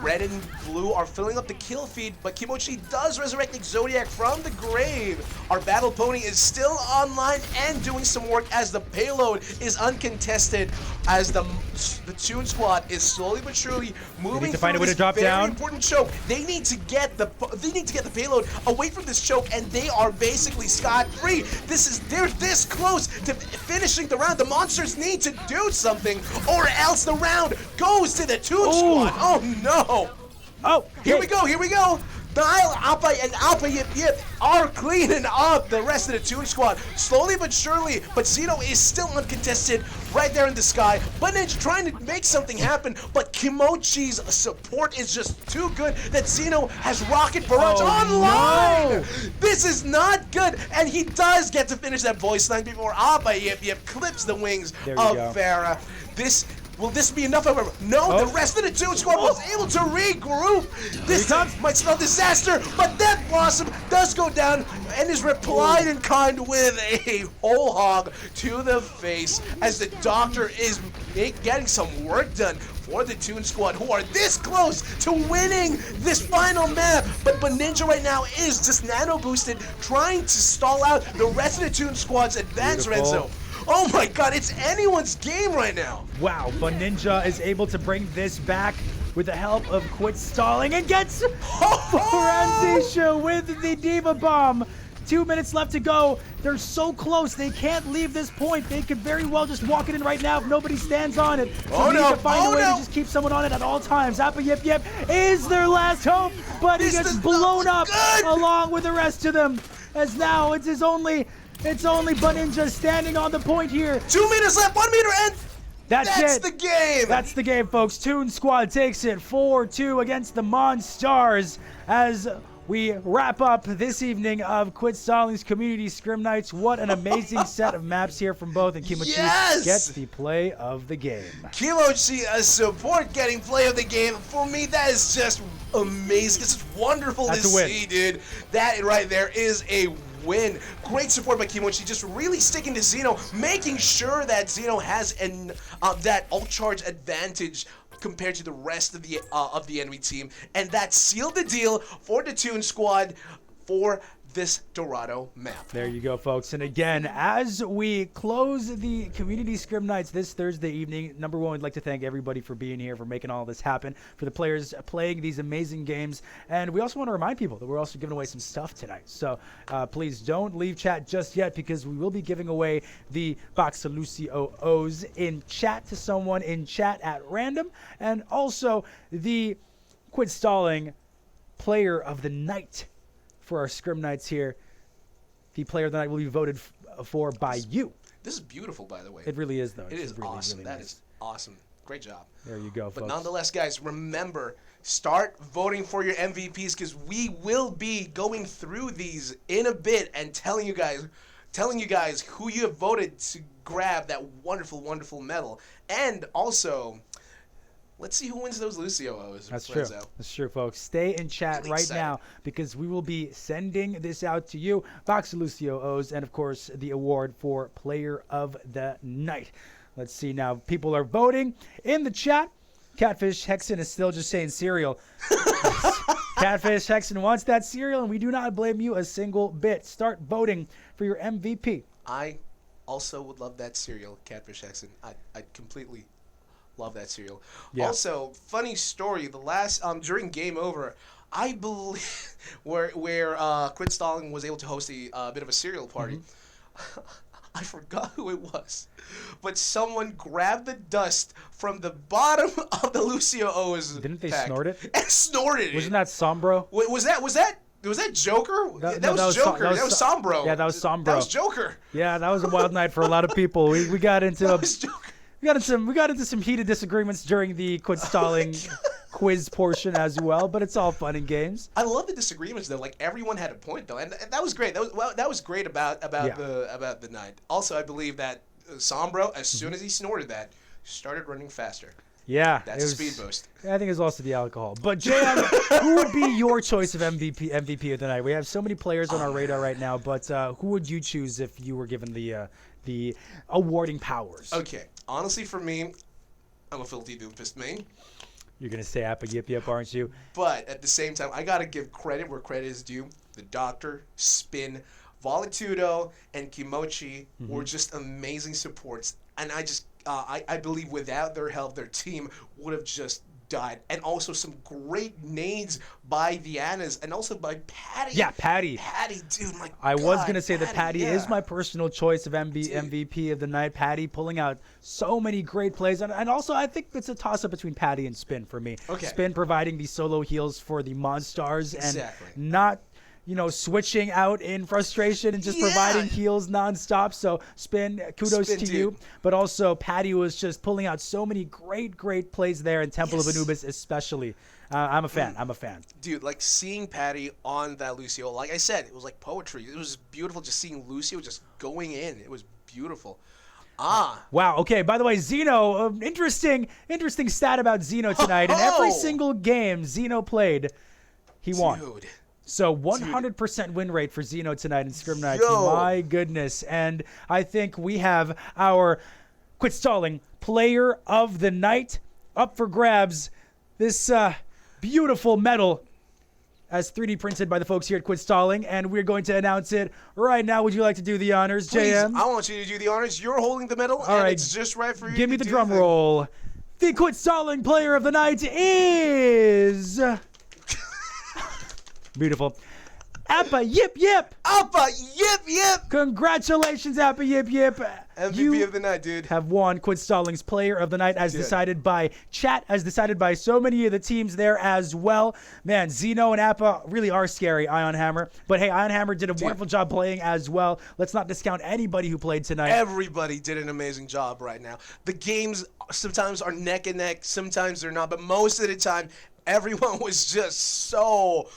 Red and blue are filling up the kill feed, but Kimochi does resurrect Exodiac from the grave. Our battle pony is still online and doing some work as the payload is uncontested, as the Toon Squad is slowly but surely moving to find a way through to drop this very down. important choke. They need to get the payload away from this choke, and they are basically scot-free. They're this close to finishing the round. The Monsters need to do something, or else the round goes to the Toon Squad. Oh no! Oh, here we go. Dial Appa and Appa Yip Yip are cleaning up the rest of the Toon Squad slowly but surely, but Xeno is still uncontested right there in the sky. Ninja trying to make something happen, but Kimochi's support is just too good that Xeno has Rocket Barrage online. No. This is not good, and he does get to finish that voice line before Appa Yip Yip clips the wings of Farah. Will this be enough, however? No, the rest of the Toon Squad was able to regroup. This might spell disaster, but Death Blossom does go down and is replied in kind with a whole hog to the face, as the Doctor is getting some work done for the Toon Squad, who are this close to winning this final map. But Ninja right now is just nano boosted, trying to stall out the rest of the Toon Squad's advance red zone. Oh my god, it's anyone's game right now. Wow, but Ninja is able to bring this back with the help of Quit Stalling and gets Franzisha with the Diva Bomb. 2 minutes left to go. They're so close. They can't leave this point. They could very well just walk it in right now if nobody stands on it. So they need to find a way to just keep someone on it at all times. Appa Yip Yip is their last hope, but he gets blown up along with the rest of them. As now it's only Ninja standing on the point here. 2 minutes left, 1 meter, and that's the game. That's the game, folks. Toon Squad takes it 4-2 against the Monstars as we wrap up this evening of Quit Stallings Community Scrim Nights. What an amazing set of maps here from both, and Kimochi gets the play of the game. Kimochi, a support getting play of the game. For me, that is just amazing. It's just wonderful to see, dude. That right there is a win. Great support by Kimochi, just really sticking to Xeno, making sure that Xeno has that ult charge advantage compared to the rest of the enemy team, and that sealed the deal for the Toon Squad for this Dorado map. There you go, folks. And again, as we close the Community Scrim Nights this Thursday evening, number one, we'd like to thank everybody for being here, for making all this happen, for the players playing these amazing games. And we also want to remind people that we're also giving away some stuff tonight. So please don't leave chat just yet, because we will be giving away the box of Lucy OOs in chat to someone in chat at random. And also the Quit Stalling Player of the Night for our Scrim Nights here. The Player of the Night will be voted for by you. This is beautiful, by the way. It really is, though. It is really, awesome. Really That nice. is awesome. Great job. There you go, But folks. nonetheless, guys, remember, start voting for your MVPs because we will be going through these in a bit and telling you guys who you have voted to grab that wonderful, wonderful medal. And also, let's see who wins those Lucio O's. That's true. That's true, folks. Stay in chat Really right excited. now because we will be sending this out to you. Box of Lucio O's and, of course, the award for Player of the Night. Let's see now. People are voting in the chat. Catfish Hexen is still just saying cereal. Catfish Hexen wants that cereal, and we do not blame you a single bit. Start voting for your MVP. I also would love that cereal, Catfish Hexen. I completely love that cereal. Yeah. Also, funny story. The last during Game Over, I believe where Quit Stalling was able to host a bit of a cereal party. I forgot who it was, but someone grabbed the dust from the bottom of the Lucio O's. Didn't they pack snort it? And snorted it. Wasn't that Sombro? Wait, was that Joker? That was Joker. That was Sombro. Yeah, that was Sombro. That was Joker. Yeah, that was a wild night for a lot of people. We got into That was Joker. we got into some heated disagreements during the Quit Stalling quiz portion as well, but it's all fun and games. I love the disagreements though. Like everyone had a point though, and that was great. That was great about the night. Also, I believe that Sombro, as soon as he snorted that, started running faster. Yeah, That's a speed boost. I think it was also the alcohol. But JM, who would be your choice of MVP of the night? We have so many players on our radar right now, but who would you choose if you were given the awarding powers? Okay, honestly, for me, I'm a filthy doofus main. You're gonna say Appa Yip Yip, aren't you? But at the same time, I gotta give credit where credit is due. The Doctor, Spin, Volitudo, and Kimochi were just amazing supports, and I believe without their help, their team would have just died. And also some great nades by the Annas and also by Patty. Yeah, Patty. Patty, dude, my I God, was going to say that Patty yeah. is my personal choice of MVP of the night. Patty pulling out so many great plays. And also, I think it's a toss-up between Patty and Spin for me. Okay. Spin providing the solo heals for the Monstars Exactly. and not switching out in frustration and just providing heals nonstop. So Spin, kudos Spin, to dude. you. But also, Patty was just pulling out so many great plays there in Temple of Anubis especially. I'm a fan. I'm a fan. Dude, like seeing Patty on that Lucio, like I said, it was like poetry. It was beautiful just seeing Lucio just going in. It was beautiful. Wow. Okay. By the way, Zeno, interesting stat about Zeno tonight. In every single game Zeno played, he won. Dude. So 100% win rate for Zeno tonight in Scrim Nights. Yo. My goodness. And I think we have our Quit Stalling Player of the Night up for grabs. This beautiful medal as 3D printed by the folks here at Quit Stalling, and we're going to announce it right now. Would you like to do the honors, Please, JM? I want you to do the honors. You're holding the medal, All right. it's just right for you. Give me to the do drum thing. roll. The Quit Stalling Player of the Night is... Beautiful. Appa Yip Yip. Appa Yip Yip. Congratulations, Appa Yip Yip. MVP You of the night, dude. have won Quit Stalling's Player of the Night as decided by chat, as decided by so many of the teams there as well. Man, Zeno and Appa really are scary, Ion Hammer. But hey, Ion Hammer did a wonderful job playing as well. Let's not discount anybody who played tonight. Everybody did an amazing job right now. The games sometimes are neck and neck, sometimes they're not, but most of the time, everyone was just so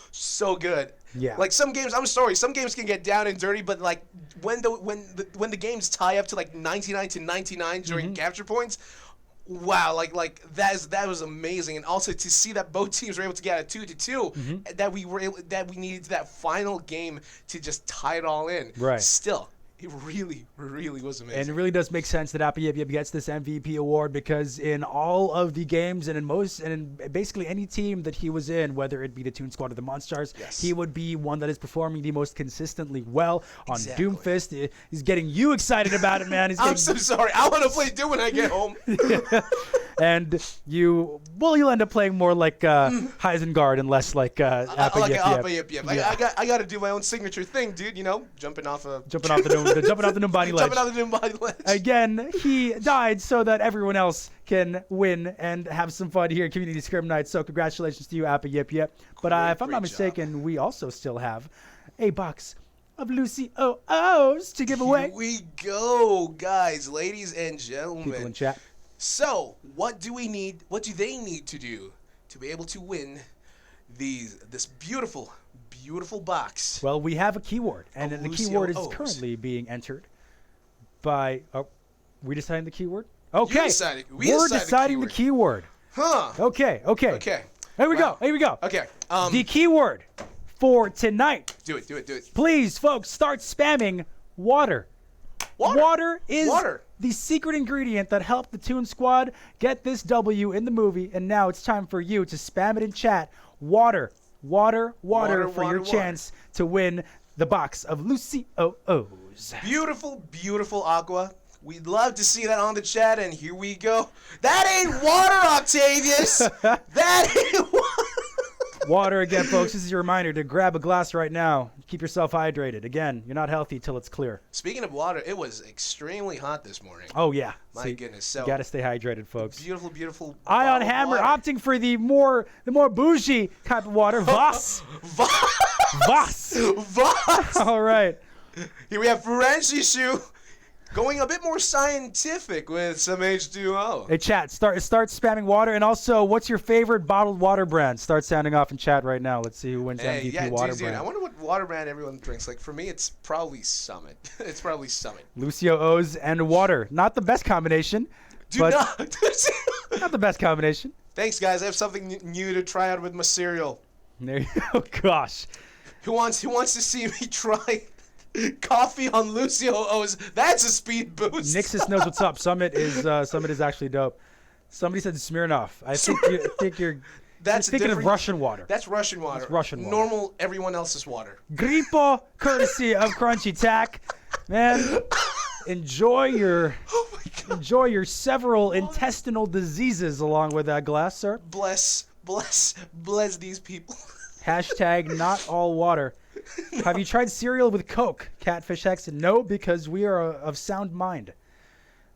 good. Yeah. Like some games, I'm sorry, some games can get down and dirty, but like when the games tie up to like 99-99 during capture points, wow, like that was amazing. And also to see that both teams were able to get a 2-2, that we needed that final game to just tie it all in. Right. Still, it really was amazing. And it really does make sense that Appa Yip Yip gets this MVP award because in all of the games and in basically any team that he was in, whether it be the Toon Squad or the Monstars, he would be one that is performing the most consistently well on Doomfist. He's getting you excited about it, man. I'm so sorry. I want to play Doom when I get home. And you'll end up playing more like Heisengard and less like Appa Yip Yip. I got to do my own signature thing, dude. Jumping off the Numbani ledge. Jumping off the Numbani ledge. Again, he died so that everyone else can win and have some fun here at Community Scrim Night. So congratulations to you, Appa Yip Yip. But if I'm not mistaken, we also still have a box of Lucy O's to give away. Here we go, guys, ladies and gentlemen. People in chat. So, what do we need? What do they need to do to be able to win this beautiful, beautiful box? Well, we have a keyword, and the keyword is O's. currently being entered by. Oh, we deciding the keyword? Okay, we're deciding the keyword. Huh? Okay. Okay. Here we go. Okay. The keyword for tonight. Do it. Please, folks, start spamming water. Water is the secret ingredient that helped the Toon Squad get this W in the movie, and now it's time for you to spam it in chat. Water for your chance to win the box of Lucy O's. Beautiful, beautiful Aqua. We'd love to see that on the chat, and here we go. That ain't water, Octavius! That ain't water! Water again, folks. This is your reminder to grab a glass right now. Keep yourself hydrated. Again, you're not healthy till it's clear. Speaking of water, it was extremely hot this morning. Oh, yeah. My goodness. So you got to stay hydrated, folks. Beautiful, beautiful. Ion Hammer opting for the more bougie type of water. Voss. Voss. All right. Here we have Francishu going a bit more scientific with some H2O. Hey, chat, start spamming water. And also, what's your favorite bottled water brand? Start sounding off in chat right now. Let's see who wins MVP water brand. I wonder what water brand everyone drinks. Like, for me, it's probably Summit. It's probably Summit. Lucio O's and water. Not the best combination. Not the best combination. Thanks, guys. I have something new to try out with my cereal. There you go. Gosh. Who wants to see me try coffee on Lucio O's? That's a speed boost. Nixus knows what's up. Summit is actually dope. Somebody said Smirnoff. I think you're thinking of Russian water. That's Russian water. That's Russian water. Normal everyone else's water. Grippo, courtesy of Crunchy Tack. Man, enjoy your several intestinal diseases along with that glass, sir. Bless these people. Hashtag not all water. Have you tried cereal with Coke? Catfish X? No, because we are of sound mind.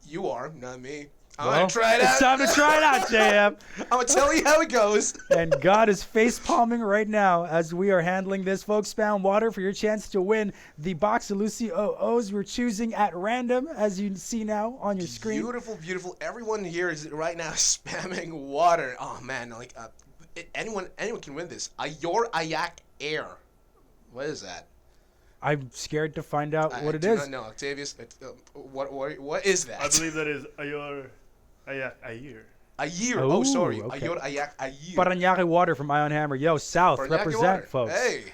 You are, not me. I'm Well, going to try it out. It's time to try it out, JM. I'm going to tell you how it goes. And God is face palming right now as we are handling this. Folks, spam water for your chance to win the box of Lucy O's. We're choosing at random, as you see now on your screen. Beautiful, beautiful. Everyone here is right now spamming water. Oh, man. Anyone can win this. Your Ayak Air. What is that? I'm scared to find out what it is. I do not know. Octavius, what is that? I believe that is Ayor Ayir. Ayir. Oh, Sorry. okay. Ayor Ayak Ayir. Paranaque water from Ion Hammer. Yo, South, Paranaque represent, water. folks. Hey.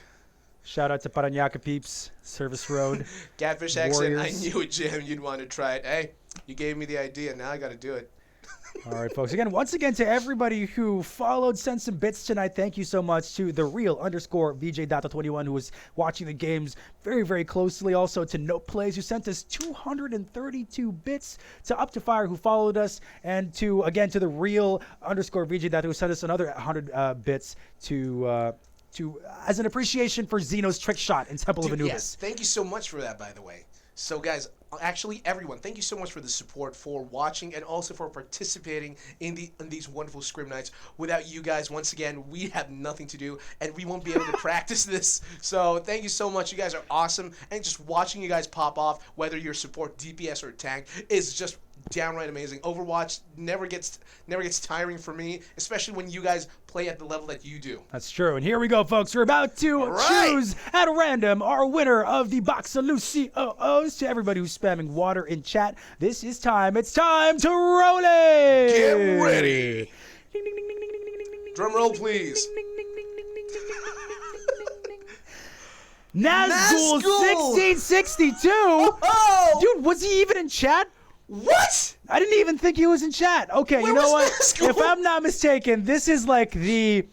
Shout out to Paranaque peeps, Service Road. Catfish accent. I Warriors. knew it, Jim. You'd want to try it. Hey, you gave me the idea. Now I got to do it. All right, folks. Again, once again, to everybody who followed, sent some bits tonight, thank you so much to the real _VJ.21 who was watching the games very, very closely. Also to Note Plays who sent us 232 bits, to Up to Fire who followed us, and to the real _VJ who sent us another 100 bits to as an appreciation for Xeno's trick shot in Temple of Anubis. Yes, thank you so much for that, by the way. So, guys, actually, everyone, thank you so much for the support, for watching, and also for participating in these wonderful Scrim nights. Without you guys, once again, we have nothing to do, and we won't be able to practice this. So, thank you so much. You guys are awesome, and just watching you guys pop off, whether you're support DPS or tank, is just downright amazing. Overwatch never gets tiring for me, especially when you guys play at the level that you do. That's true. And here we go, folks. We're about to choose at random our winner of the box of Lucy O's. To everybody who's spamming water in chat, this is time. It's time to roll it. Get ready. Drum roll, please. Nazgul 1662. Oh! Dude, was he even in chat? What? I didn't even think he was in chat. Okay, you know what? Nazgul? If I'm not mistaken, this is like the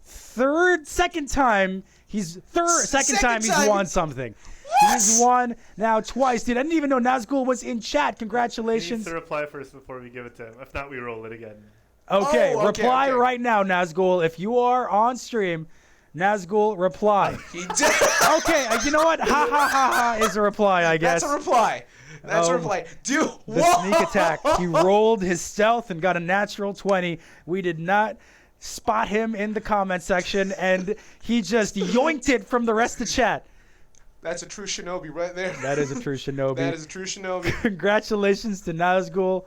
second time he's won something. What? He's won now twice. Dude, I didn't even know Nazgul was in chat. He Congratulations. needs to reply first before we give it to him. If not, we roll it again. Okay, Oh, okay, reply okay. right now, Nazgul. If you are on stream, Nazgul, reply. He did. Okay, you know what? Ha ha ha ha is a reply, I guess. That's a reply. That's a reply. Dude, The sneak attack. He rolled his stealth and got a natural 20. We did not spot him in the comment section, and he just yoinked it from the rest of the chat. That's a true shinobi right there. That is a true shinobi. That is a true shinobi. Congratulations to Nazgul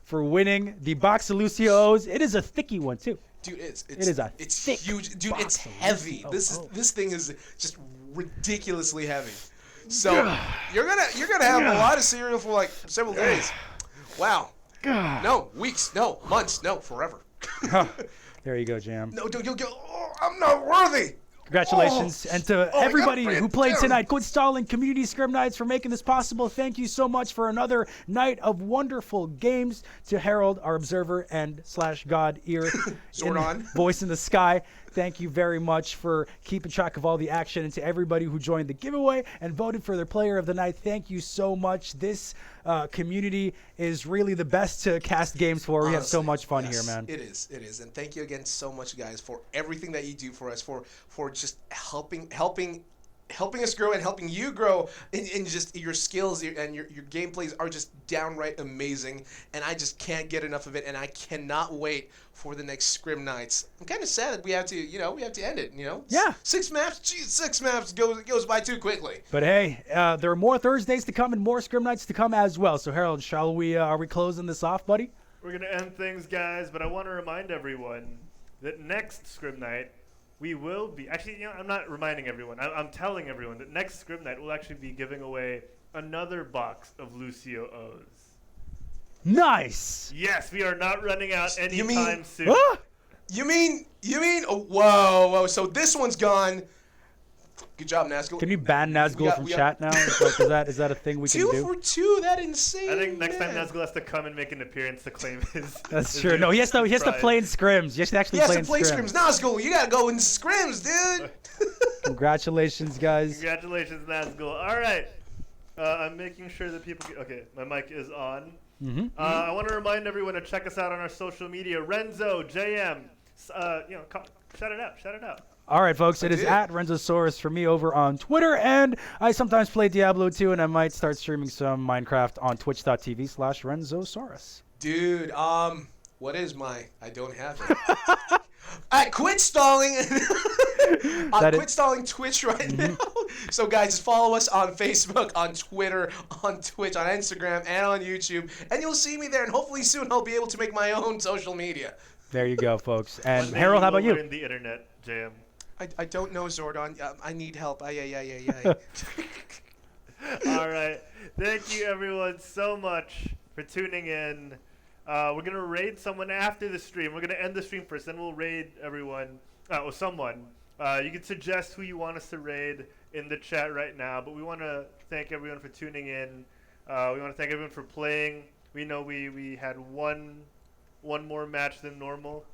for winning the box of Lucio's. It is a thicky one, too. Dude, it's thick huge. Dude, box it's of heavy. Lucio. This thing is just ridiculously heavy. So you're gonna have a lot of cereal for like several days. Wow. No, weeks. No, months. No, forever. There you go, Jam. No, dude, you'll go. Oh, I'm not worthy. Congratulations, and to I everybody gotta who breathe played down. tonight, Quit Stalling Community Scrim Nights for making this possible. Thank you so much for another night of wonderful games. To Harold, our observer and / God ear, Zordon. voice in the sky. Thank you very much for keeping track of all the action, and to everybody who joined the giveaway and voted for their player of the night. Thank you so much. This community is really the best to cast games for. We have so Honestly, much fun yes, here, man. It is, and thank you again so much, guys, for everything that you do for us, for just helping us grow and helping you grow in just your skills and your gameplays are just downright amazing, and I just can't get enough of it, and I cannot wait for the next Scrim Nights. I'm kind of sad that we have to end it, Yeah. 6 maps, geez, 6 maps goes by too quickly. But hey, there are more Thursdays to come and more Scrim Nights to come as well. So Harold, shall we? Are we closing this off, buddy? We're gonna end things, guys, but I want to remind everyone that next Scrim Night we will be I'm not reminding everyone. I'm telling everyone that next Scrim Night we'll actually be giving away another box of Lucio O's. Nice. Yes, we are not running out anytime soon. Ah! You mean? Oh, whoa! So this one's gone. Good job, Nazgul. Can you ban Nazgul from we got- chat now? Is that a thing we can 2 do? for 2, that insane. I think next time man. Nazgul has to come and make an appearance to claim his. That's his true. No, he has to prize. play in scrims. He has to actually He has play to in play scrims. scrims. Nazgul, you gotta go in scrims, dude. Congratulations, guys. Congratulations, Nazgul. All right. I'm making sure that people get, okay, my mic is on. I want to remind everyone to check us out on our social media. Renzo, JM, shout it out. All right, folks. It is did. at Renzosaurus for me over on Twitter, and I sometimes play Diablo too, and I might start streaming some Minecraft on twitch.tv/Renzosaurus. Dude, what is my? I don't have it. I quit stalling. Quit stalling Twitch right now. So guys, just follow us on Facebook, on Twitter, on Twitch, on Instagram, and on YouTube, and you'll see me there. And hopefully soon I'll be able to make my own social media. There you go, folks. And One day Harold, how will about you? learn the internet, JM. I don't know, Zordon. I need help. All right. Thank you, everyone, so much for tuning in. We're going to raid someone after the stream. We're going to end the stream first, then we'll raid everyone. Someone. You can suggest who you want us to raid in the chat right now, but we want to thank everyone for tuning in. We want to thank everyone for playing. We know we had one more match than normal,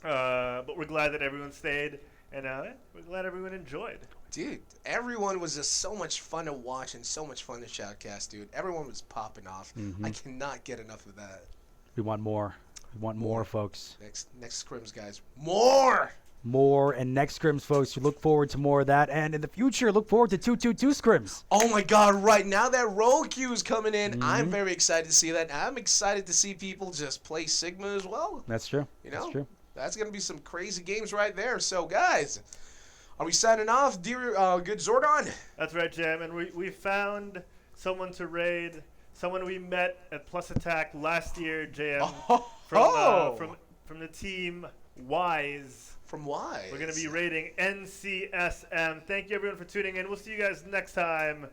but we're glad that everyone stayed, and we're glad everyone enjoyed. Dude, everyone was just so much fun to watch and so much fun to shoutcast, dude. Everyone was popping off. I cannot get enough of that. We want more. We want more, folks. Next scrims, guys. More! More, and next scrims, folks. We look forward to more of that, and in the future, look forward to 222 scrims. Oh my god, right now that roll queue is coming in. I'm very excited to see that. I'm excited to see people just play Sigma as well. That's true. That's true. That's going to be some crazy games right there. So, guys, are we signing off, dear good Zordon? That's right, Jam. And we found someone to raid, someone we met at Plus Attack last year, Jam, from the team Wise. From Wise. We're going to be raiding NCSM. Thank you, everyone, for tuning in. We'll see you guys next time.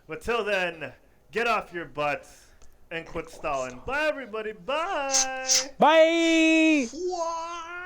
But till then, get off your butts and quit stalling. Bye, everybody. Bye. Bye. What?